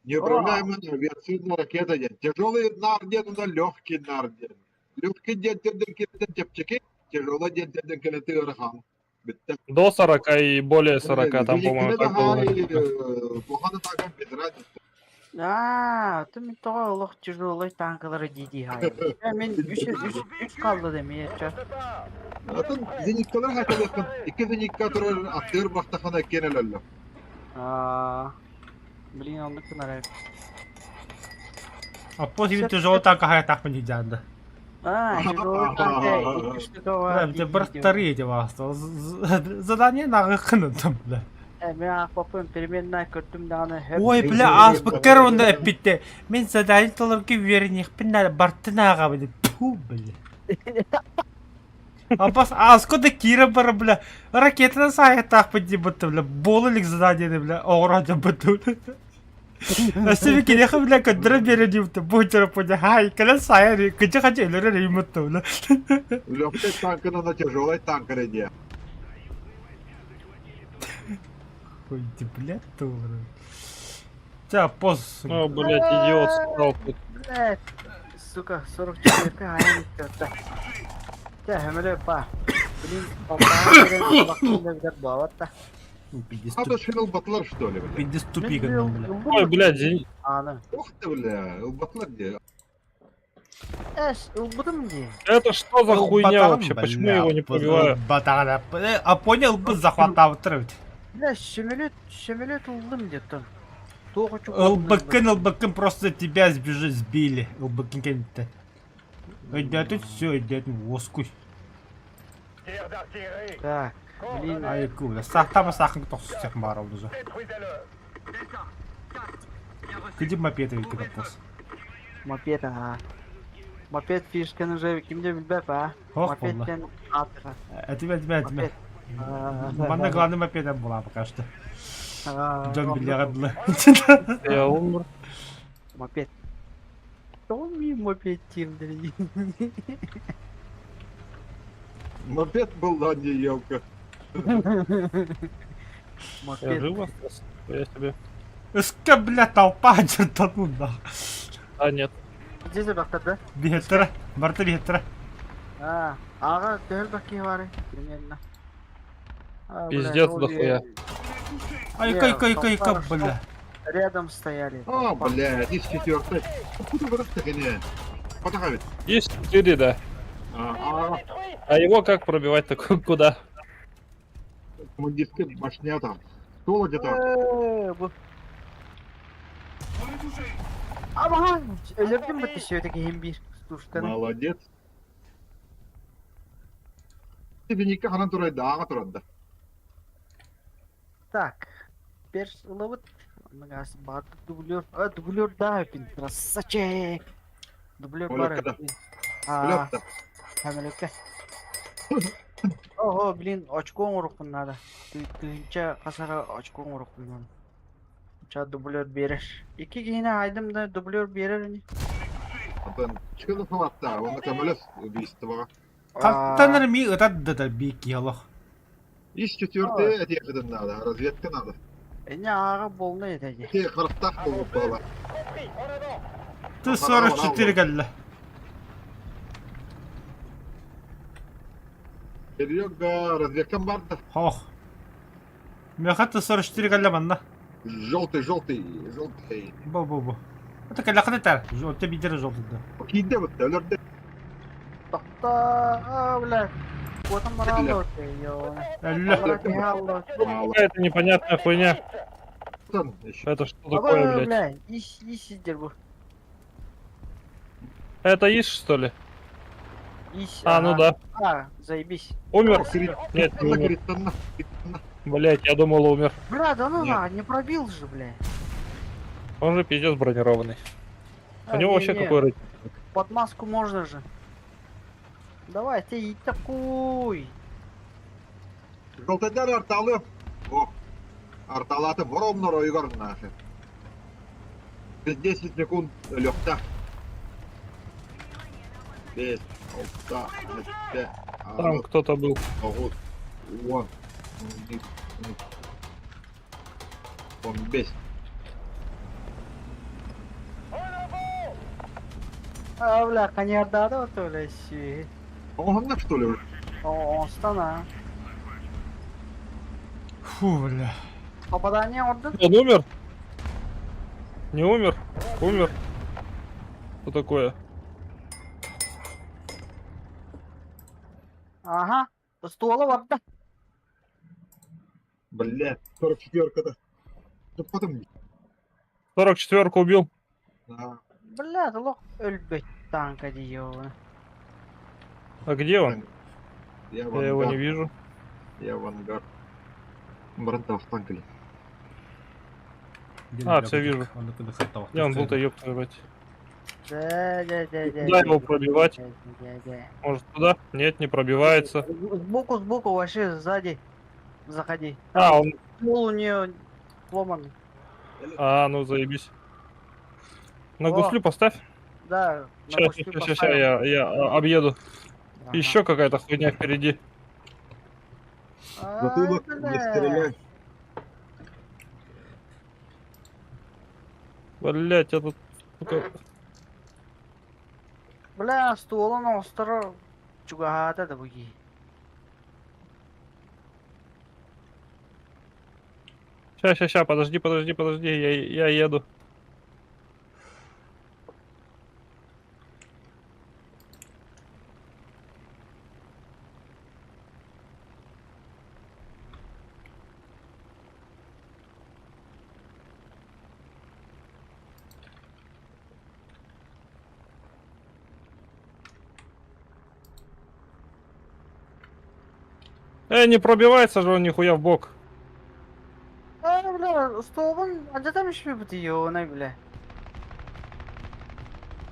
неуправляемая авиационная ракета. Тяжелый нарден, это легкий нарден. Легкий ден тепчики, тяжелый ден калетырхан. До 40 и более 40, там, по-моему, так было. Плохо такая без разницы. Ты мен тоға олық тяжелый танкалары дейді хайыр. Мен үш қалды демей, ча. Атын зениткалар хакалыкын. Ике зенитка турар актер бактахана кенелелле. Блин, он кынарай. Апост, тебе тяжело танка хая так не дядя. Тяжелый танка, үш тыгава. Бля, бір вторые вас. Задание на хынын там, бля. Мен ақпапын переменная көрдім дағаны. Ой, бля, аспекер онда әппетті. Мен задание толырға вернех, бля, бартынаға, бля. Пу, бля. Апас, аскода кира бара, бля. Ракетаны саяқтақ бәді бұтты, бля. Болылық задание, бля. Оғырады бұтты, бля. Асыми келеха, бля, көндірі береді бұтты. Бұйтыры бұтты. Хай, кәлі саяны, күнчі елері реймұтты, бля. Легкий танк, но тяжелый танк реде. Ой, ты, блядь, дура. Тебя пост. О, блядь, идиот стал тут. Блядь, сука, 44-ка айын көрді. Хемеле па. Блин, папаға берен бақында бідер бағатта. Надо шинел батлар, что ли, бля? Пиндис тупига, бля. Ой, блядь, зенит. Аны. Ух ты, бля, батлар где? Ұлбыдым де. Это что за хуйня вообще? Почему я его не пробиваю? Батана. А понял бы, захватал трыть. Бля, шемелет ұлдым де тұр. ЛБКн просто тебя сбили. ЛБКн кем-то. Идет все, идет воскуй. Tir d'artillerie. Так, блин, Ай, куда? Сахтама сахн тосцех марал уже. Détruisez-le. Delta 4. Bien reçu. Где мопеды куда пос? moped ha. Moped fişkeni же kimde bilbep ha. Ох, Mopedden atır. Это. Moped. Мана главный мопедом была пока что. Aa, Дом ondan- бильярдlı. Я умер. Moped. Olmuyor moped timdir. Мопед был, да, не елка. Я Moped. жив остался? Я себе. Ска, бля, толпа чертану, да. А, нет. Здесь бактырды. Бихеттера, барты бихеттера. Ha, ağa döl bakayım var. Примерно. А, бля, Пиздец вроде дохуя. Ай, Не, кай, толпа, бля. Рядом стояли. А, толпа. блядь, из четвертой. Откуда вырос-то, конечно? Потахавит. Есть 4, да. А, А его как пробивать такой куда? командирская башня там. Стол где-то. Bu. Ama öldürdün mü öteki hem bir tuştanı? Молодец. Тебе никак она турайды, аға турады. Так. Bir ılıvıt. Onun gazı bağırdı dublör. Dublör daha öpün. Красавчик. Dublör var Öyle kadar. öpün. Aa, Блядь-то. hemen öpün. Oho bilin açık vuruk bunlarda. Duyunca kasara açık vuruk bunlar. Ça dublör verir. İki yine aydım da dublör verir. Антон, что за фалатта? Он это молес убийство. Каттаныр ми ытат да бик ялах. Из четвертой отъехать надо, разведка надо. Ne ağa bol ne edecek? Те характах был было. Ты 44 галла. Серега, разведка барда. Хох. Меха ты 44 галла манна. Желтый. Бу. Это калла кадетар. Жолты бидер жолты да. Покиньте вот, өлөрдө. Takta, bля. Вот он морал Әллә. Какая-то непонятная хуйня. Антон, еще. Это что такое, блядь? Бля, иш сидер bu. Это Иш, что ли? Иш. А, ну да. А, заебись. Умер? Нет, не умер. Говорит, Блядь, я думал, умер. Бля, да ну Нет. на, не пробил же, бля. Он же пиздец бронированный. У А, него вообще не-не, какой рейтинг? Под маску можно же. Давай, ты и такой. Желтайдар арталы. О, арталаты воромно ройгар наши. 10 секунд легта. 5, 6, 5, Там кто-то был. вот, вон, он бес. А, бля, коньярда да вот öyle şey. Он на что ли уже? Он стана. Фу, бля. Попадание орден. Он умер? Не умер? Умер. Что такое? Ага. Ствола var da. Блядь, 44-ка-то. Да потом... 44-ку убил. А, Бля, лох ölbet tanka diyor. А где он? я Я его не вижу. Я в ангар. Бранта встанкали. А, всё вижу. Он куда хатал. Где он был-то, ёб твою мать? Да. Куда его пробивать? Да. Может туда? Нет, не пробивается. Сбоку, вообще сзади. Заходи. А, он... Пол у нее сломан. А, ну заебись. На О. гуслю поставь. Да. на Сейчас, гуслю сейчас, поставил. я объеду. Ага. Еще какая-то хуйня впереди. Затылок, Ай, не бля. стреляй. Блять, я тут... сука, Бля, стволын остро чугахата да буги. Ща, подожди, я еду. Не пробивается же он нихуя в бок. Бля, столбын, там еще бути ёна, бля.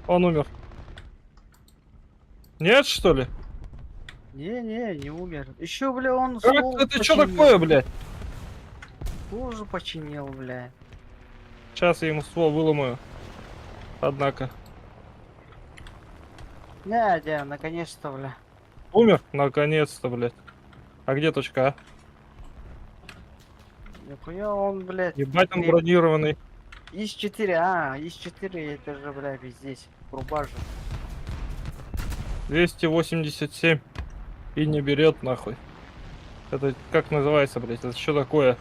Он умер. Нет, что ли? Не умер. Еще, бля, он Как стол это что починил. такое, блядь? Тоже починил, бля. Сейчас я ему ствол выломаю. Однако. Не, наконец-то, бля. Умер? Наконец-то, блядь. А где точка А? Нихуя он, блядь. Ебать он креп- бронированный. ИС-4, ИС-4, это же, бля, здесь. Труба же. 287. И не берет нахуй. Это как называется, блядь? Это что такое?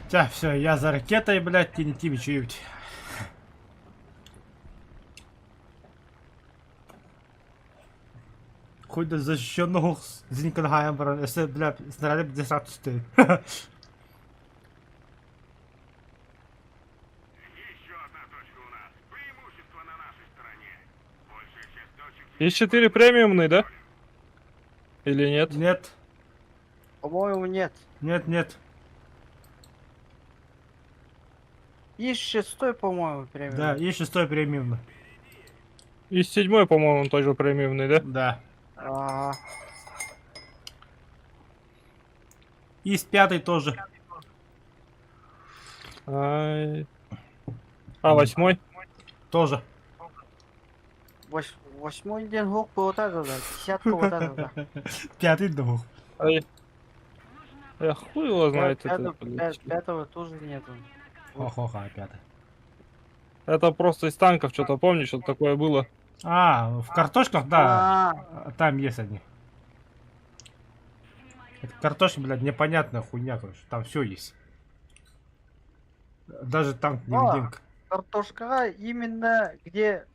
Так, все, я за ракетой, блядь, TNT бичують. Хоть до защищенного Зинкенгаем, если, бля, снаряды где сразу стоит. Еще одна точка у нас. Преимущество на нашей стороне. Большая часть точек... ИС-4 премиумный, да? Или нет? Нет, По-моему, нет. нет. ИС-6, по-моему, прям. Да, и 6 премиум. ИС-7, по-моему, тоже премиумный, да? Да. Ага. И с 5 тоже. Ай. А 8? Тоже. 8-й день гук вот это, да. 10-ка вот это, да. 5 думал. Ай. Я хуй его знает это, блядь. 5-го тоже нету. Хо-хо-хо, 5. Это просто из танков что-то, помнишь, что такое было? А, в картошках, да. А, Там есть они. Это картошка, блядь, непонятная хуйня, короче. Там все есть. Даже танк невидимка. картошка именно где,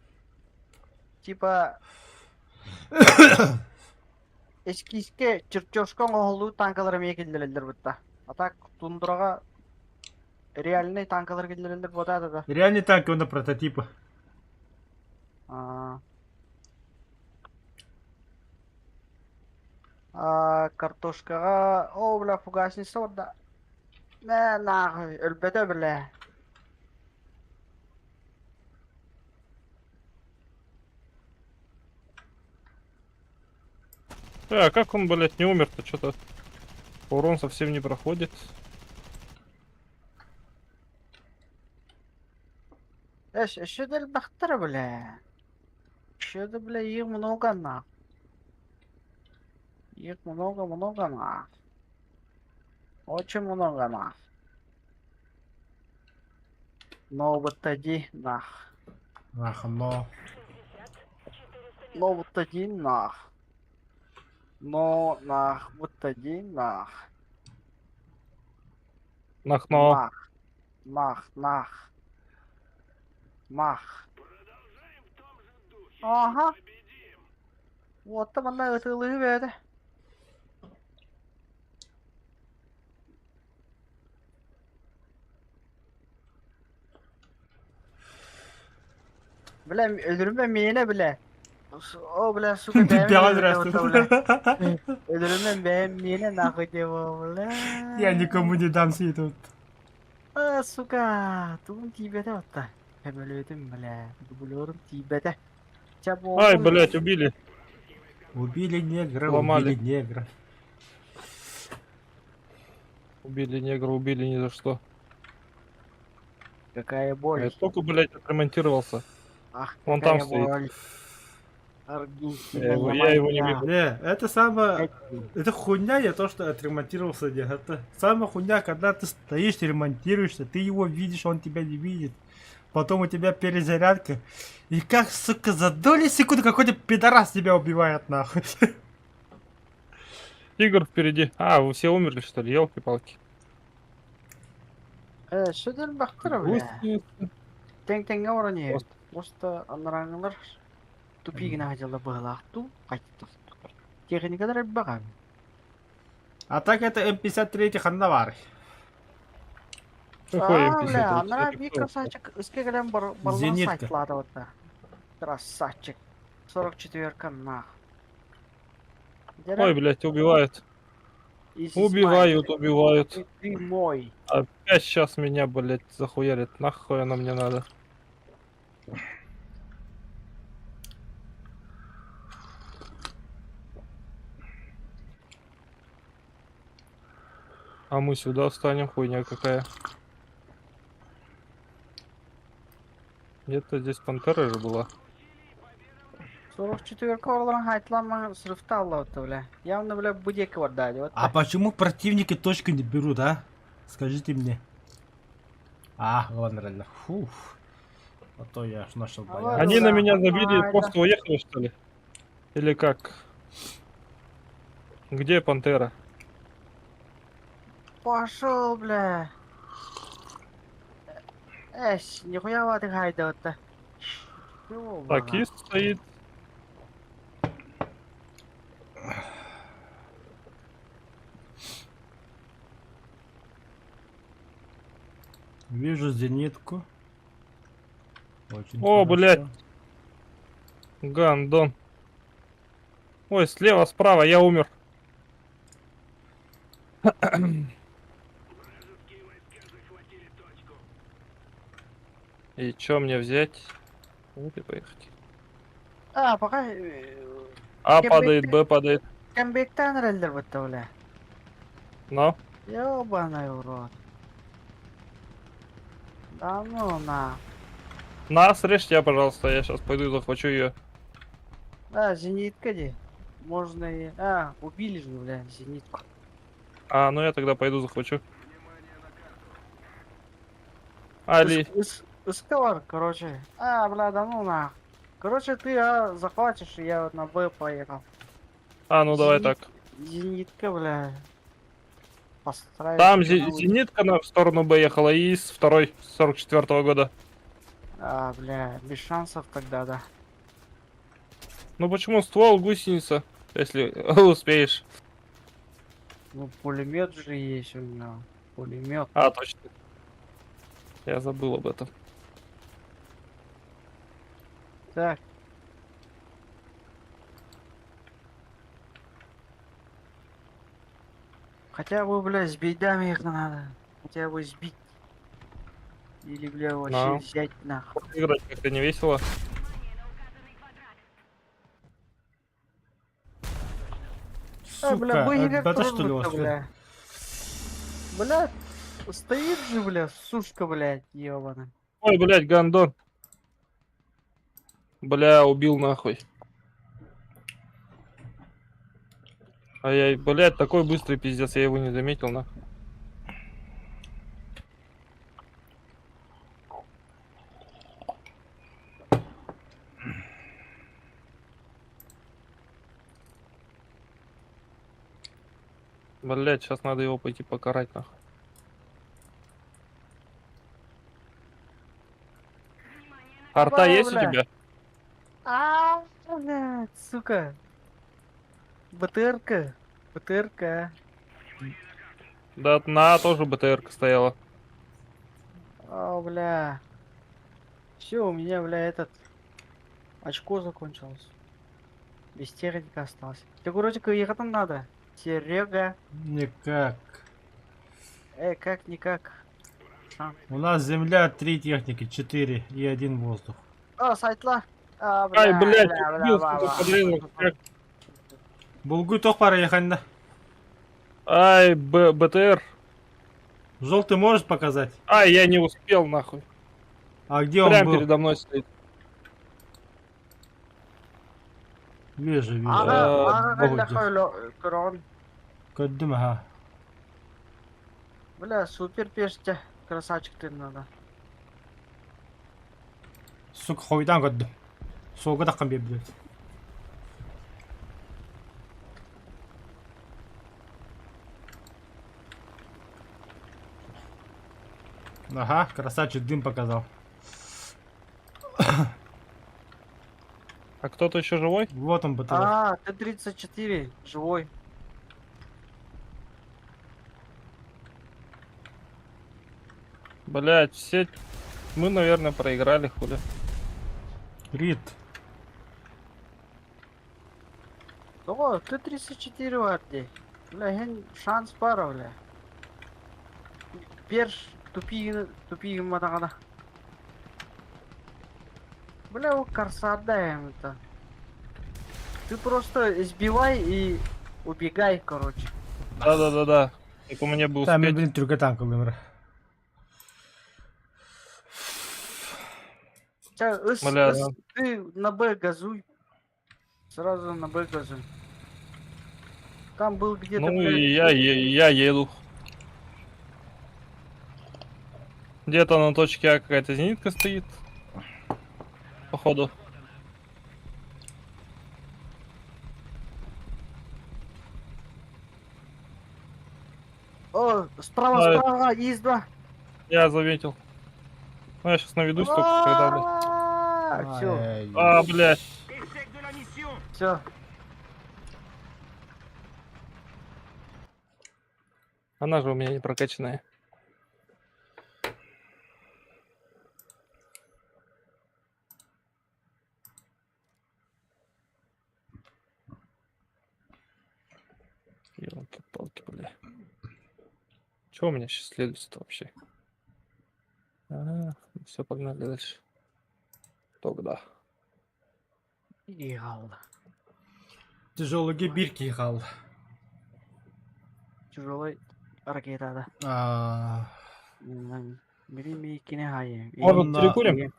типа, эскизге чертежка оңолуу танкалар мекелделер бутта. А так тундрага реальный танкалар келделер вот это да. Реальный танк, он на прототипы. Картошкага, о, бля, фугасница вот да. Не, нахуй, өлбөтө, бля. А как он, блядь, не умер-то? Что-то урон совсем не проходит. Еще дель бахтара, бля. Еще да, бля, их много на. Их много на. Очень много на. Но вот тоді нах. Ах, но. Но вот тоді нах. Но нах. Вот тоді нах. Нахно. Нах. Нах. Нах. Нах. Ага. Вот там она это лывет. Бля, öldürme miyine bile. O bля, сука, Пиал, здравствуй. Öldürme benim miyine нахуй его, бля. Я никому не дам сей тут. Сука, тун тибете отта. Hem öldüm bля. Biliyorum tibete. Ай, блядь, убили. Убили негра, Ломали. убили негра. Убили негра, убили ни за что. Какая боль. Я только, блядь, отремонтировался. Ах, Вон какая там стоит. боль. Аргентина, Я его не Германия. вижу. Не, это самое... Это хуйня не то, что отремонтировался. Не. Это самая хуйня, когда ты стоишь, ремонтируешься, ты его видишь, он тебя не видит. Потом у тебя перезарядка. И как, сука, за доли секунды какой-то пидорас тебя убивает, нахуй. Тигр впереди. А, вы все умерли, что ли? Елки-палки. Что дель бахтара, бля? Тең-теңге оранıyor. Просто анараңылар тупигine хотела bağlaktу. Кайтты. Техникалар багам. А так это М53 Хандавар. Какой Бля, М53? ана bir красавчик üstte gelen balon Зенитка. saytlarda orada. Красавчик. 44-ка нах. Ой, блядь, убивают. This is Убивают, mine. убивают. Ты мой. Опять сейчас меня, блядь, захуярит. Нахуй оно мне надо. А мы сюда встанем, хуйня какая. Где-то здесь пантера же была. 44 oradan haytlanma sınıfta Allah'ta bile. Явно, бля, будека вот дали. Вот А так. почему противники точки не берут, а? Скажите мне. Ладно, реально. Фух. А то я аж начал А бояться. Они на меня да, забили и да. просто уехали, что ли? Или как? Где пантера? Пошел, бля. Нихуя вот и хайдет-то. Такист стоит. Вижу зенитку. Очень О, хорошо. блядь. Гандон. Ой, слева, справа, я умер. И чё мне взять? Вот и поехать. Пока... А Я падает, бы- Б падает. Кембектен релдер вот-то, бля. Но. Ёбаный урод. Да ну на. На, срежь я, пожалуйста, я сейчас пойду и захвачу ее. Зенитка где? Можно и... убили же, бля, зенитку. А, ну я тогда пойду захвачу. Али, Эскалар, короче. Бля, да ну на. Короче, ты захватишь, и я вот на Б поехал. ну давай Зенит- так. Зенитка, бля. Постараюсь. Там научить. зенитка в сторону Б ехала и с второй, 44-го года. Бля, без шансов тогда, да. Ну почему ствол гусеница, если успеешь? Ну, пулемет же есть у него. Пулемет. А, точно. Я забыл об этом. Так. Хотя бы, бля, с бедами их надо. Хотя бы сбить. Или, бля, вообще Ну. взять нахуй. Играть как-то не весело. Сука, бля, боевик это что ли у трудно-то, вас? бля. Бля, стоит же, бля, сушка, блядь, ёбана. Ой, блядь, гандон. Бля, убил нахуй. Ай-яй, блядь, такой быстрый пиздец, я его не заметил, нахуй. Блядь, сейчас надо его пойти покарать, нахуй. Арта Давай, есть у бля. тебя? Блядь, сука. БТРка. БТРка. Да, на тоже БТРка стояла. Бля. Все, у меня, бля, этот очко закончилось. Без техника остался. Тебе, вроде как ехать там надо. Серега. Никак. Как-никак. У нас земля 3 техники, 4 и 1 воздух. Сайтла. Ай, блядь, убил, сука, подрезал. Как? Булгуй тох пара ехать. Ай, БТР. Желтый можешь показать? Ай, я не успел, нахуй. А где он Прям был? передо мной стоит. Вижу, вижу. Богу Коддым, ага. Бля, супер пеште. Красавчик ты надо. Сука, хойдан коддым. Соуга таққан бе, блядь. Ага, красавчик дым показал. А кто-то еще живой? Вот он, БТР. Т-34, живой. Блять, все... Мы, наверное, проиграли, хули. Рид. О, Т-34 варди. Бля, шанс бар, бля. Перш тупигин матагана. Бля, у корсадаем это. Ты просто сбивай и убегай, короче. Да. Только мне бы Там, успеть. блин, только танк умер. Бля, да. Ты на Б газуй. Сразу на Б газуй. Там был где-то, Ну блядь, и я еду. Где-то на точке А какая-то зенитка стоит. Походу. О, справа, А, справа, есть два. я заметил. Ну, я сейчас наведусь только когда, блядь. Все, А, блядь. Échec de la mission. все. Она же у меня не прокачанная. Ёлки-палки, бля. Что у меня сейчас следует вообще? Все, погнали дальше. Тогда. Ехал. Тяжелый гибирки ехал. Тяжелый ракета, да. Бери мейкине хай. Может, перекурим?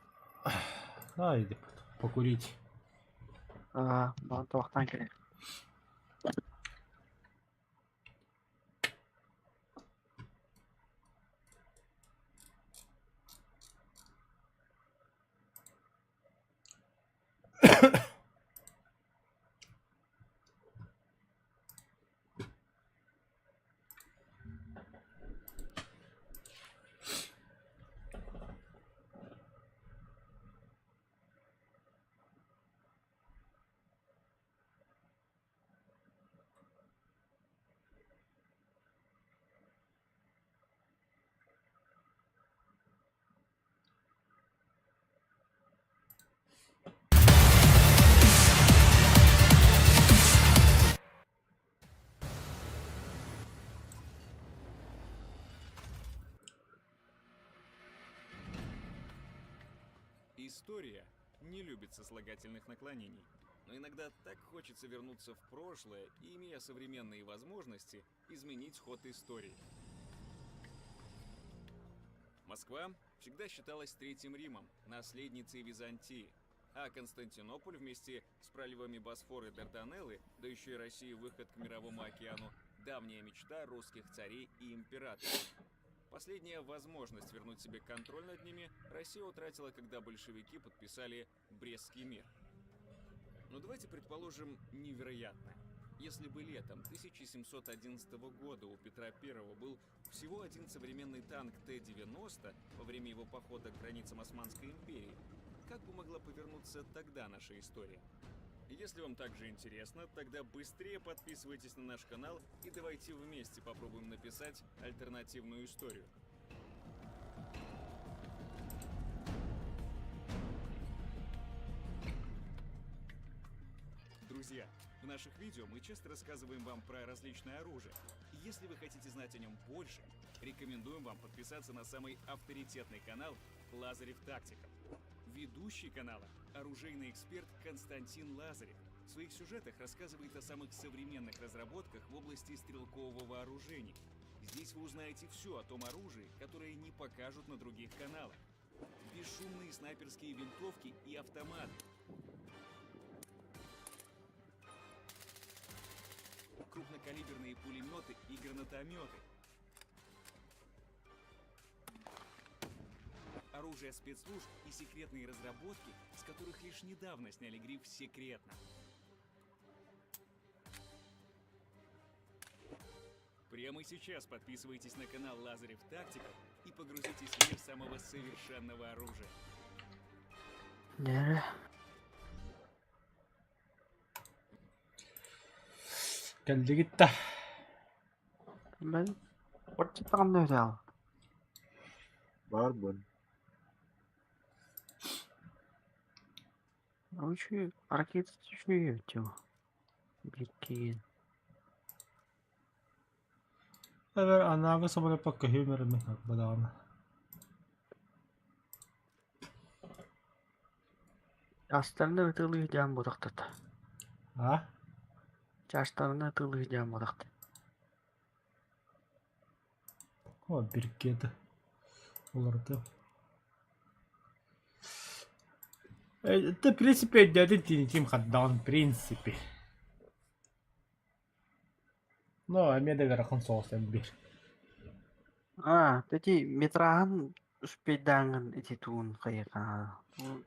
Да, иди покурить. Бан тоқтан керек. История не любит сослагательных наклонений, но иногда так хочется вернуться в прошлое и, имея современные возможности, изменить ход истории. Москва всегда считалась Третьим Римом, наследницей Византии, а Константинополь вместе с проливами Босфор и Дарданеллы, да еще и России выход к Мировому океану, давняя мечта русских царей и императоров. Последняя возможность вернуть себе контроль над ними Россия утратила, когда большевики подписали Брестский мир. Но давайте предположим невероятное. Если бы летом 1711 года у Петра I был всего один современный танк Т-90 во время его похода к границам Османской империи, как бы могла повернуться тогда наша история? Если вам также интересно, тогда быстрее подписывайтесь на наш канал и давайте вместе попробуем написать альтернативную историю. Друзья, в наших видео мы часто рассказываем вам про различное оружие. И если вы хотите знать о нем больше, рекомендуем вам подписаться на самый авторитетный канал Лазарев Тактика. Ведущий канала – оружейный эксперт Константин Лазарев. В своих сюжетах рассказывает о самых современных разработках в области стрелкового вооружения. Здесь вы узнаете все о том оружии, которое не покажут на других каналах. Бесшумные снайперские винтовки и автоматы. Крупнокалиберные пулеметы и гранатометы. Оружие спецслужб и секретные разработки, с которых лишь недавно сняли гриф «Секретно». Прямо сейчас подписывайтесь на канал Лазарев Тактика и погрузитесь в мир самого совершенного оружия. Нere? Geldi gitti. Ben ortadan öyle al. Var mı? Короче, ракета düşüyor diyor. Bir, iki. Evet, annaga sabır yapak kahir mi? Badana. Жастарына ытылы жан бодактат. Ha? Жастарына ытылы жан бодакт. O bir kedi. Olurdu. Это, в принципе, дядя Тим Хаддан, в принципе. Но, а мне даже консоль bir. Jadi метрахан спейданган эти тун кайка.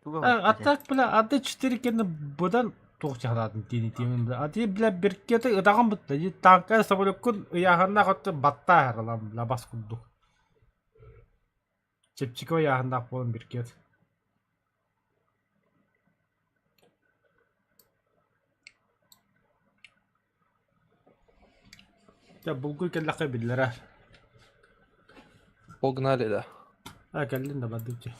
А так, бля, а ты 4 кены будан тоқчаладың тиmin бля. А ты, бля, bir kedi ыдаган бутта. Танка соболюккун ыяханна хотты батта харалам, бля, бас кудду. Чепчико ыяханна болын bir kedi. Ya bulgur kelle kaybediler. Погнали, да. Ha kendin de baddıkça.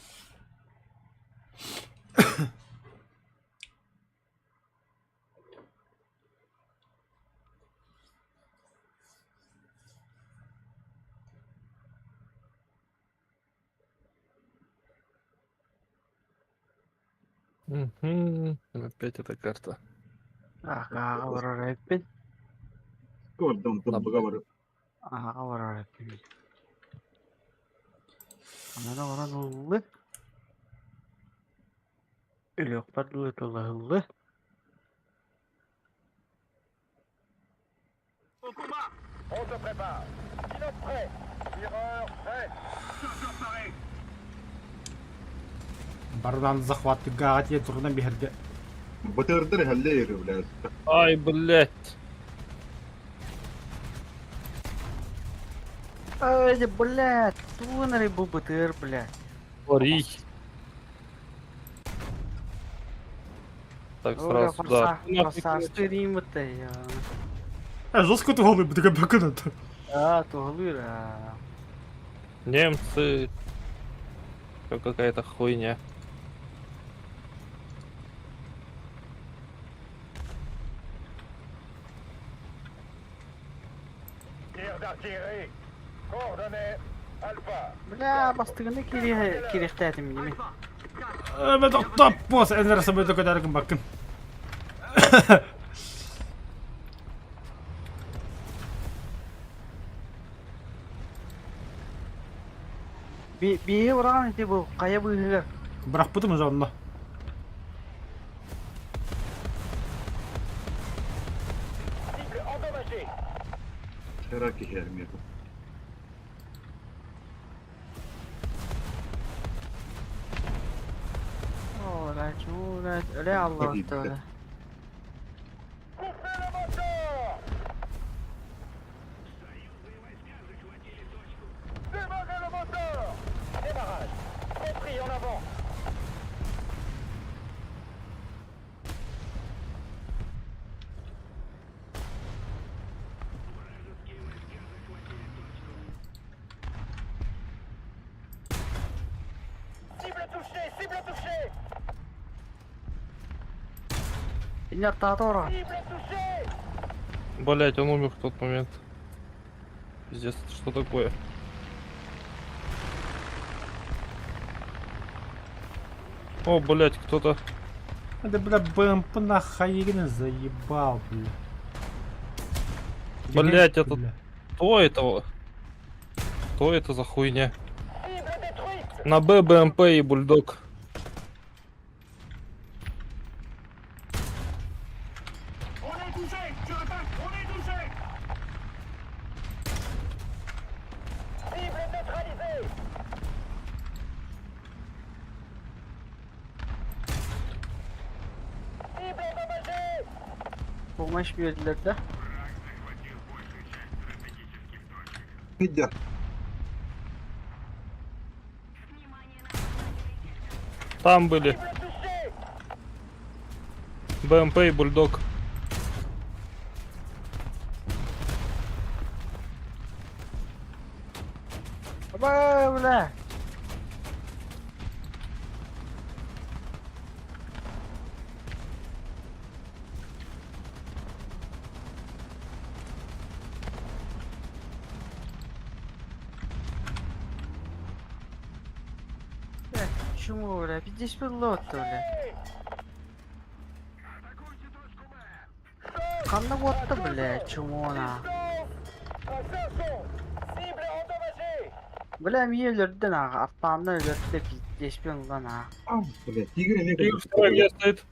Опять эта карта. Ага, варар эппин. Gördüm tıbbıga var. Ага, варар эппин. Ana oran oldu. Öyle yok, padlı oldu. On se prépare. Pilote prêt. Tireur prêt. Chauffeur paré. Бардан захват гагат я турна бихерде. Batırdır halle yeri bile. Ай, блядь. Ай, блядь, тунери бубытыр, блядь. Ори. Так, сразу сюда. Форсаж стрим это я. Жестко ты голый, бдыга баканат. Туглыр, Немцы. Всё какая-то хуйня. Tir d'artillerie. Coordonnées. Alpha. Бля, бастыгını kiriktedim gibi. Evet, top boss en arası böyle kadar bakın. Bir vuran işte bu kaya bıyıklar. Bırak bunu mu onunla? Cible endommagée. Şerak yerim ya. Ola çuğla öyle Allah Tabii, Teala. Coupez le moteur. Démarrez le moteur. Démarrage. Compris en avant. Cible touchée. Cible touchée. İnler tahtora. Cible touchée. Блять, он умер в тот момент. Пиздец, это что такое? О, блять, кто-то. Да, бля, БМП нахуй заебал, бля. Блять, это Бля. кто это? Что это за хуйня? Cible détruite. На Б, БМП и бульдог. On est touché. Je répète, on est touché. Cible neutralisée. Cible endommagée. Bulmuş bir yerlerde. Hidya. Там были Cible touchée. БМП и бульдог. Bля. чему, бля? 50 пилот-то, бля. Kanna botta, бля, чему она? Бля, мне өлөрдөн ага, артамдан өлөрдө пиздеспен улан ага. А, блядь, тигр не Тигр второй где стоит?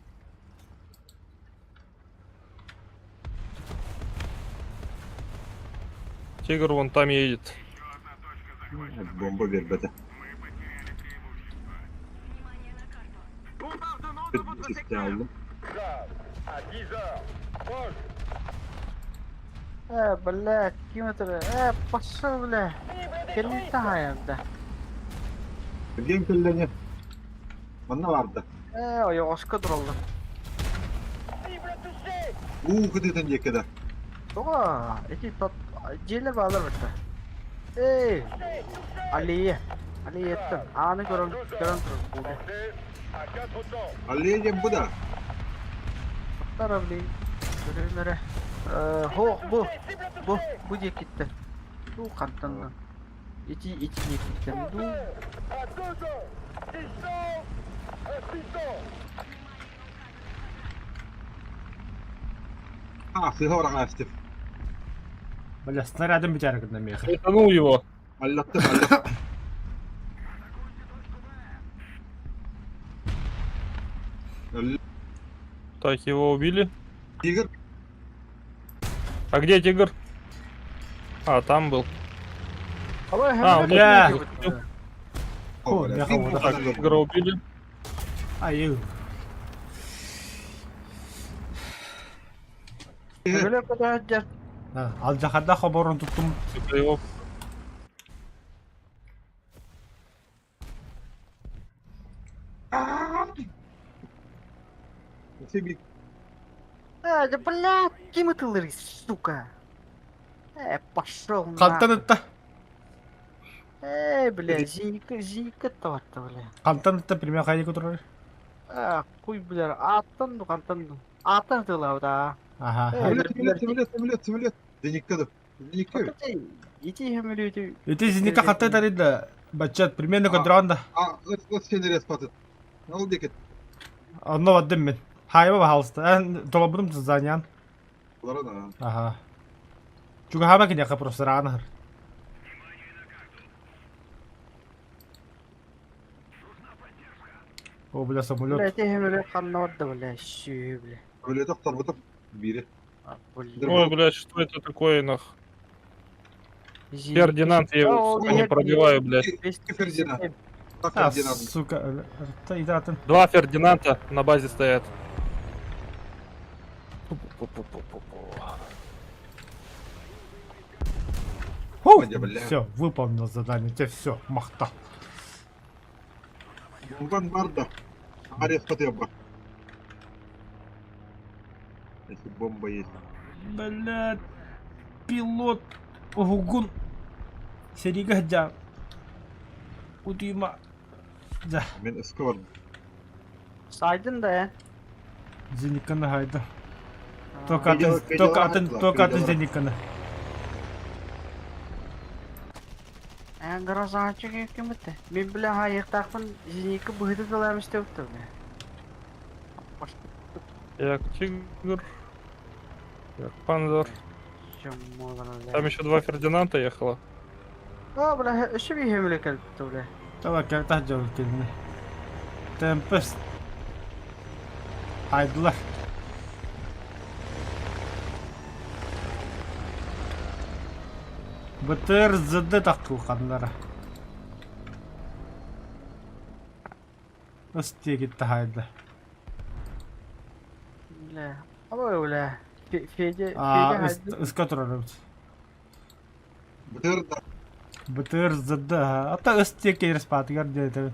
Тигр вон там едет. Бомба вербета. Системно. Бля, ким это, пошел, бля. Келинтая, бля. Game kill'lerini. Bana vardı. Оёшка дролды. Кыды тенге кеде. Тога, эти тот, желер балар бітті. Эй, Алия. Алия еттім. Аны көрін тұрып болды. Aliye'cim bu da. Тара, блин. Көрінері. Bu diye gitti. Bu kantandan. İçi diye gitti. Bu. Ha, silahı açtım. Бля, снарядом битяра на меха. Светанул его. Hallettim, hallettim. Так, его убили. Тигр. А где тигр? А, там был. А, бля. О, я bin хавал, bu да. kadar yok. Тигра убили. Ай, Böyle kadar der. ал жахада хабарын туттум. Сука, его. Sebi Да, блядь, кем ты лырый, сука? Пошел на. Кантан ытта. Бля, зика товарта, бля. Кантан ытта пример хайди кутурар. Хуй, бля, аттан. Аттан тылау, да. Ага. Самолет. Дениккаdı. Дениккаdı. Иди, хамилюйте. Эти зиника хаттай тарида. Бачат примерно кадранда. Aa, ıs seni respatı. Ne oldu ki? Онно ваддым мен. Хайба бахалста. Долобудум занян. Bunlara da. Ага. Чуга хаба киняка просто ранахар. О, бля, самолет. Бля, эти хамилюй каннорда, бля, щу, бля. Öyle doktor bu da biri. Бля. Ой, блядь, что это такое, нах? Фердинанд, я его, сука, не пробиваю, блядь. Фердинанд. Bak А, Ferdinand. сука. Та идатын. Два Фердинанда на базе стоят. Hadi бля. Все, выполнил задание. Тебе все, махта. Bundan var da. Respatı yapma. Если бомба есть. Блядь, пилот, гугун, серигадя, удима, да, Ben ıskı varım. Saydın da ya. зениканы хайда. Видео- Только видео- атын видео- зениканы. Грозанчы кем бітті. Мен біле аяқтақпын зенекі бұйды кылам істеп тұр. Як тигр. Як панзер. Там еще два Фердинанда ехало. бля, үші бей хемілі кәліп бітті, бля. Давай, как тахджал келіне. Темпест. Хайдылар. БТР ЗД таққыл қандара. Өстие кетті хайды. Бля, абай, бля. Федя хайды. Үсқа тұрарымыз. Bıtır da. БТР ЗД. Ата өстие келеріс батығар деді.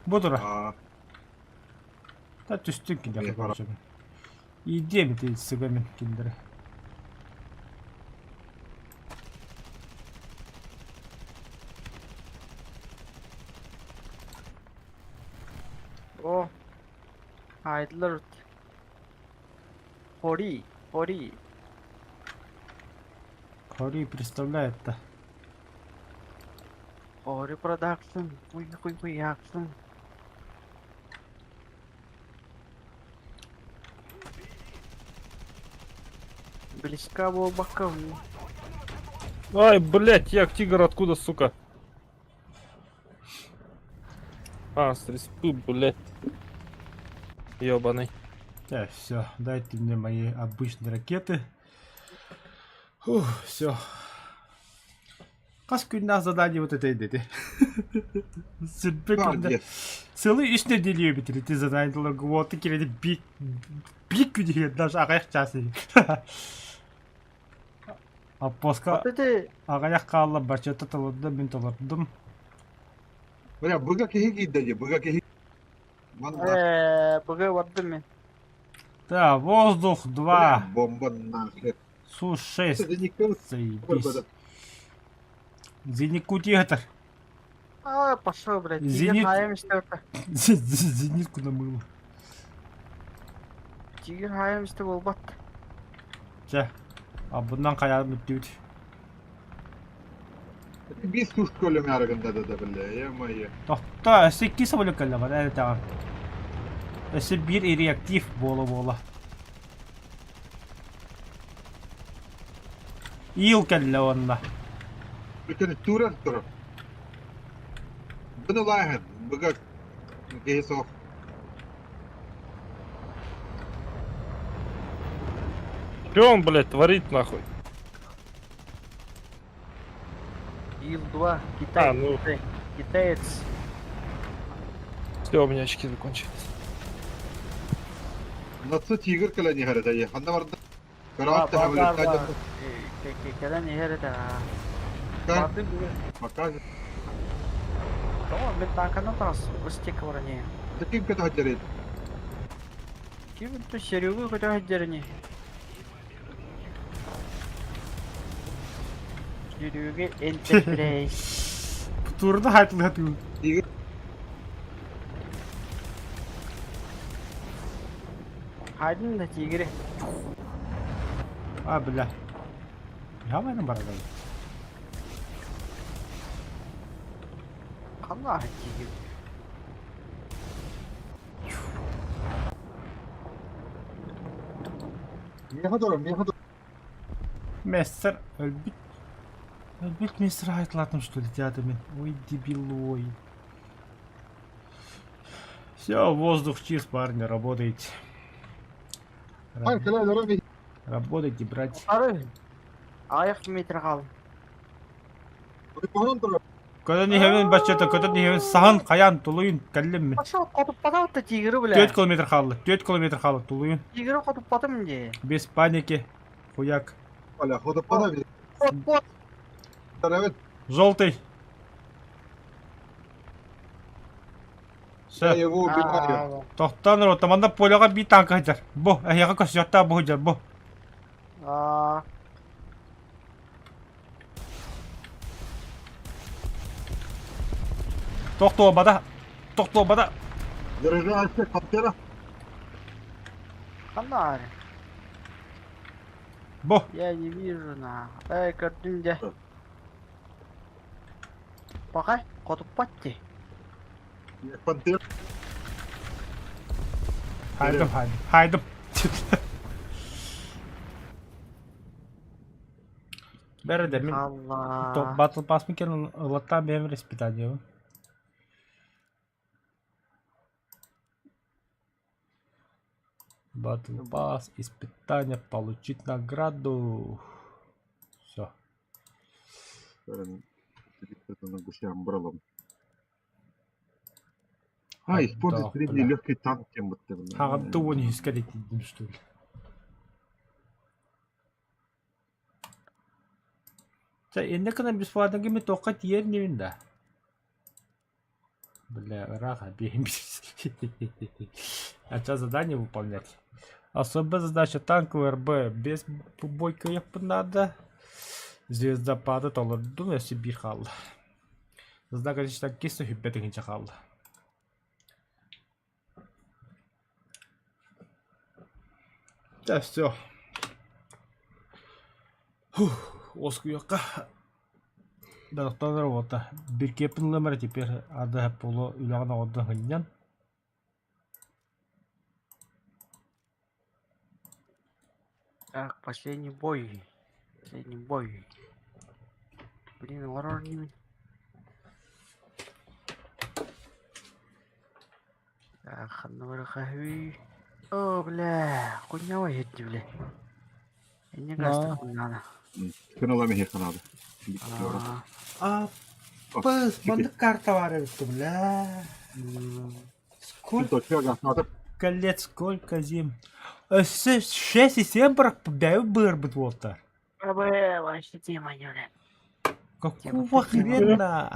Бұдыра. Aa, Та түстің кен Мен яқы бара. көршімін. Идем дейді сігімен кендірі. О, хайдылар өтті. Хори. Хори представляет-то. Хори продакшн. Хуй, акшн. Близка был бокову. Ай, блядь, як тигр откуда, сука? А, с респы, блядь. Ёбаный. Так, все, дайте мне мои обычные ракеты. Все. Kaç günden задание вот это dedi. Молодец. Целый üç неделю bitirdi заданиелерді. Вот келеді bir күнге даже ағаяқ жасайды. Апоска Вот эти... ағаяқ қалла бачата талады мен талардым. Бля, быга кихи гиддеди, быга кихи. Быгы варды мен. Да, воздух 2, Бомба нахер. су 6. Это не круто. Заебись. Зенитку тигр. Пошел, блядь. Зенит. Тигр хаем işte. Зенитку намыло. Тигр хаем işte болбат. Жа. А bundan kayalım ötüydü. Bir suç kölüm yargında da bile. Yemeye. Tohta, 8 самолет келді бар, әлі тағам. Өсі бір реактив бола. Ил келді онда. Bütün turar turar. Bunu lahat. Bıga kihis of. Что он, блядь, творит, нахуй? Ил-2. Китай. А, ну. Китаец. Все, у меня очки закончились. Nasıl tigir kala niharada ya. Handa vardı. Karat tahvil tajan. Keda nehir de. Kan. Vardı bir. Makaz. Tamam ben tankana tas. Устек вороне. Таким ката хаджарит. Kim itu serius kata hajarnya. Seriusnya enterprise. Bu turda hatırlatıyor. Tigir. Haydın da tigre. А, бля. Я benim baradayım. Allah tigre. Меходор. Мессер, ölbük. Ölbük Мессер hayatlattım что ли театрами. Ой, дебилой. Все, воздух чист, парни, работайте. Hayır kala lora Работайте, брать. Arı. Ayak metre kal. Bunu turar. Когда не хевен бачата, когда не хевен сахан каян тулуйун кәллем мен. Aşağı kotup patı tigre bile. 4 километр қалды, 4 километр қалды тулуйун. Tigre kotup patı mı diye. Без паники. Хуяк. Hala hoda para bir. Pot. Evet. Желтый. Ya Все. его убиваю. Тоқтан ро, таманда поляға би танк хajар. Бо, аяға көс жата бо хajар, бо. Тоқты обада. Заряжайся, коптера. Канар. Бо. Я не вижу на. Gördüm. Bakay, kotup patı. Пантер. Haydım. Бәрі де мен Allah. Battle Pass mı kenan ылаттан бәмір испытание. Battle Pass, испытание, получить награду. Все. Это на гусям бралом. Используй Да, средний бля. легкий танк тем вот. Хағымды оны ескерек дейдім, что ли. Енді кіна бесплатно кеме тоққа тиер неуін да. Бля, раға бейміз. Начать задание выполнять. Особая задача танковый РБ. Без бойкоев надо. Звездопады толырды, если bir қалды. Зда, конечно, кесі хүббеті кенче қалды. Да, все. Осы күйаққа дақтаныр ота. Bir кепін лымыр теперь ады полу үлағына оды ғыннан. Так, последний бой. Последний бой. Блин, уровень. Так, одного хахви. О, бля, хуйня воедет, бля. Я не кажется, хуйня. Кинула мені надо. А, Пыс, банда карта var evet бля. Сколько Надо. лет, сколько зим? 6 и 7 даю бырбыт волтар. бля, вообще тема, бля. Какого хрена?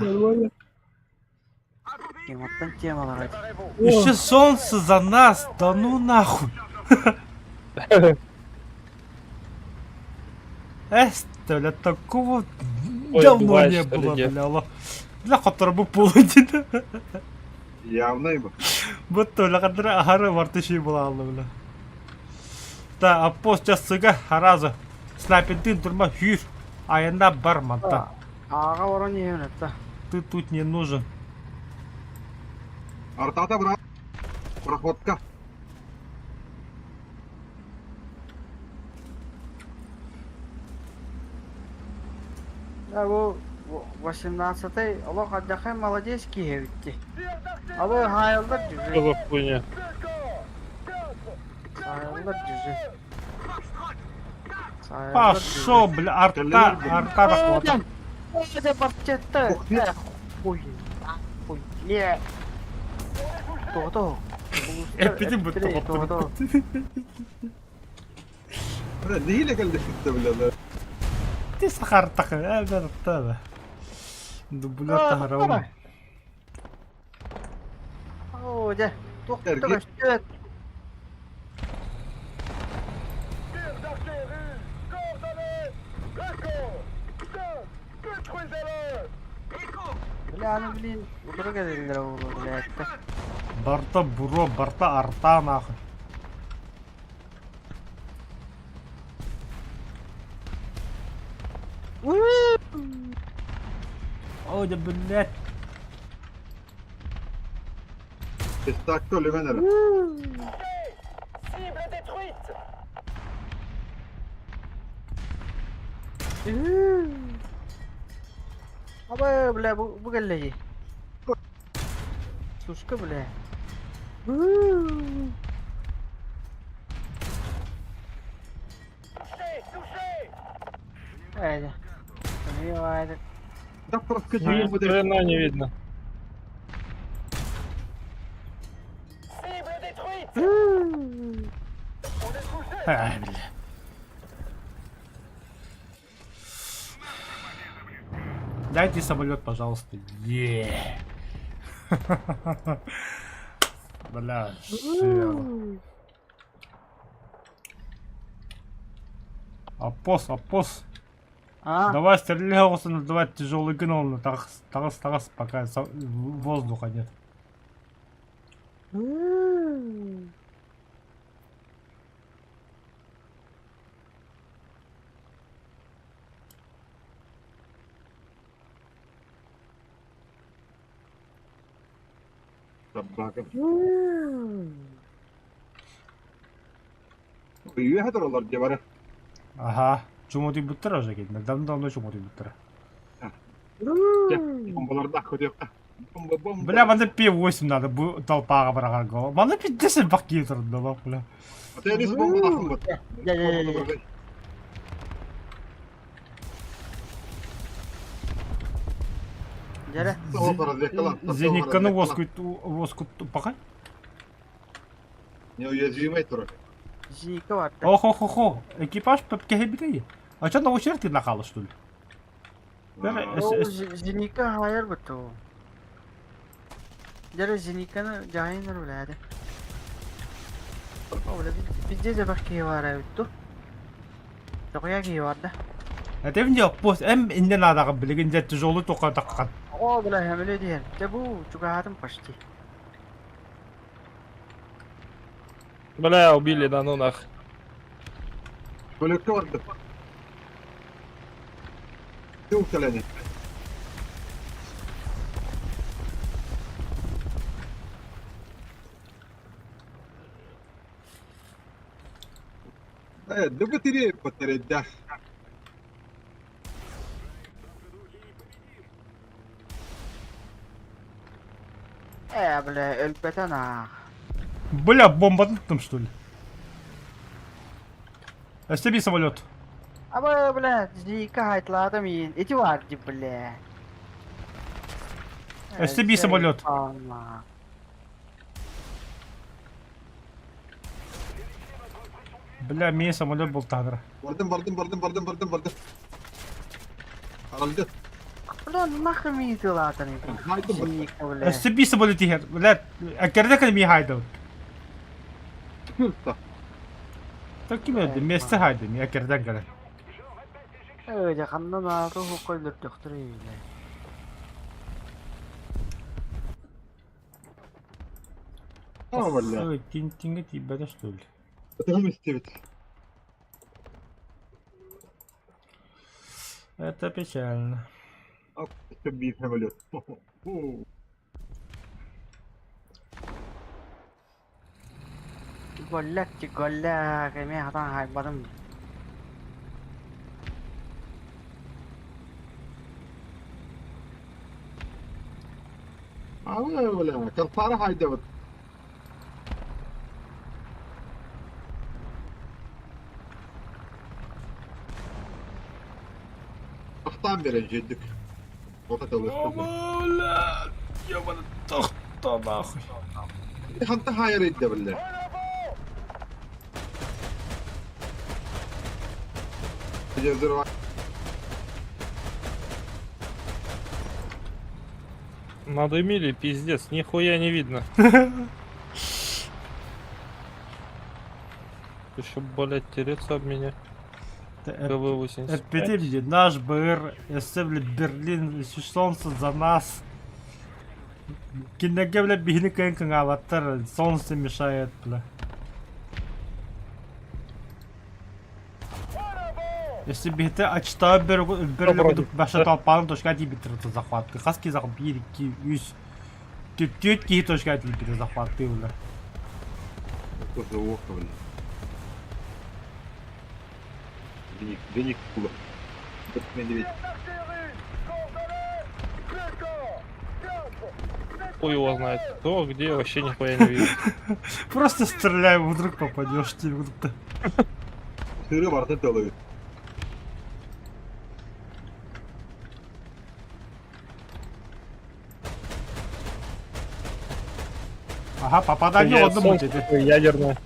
Тема, вроде. Еще солнце за нас, да ну нахуй. Бля, такого Ой, давно бывает, не что ли, было, нет? бля. Бля, которому полудина. Явно ему. Бля, который агары вартыши была, бля. Да, а после сыга харазы. Снайпинтин турма хюр. Айында бар манта. Аға орон не да. Ты тут не нужен. Артата брат. Проходка. Да, бұл 18-й, олық аддақай молодец кейевітті. Алой ғайылдар Что жүзі. за хуйня? Ғайылдар жүзі. Пошел, бля, арта расхвата. Оде бапчетті. Хуй. Хуй. Не. Тоғды. Эпидем бы тоғды. Ne ile geldi işte bile. Ты сахар такой, да. Дублер тахарау. Оде. Тоқты Ergi. көштет. Бля, блин, удара келдилер ол, блядь. Барта буро, барта арта нахуй. Ой, да блядь. Está le venere. Абы, бля, bu келлеги. Сушка, бля. Айда. Айда. Да просто Ни не буде. хрена не видно. Ай, бля. Дайте самолет, пожалуйста. Бля, сел. Опос. А? Давай стреляй, давай тяжелый гнол, тагас, пока воздуха нет. Собака. Büyüyor hadi oralar diye var. Ага. Чумоти буттара уже кетти. Давно чумоти буттара. Bombalar da koyuyor. Bomba. Бля, мана P8 надо толпаға бараға. Мана 50 бақки тұрды, бля. Tenis bomba lakım var. Я. Жаре. Зениканы воску пақай? Неуязвимый туры. Жика бар. Охо-хо-хо. Экипаж пепке битеги. А чё на очередь нахалы, что ли? Зеника хайыр біту. Жаре Зениканы жайыныр біләді. Оля, бізде де бір кей бар әуітті. Тоқия кей бар да. Это мне пост инден адағы білеген жәтті жолы тоқа таққан. О, бля, әмілі дейін. Де бұл чугадым почти. Бля, убили, да ну нах. Bölükte vardı. Yok kaleni. Да батарея, да. Бля, эльпетана. Бля, бомба там что ли? STB самолет. Бля, зика хайтлата мин. Эти варди, бля. STB самолет. Бля, мне самолет был тагр. Bardım. Araldı. Бля, нахрен ми тилата не. Haydi bak. Зика, бля. STB самолет here. Бля, акерде kan mi хайдал. Hırsa. Так именно, место хайдал, mi акерден kan. Жақанда нағы хукойлер доктор бля. Valla. Ой, тинтинга тебя да что ли? Потом истевит. Это печально. Ап, bir самолет. Голля, кеме хатан хайбадым. Valla. Kalpara haydi bak. Ahtan verecektik. O da kalır. Бля, ёбаный тохто нахуй. Hanta hayır eddi bile. Hazır var. Надымили, пиздец, нихуя не видно. Еще, блядь, тереться об меня. КВ-80. Это мне наш БР, если Берлин, если солнце за нас. Кинеге, бля, бігни кенкан аватар, солнце мешает, бля. Если бы ты очитал Берлин, баша толпаны, то шкати битер захват. Ты хаски захват, бир, ки, юз. Тетки, то шкати битер захват, ты, бля. Это за окна, бля. Денег куда? Это медведь. Хуй его знает. Кто, где, вообще нихуя не видит. Просто стреляй, вдруг попадешь, тебе кто-то. Sırı var da dalıyor. Ага, попадание в одному тебе. Ядерное.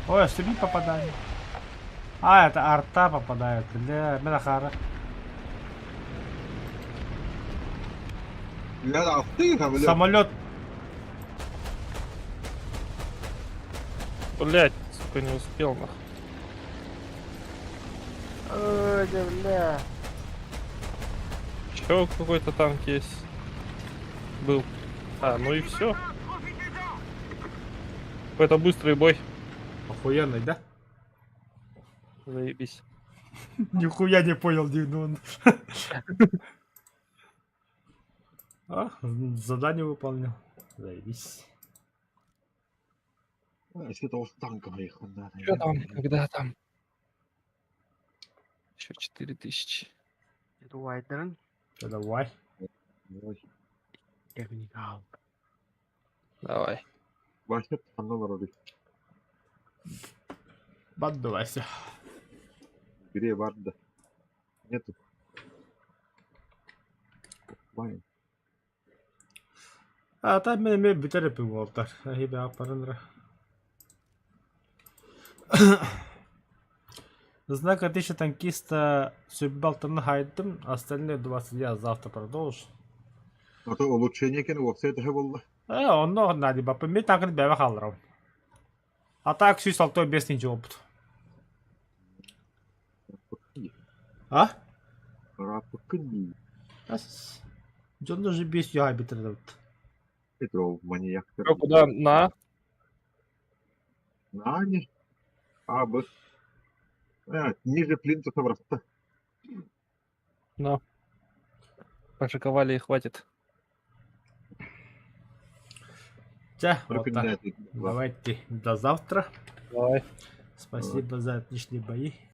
Ой, себе попадание. А, это арта попадает. Бля, Медахара. Ya da attıysa böyle. Самолет. Блять, сука, не успел нахуй. Бля. Еще какой-то танк есть. Был. А, ну и все. Какой-то быстрый бой. Охуенный, да? Заебись. Нихуя не понял, Дигнун. А, задание выполнил. Заебись. Если это уж танк поехал, да. Что там? Когда там? Еще 4000. Дуайдерн. Что, давай. Техникал. Давай. Başka tanrı var orada. Поддавайся. Biri vardı da. Nету. Vay. А, там мне битер пиволтар. А хиба апарандра. Знак 1000 танкиста Сюббалтона хайдым. Остальные 20 я завтра продолжу. А то улучшение кен вовсе это было. Онно нади бапы ми танкын бәве қалдырам. А так сүй салтой бесінші опыт. А? Рапыкни. Ас. Джонда же бес яй битірді. Петров маньяк. Что, куда? На? Нани. А, бы. Ниже плинтуса просто. На. Пошиковали и хватит. Хотя, вот так. Припиняйте. Давайте до завтра. Давай. Спасибо за отличные бои.